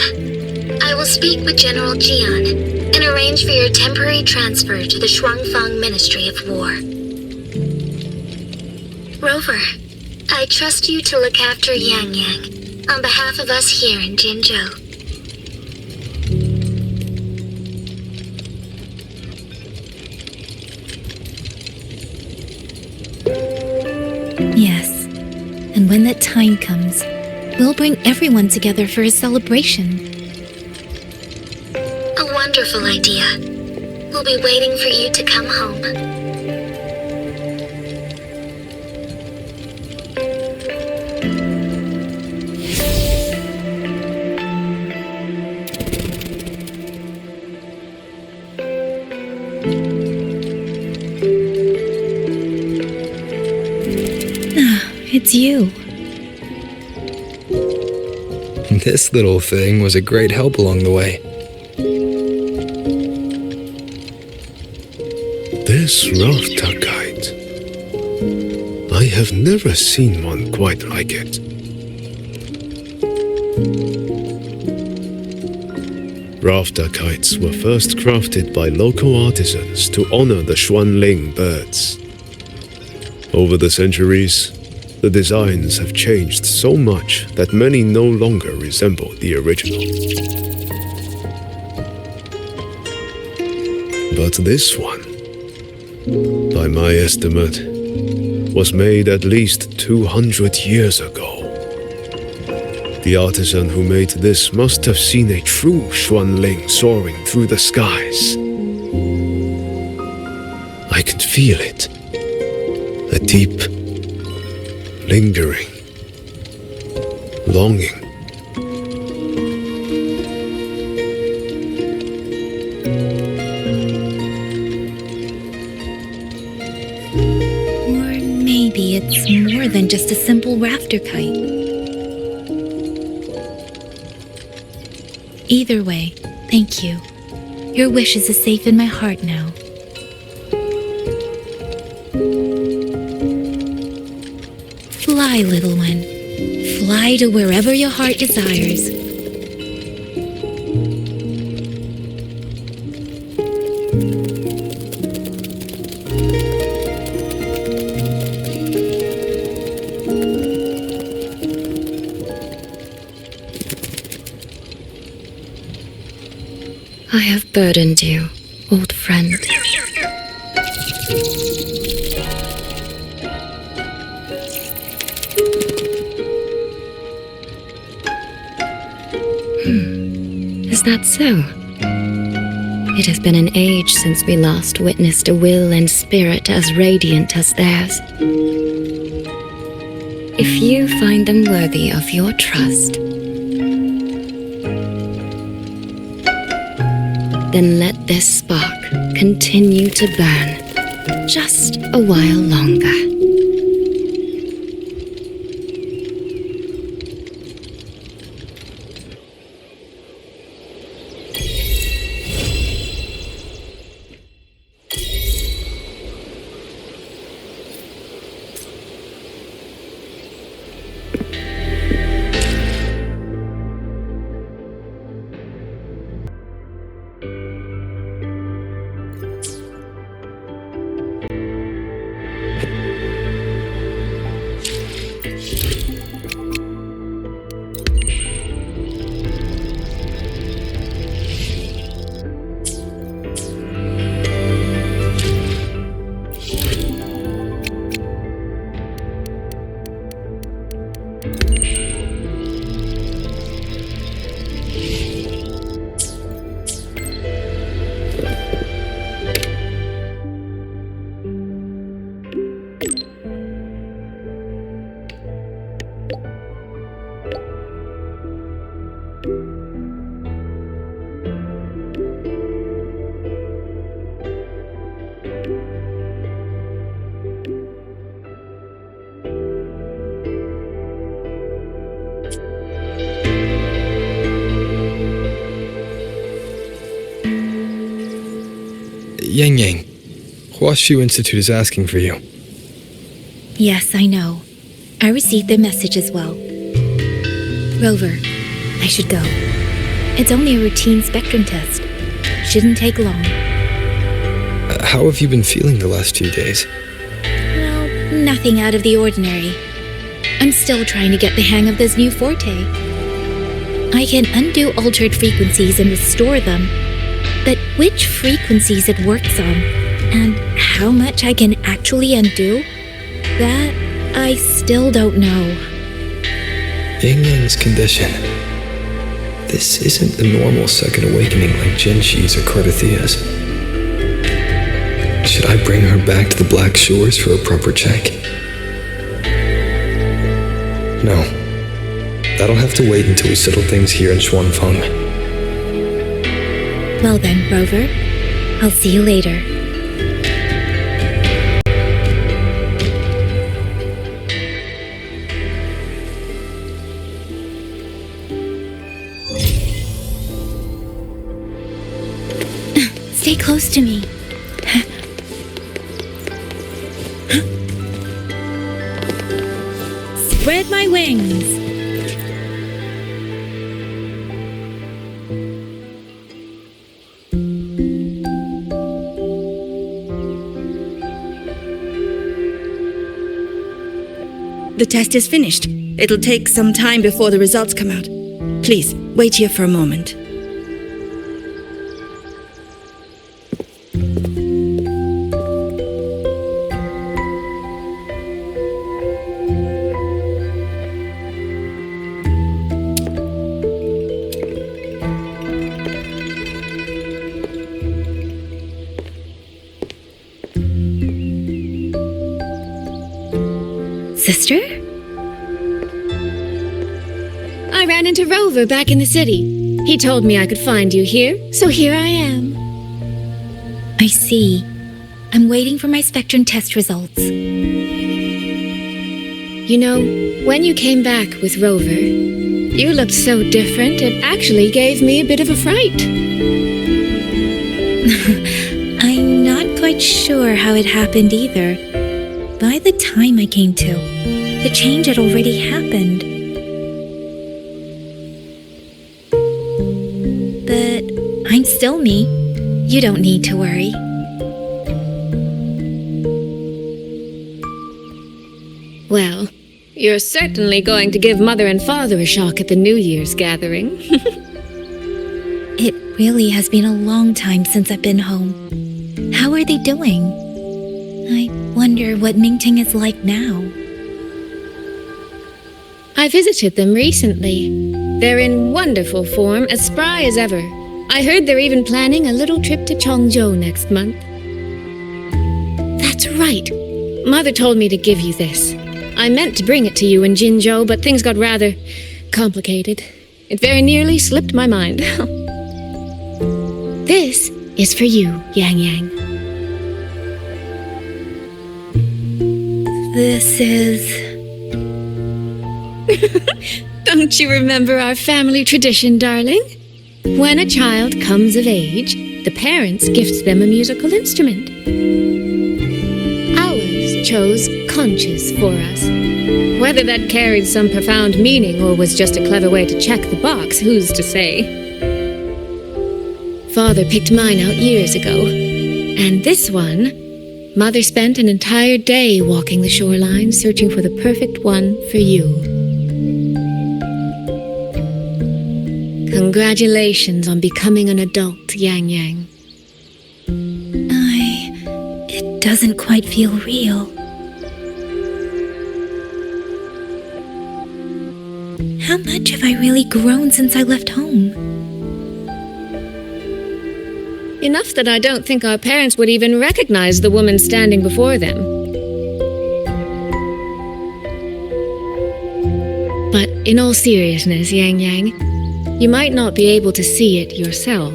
I will speak with General Jian. and arrange for your temporary transfer to the Xuanling Ministry of War. Rover, I trust you to look after Yang Yang on behalf of us here in Jinzhou. Yes, and when that time comes, we'll bring everyone together for a celebration. A wonderful idea. We'll be waiting for you to come home. It's you. This little thing was a great help along the way. This rafter kite. I have never seen one quite like it. Rafter kites were first crafted by local artisans to honor the Xuanling birds. Over the centuries, the designs have changed so much that many no longer resemble the original. But this one, by my estimate, was made at least 200 years ago. The artisan who made this must have seen a true Xuanling soaring through the skies. I can feel it. A deep, lingering longing. Or maybe it's more than just a simple rafter kite. Either way, thank you. Your wishes are safe in my heart now. Fly, little one. Fly to wherever your heart desires. I have burdened you, old friend. Is that so? It has been an age since we last witnessed a will and spirit as radiant as theirs. If you find them worthy of your trust, then let this spark continue to burn just a while longer. Yang Yang, Huashu Institute is asking for you. Yes, I know. I received their message as well. Rover, I should go. It's only a routine spectrum test. shouldn't take long. How have you been feeling the last few days? Well, nothing out of the ordinary. I'm still trying to get the hang of this new forte. I can undo altered frequencies and restore them, but which frequencies it works on, and how much I can actually undo, that I still don't know. Yang Yang's condition. This isn't the normal second awakening like Genshi's or Cardathea's. Should I bring her back to the Black Shores for a proper check? No. That'll have to wait until we settle things here in Xuanling. Well then, Rover. I'll see you later. Stay close to me. Spread my wings. The test is finished. It'll take some time before the results come out. Please, wait here for a moment. Sister? I ran into Rover back in the city. He told me I could find you here, so here I am. I see. I'm waiting for my Spectrum test results. You know, when you came back with Rover, you looked so different, it actually gave me a bit of a fright. I'm not quite sure how it happened either. By the time I came to, the change had already happened. But I'm still me. You don't need to worry. Well, you're certainly going to give Mother and Father a shock at the New Year's gathering. It really has been a long time since I've been home. How are they doing? I wonder what Mingting is like now. I visited them recently. They're in wonderful form, as spry as ever. I heard they're even planning a little trip to Chongzhou next month. That's right. Mother told me to give you this. I meant to bring it to you in Jinzhou, but things got rather complicated. It very nearly slipped my mind. This is for you, Yang Yang. This is... Don't you remember our family tradition, darling? When a child comes of age, the parents gift them a musical instrument. Ours chose conches for us. Whether that carried some profound meaning or was just a clever way to check the box, who's to say? Father picked mine out years ago. And this one, Mother spent an entire day walking the shoreline searching for the perfect one for you. Congratulations on becoming an adult, Yang Yang. It doesn't quite feel real. How much have I really grown since I left home? Enough that I don't think our parents would even recognize the woman standing before them. But in all seriousness, Yang Yang, you might not be able to see it yourself.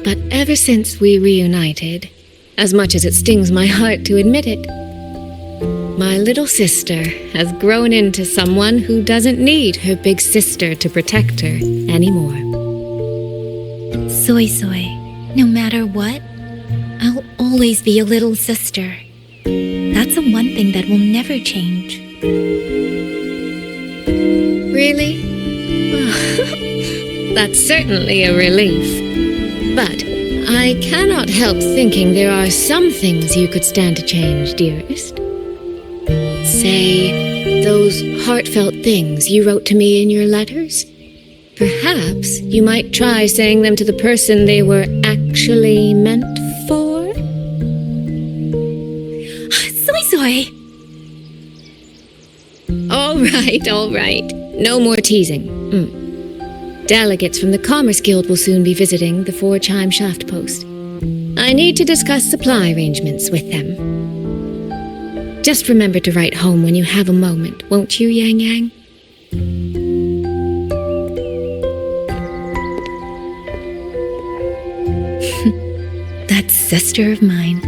But ever since we reunited, as much as it stings my heart to admit it, my little sister has grown into someone who doesn't need her big sister to protect her anymore. Soy Soy, no matter what, I'll always be a little sister. That's the one thing that will never change. Really? That's certainly a relief. But I cannot help thinking there are some things you could stand to change, dearest. Say, those heartfelt things you wrote to me in your letters. Perhaps you might try saying them to the person they were actually meant for? Soy! All right. No more teasing. Delegates from the Commerce Guild will soon be visiting the Four-Chime Shaft Post. I need to discuss supply arrangements with them. Just remember to write home when you have a moment, won't you, Yang Yang? That sister of mine.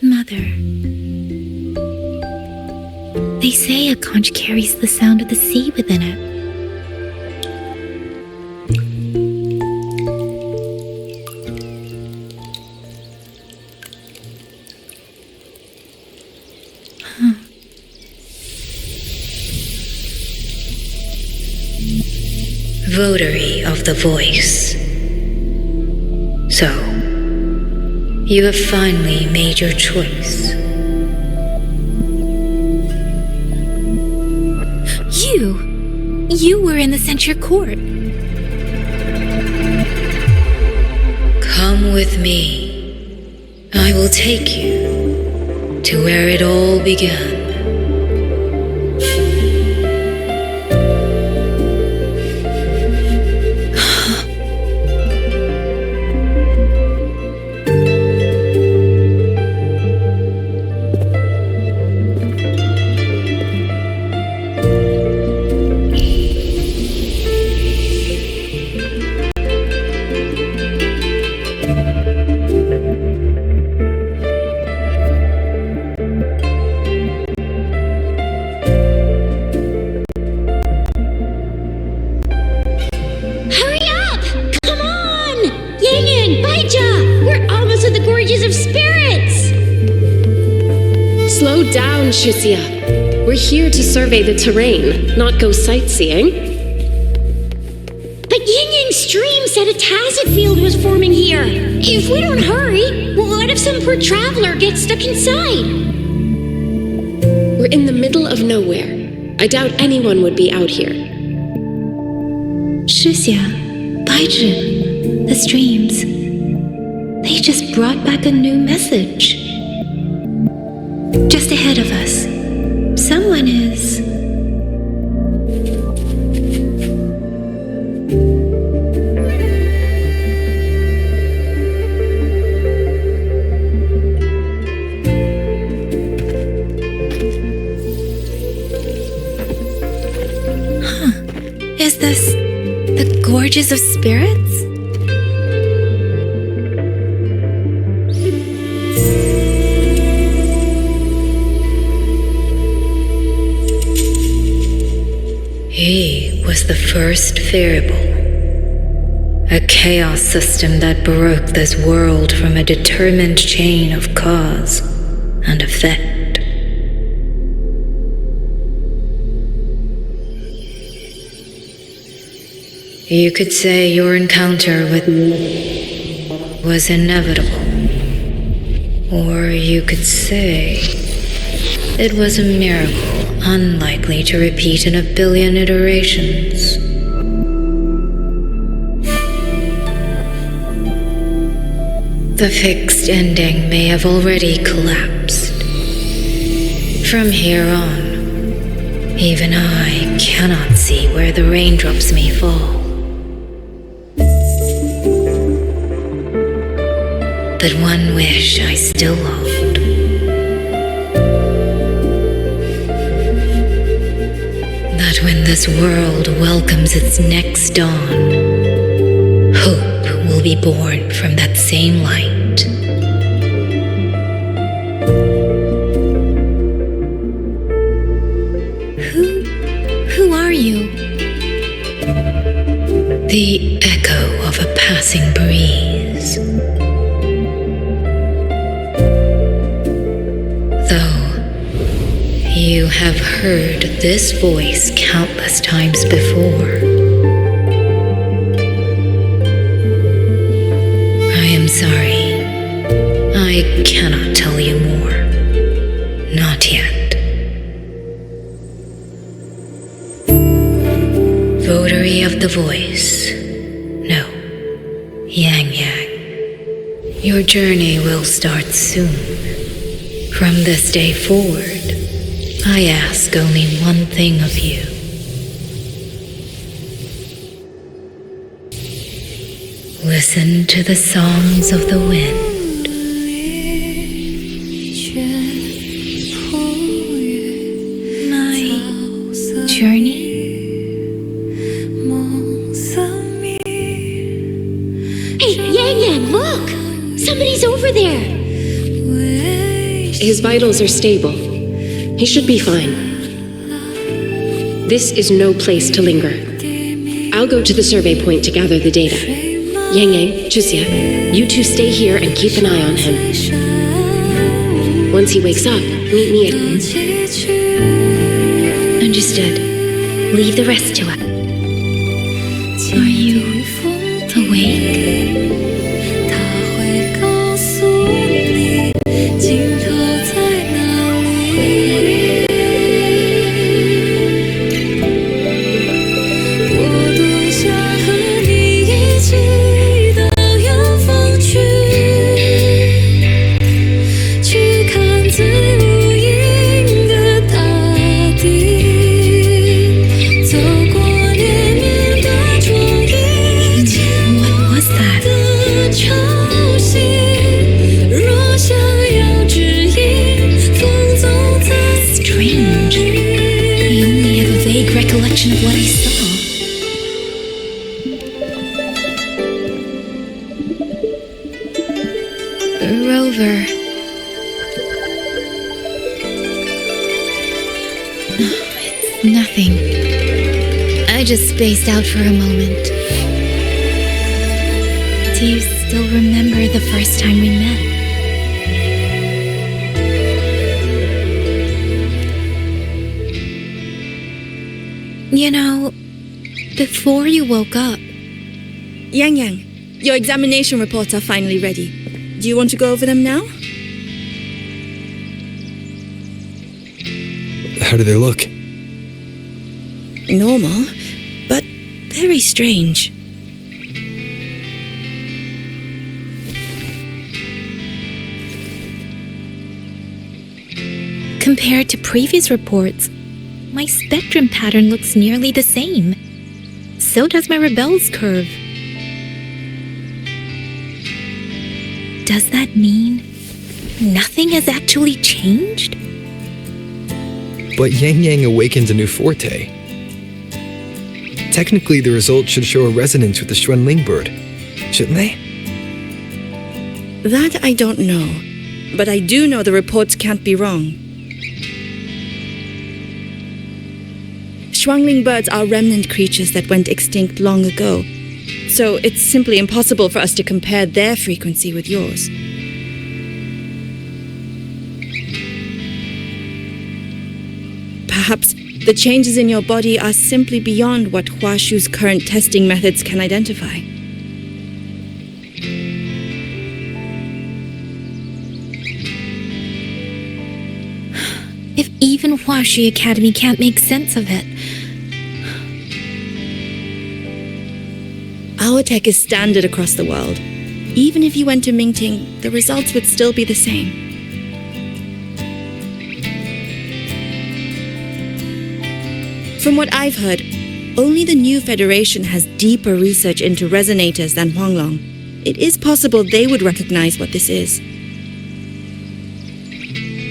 Mother. They say a conch carries the sound of the sea within it. Votary of the voice. So, you have finally made your choice. You were in the censure court. Come with me. I will take you to where it all began. Xuanling. We're here to survey the terrain, not go sightseeing. But Yin Yang's stream said a tacit field was forming here. If we don't hurry, what if some poor traveler gets stuck inside? We're in the middle of nowhere. I doubt anyone would be out here. Shixia, Baizhi, the streams. They just brought back a new message. Just ahead of us, someone is... Is this the Gorges of Spirits? He was the first variable, a chaos system that broke this world from a determined chain of cause and effect. You could say your encounter with me was inevitable. Or you could say it was a miracle unlikely to repeat in 1 billion iterations. The fixed ending may have already collapsed. From here on, even I cannot see where the raindrops may fall. But one wish I still hold. That when this world welcomes its next dawn, hope will be born from that same light. Who are you? The echo of a passing breeze. Though You have heard this voice countless times before. I am sorry. I cannot tell you more. Not yet. Votary of the voice. No. Yang Yang. Your journey will start soon. From this day forward, I ask only one thing of you. Listen to the songs of the wind. My journey? Hey, Yang Yang, look! Somebody's over there! His vitals are stable. He should be fine. This is no place to linger. I'll go to the survey point to gather the data. Yang Yang, Chuxia, you two stay here and keep an eye on him. Once he wakes up, meet me at... Understood. Leave the rest to us. Are you awake? Of what I saw. Rover. It's nothing. I just spaced out for a moment. Do you still remember the first time we met? You know, before you woke up... Yang Yang, your examination reports are finally ready. Do you want to go over them now? How do they look? Normal, but very strange. Compared to previous reports, my spectrum pattern looks nearly the same. So does my rebel's curve. Does that mean nothing has actually changed? But Yang Yang awakens a new forte. Technically, the results should show a resonance with the Xuanling bird, shouldn't they? That I don't know, but I do know the reports can't be wrong. Xuanling birds are remnant creatures that went extinct long ago, so it's simply impossible for us to compare their frequency with yours. Perhaps the changes in your body are simply beyond what Huashu's current testing methods can identify. If even Huashi Academy can't make sense of it. Our tech is standard across the world. Even if you went to Mingting, the results would still be the same. From what I've heard, only the new Federation has deeper research into resonators than Huanglong. It is possible they would recognize what this is.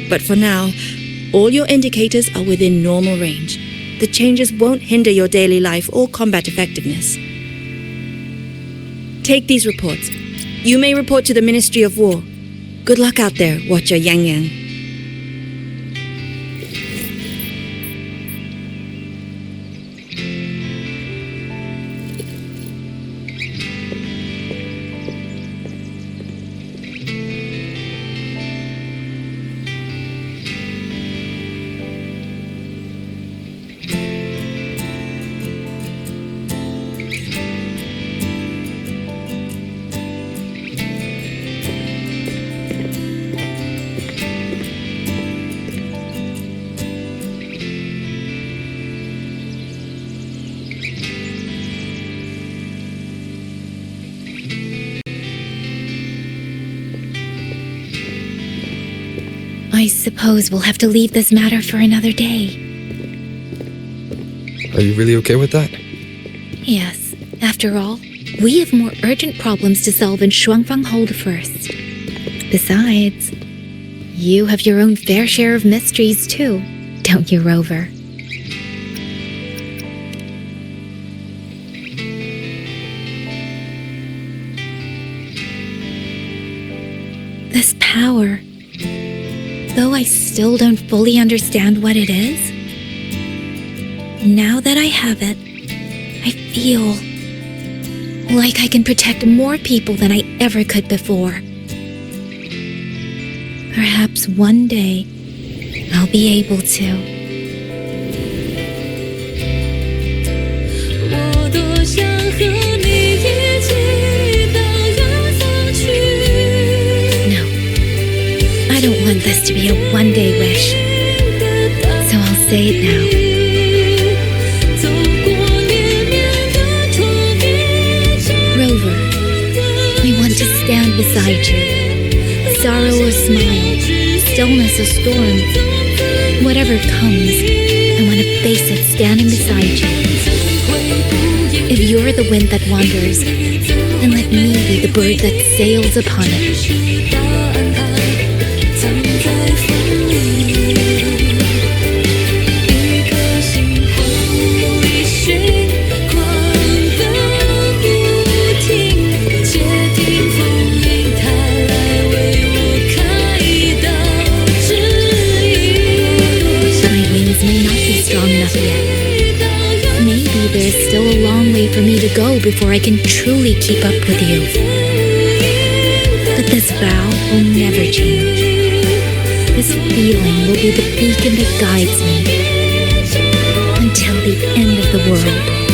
But for now, all your indicators are within normal range. The changes won't hinder your daily life or combat effectiveness. Take these reports. You may report to the Ministry of War. Good luck out there, Watcher Yang Yang. suppose we'll have to leave this matter for another day. Are you really okay with that? Yes, after all, we have more urgent problems to solve in Xuanfang Hold first. Besides, you have your own fair share of mysteries too, don't you, Rover? This power, though I still don't fully understand what it is, now that I have it, I feel like I can protect more people than I ever could before. Perhaps one day, I'll be able to. I don't want this to be a one-day wish, so I'll say it now. Rover, I want to stand beside you. Sorrow or smile, stillness or storm, whatever comes, I want to face it standing beside you. If you're the wind that wanders, then let me be the bird that sails upon it. There's still a long way for me to go before I can truly keep up with you. But this vow will never change. This feeling will be the beacon that guides me until the end of the world.